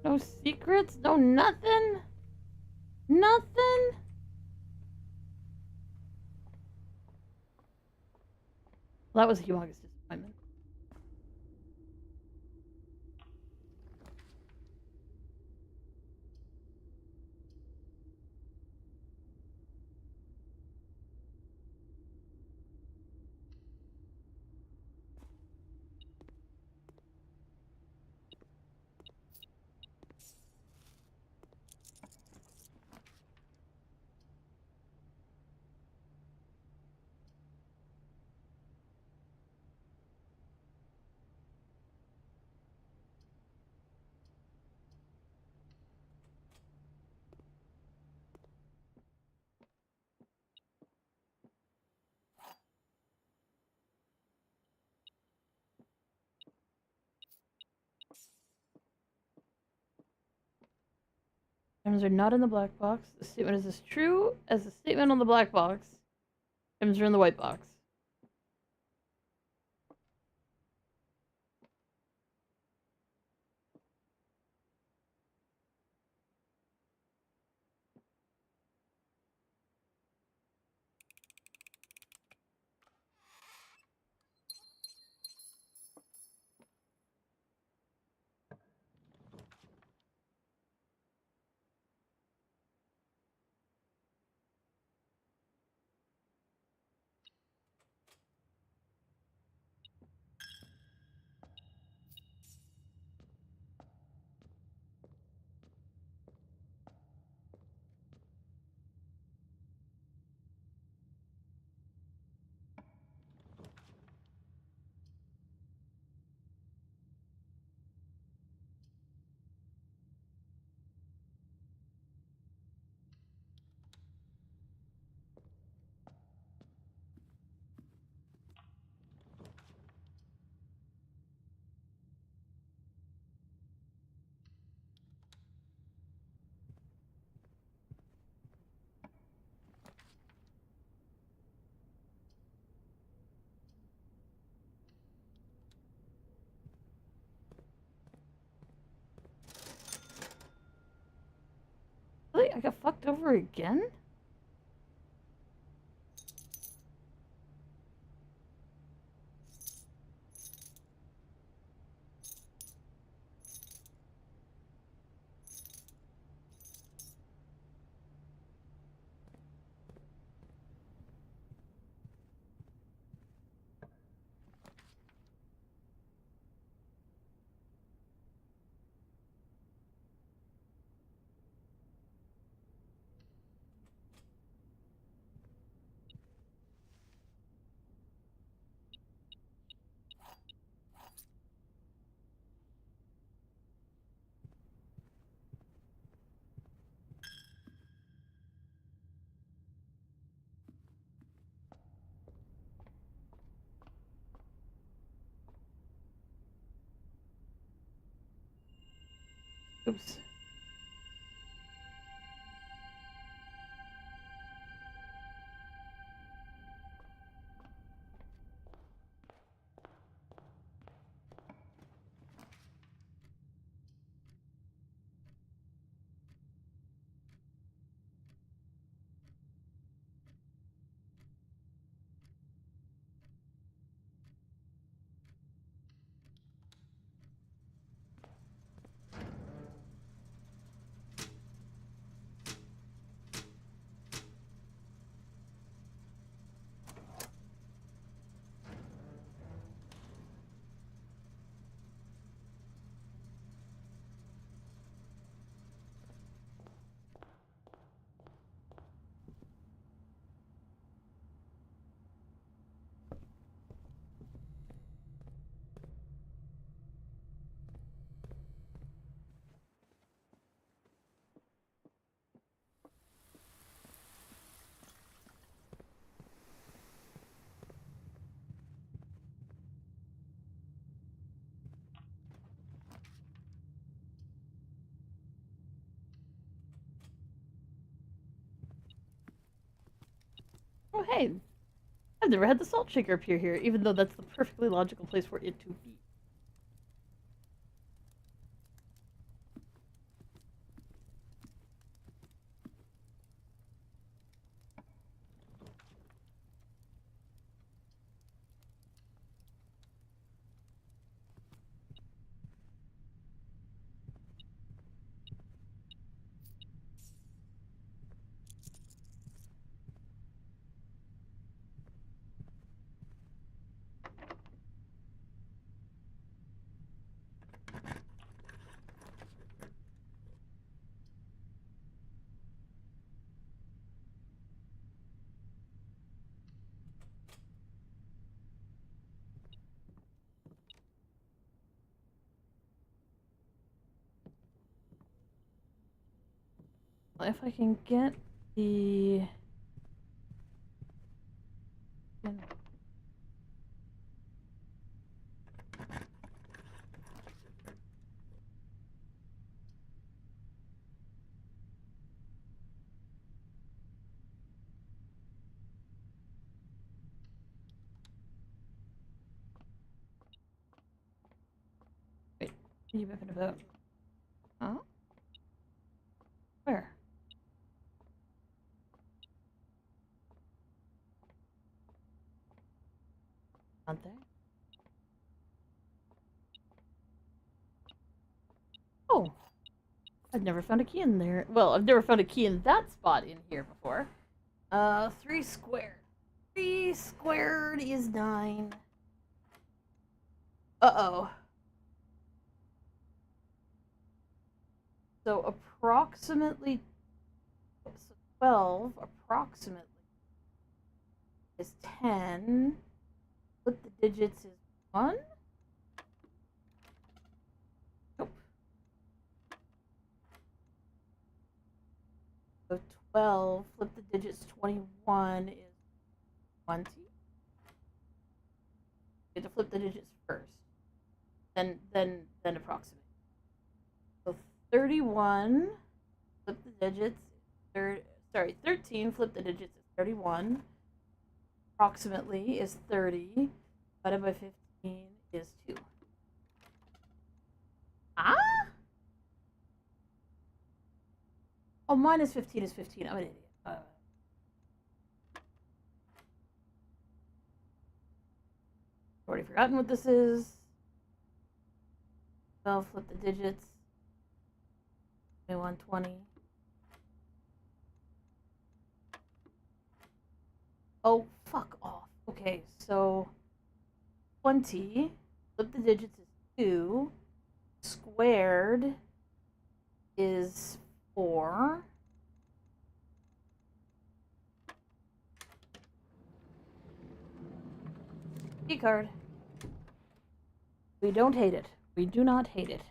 Speaker 1: No secrets? No nothing? Nothing? Well, that was a humongous disappointment. Items are not in the black box. The statement is as true as the statement on the black box. Items are in the white box. Really? I got fucked over again? Oops. Oh, hey. I've never had the salt shaker appear here, even though that's the perfectly logical place for it to be. If I can get the... are you moving about? Huh? Where? Not there. Oh, I've never found a key in there. Well, I've never found a key in that spot in here before. 3 squared. 3 squared is 9. Uh-oh. So approximately 12 approximately is 10. Flip the digits is 1. Nope. So 12, flip the digits, 21 is 20. You have to flip the digits first. Then approximate. So 31, flip the digits, 13, flip the digits is 31. Approximately is 30. Divided by 15 is 2. Ah? Oh, minus 15 is 15. I'm an idiot. Already forgotten what this is. I'll flip the digits. 21, 20. Oh, fuck off. Okay, so 20. Flip the digits is 2. Squared is 4. Key card. We don't hate it. We do not hate it.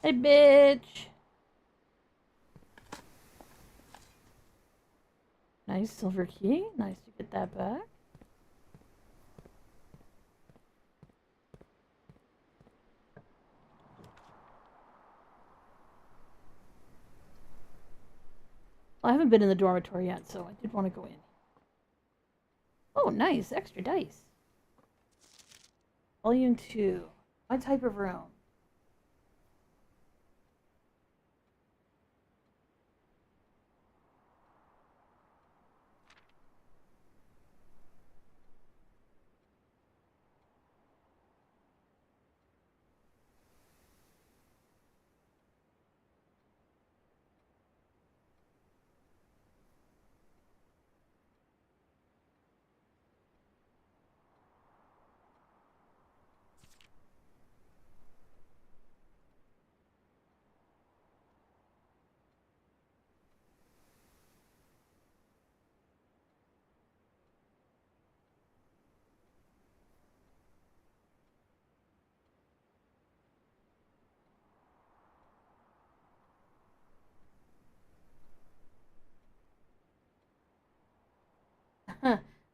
Speaker 1: Hey, bitch. Nice silver key. Nice to get that back. Well, I haven't been in the dormitory yet, so I did want to go in. Oh, nice. Extra dice. Volume 2. My type of room.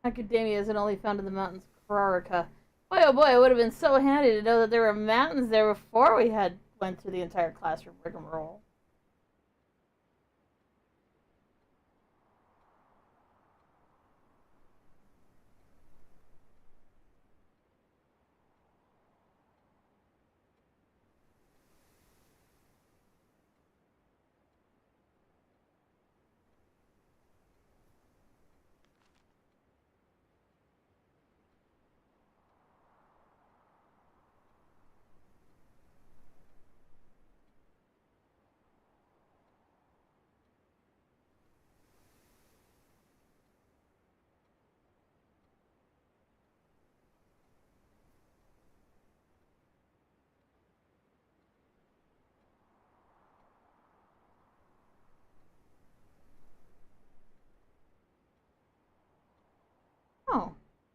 Speaker 1: Academia isn't only found in the mountains of Kararaka. Boy, oh boy, it would have been so handy to know that there were mountains there before we had went through the entire classroom rigmarole.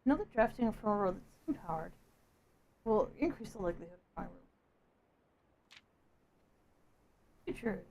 Speaker 5: know that drafting a former role that's empowered will increase the likelihood of my role. Future.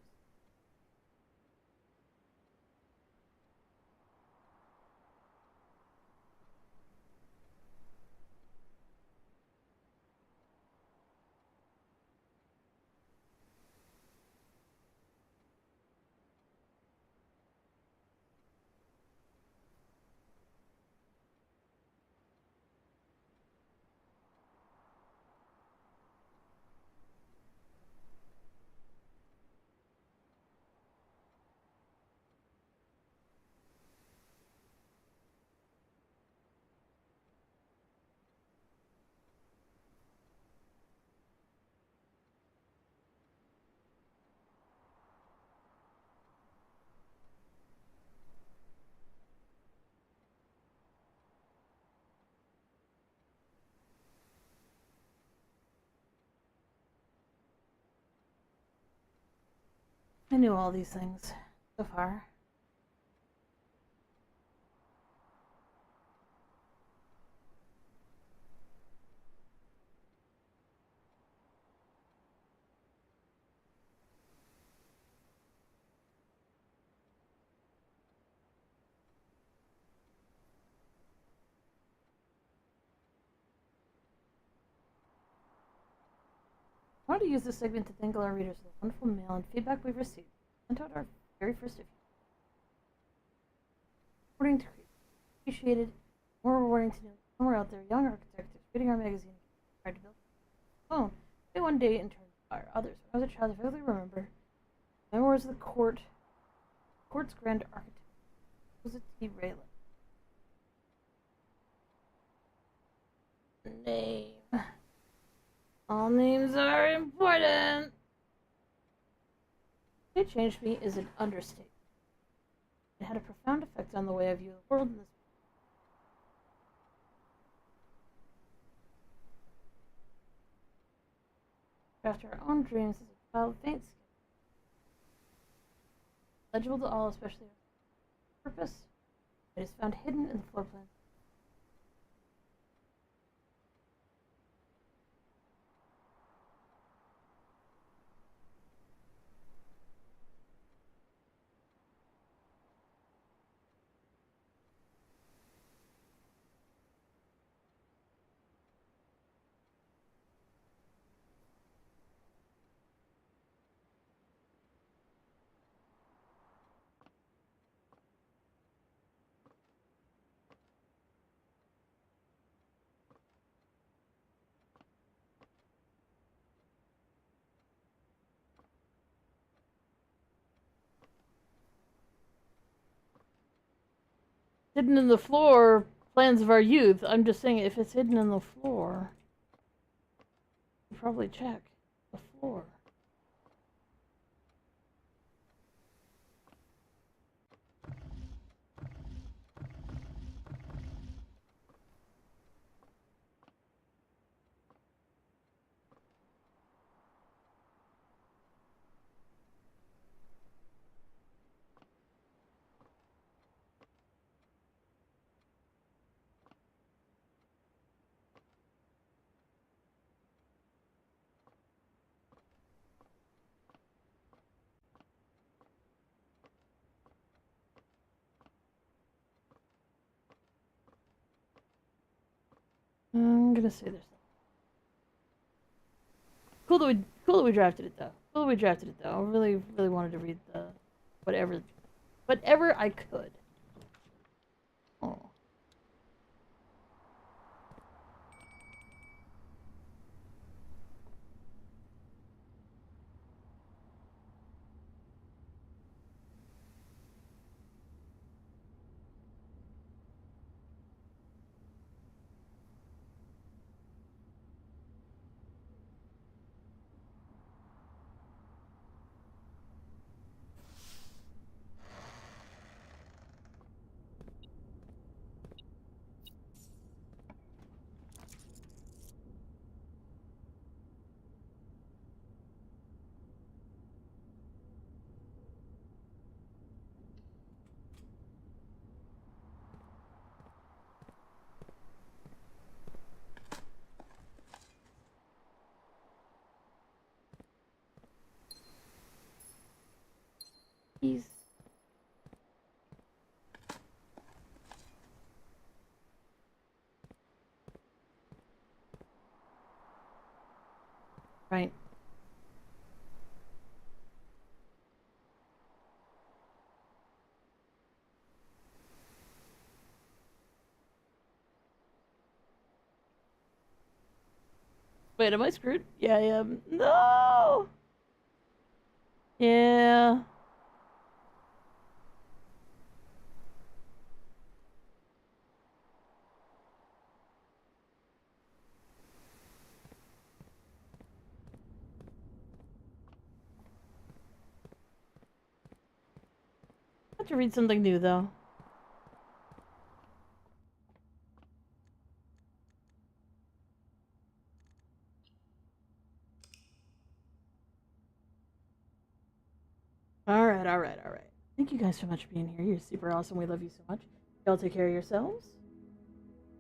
Speaker 5: I knew all these things so far. I wanted to use this segment to thank all our readers for the wonderful mail and feedback we've received. We sent out our very first issue. According to appreciated, more rewarding to know somewhere out there, young architect is reading our magazine and tried to build his own. Maybe one day in turn inspire others. When I was a child, I vividly remember Memoirs of the Court's Grand Architect, Joseph T. Raylan. Name. All names are important. It changed me is an understatement. It had a profound effect on the way I view the world and this. After our own dreams as a child faint skin. Legible to all, especially our purpose. It is found hidden in the floor plan.
Speaker 1: Hidden in the floor, plans of our youth. I'm just saying, if it's hidden in the floor, you probably check the floor. I'm gonna say there's something. Cool that we drafted it though. Cool that we drafted it though. I really wanted to read the whatever I could. Oh.
Speaker 5: He's... Right.
Speaker 1: Wait, am I screwed? Yeah, I am. No! Yeah. I have to read something new, though. Alright, alright, alright. Thank you guys so much for being here. You're super awesome. We love you so much. Y'all take care of yourselves.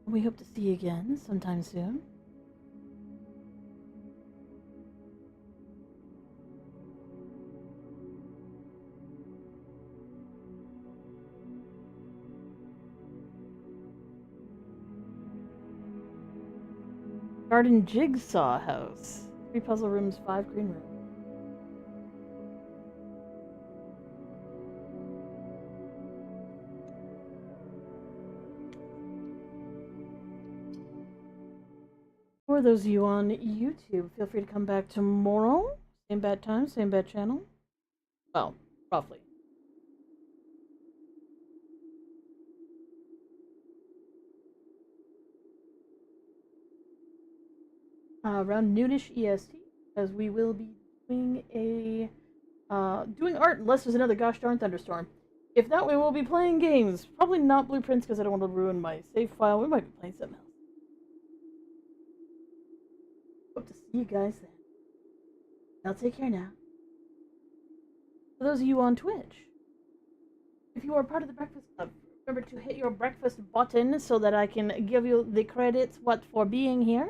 Speaker 1: We hope to see you again sometime soon. Garden Jigsaw House. 3 puzzle rooms, 5 green rooms. For those of you on YouTube, feel free to come back tomorrow. Same bad time, same bad channel. Well, roughly. Around noonish EST, because we will be doing doing art unless there's another gosh darn thunderstorm. If not, we will be playing games. Probably not Blueprints because I don't want to ruin my save file. We might be playing something else. Hope to see you guys then. Now take care now. For those of you on Twitch, if you are part of the Breakfast Club, remember to hit your breakfast button so that I can give you the credits for being here.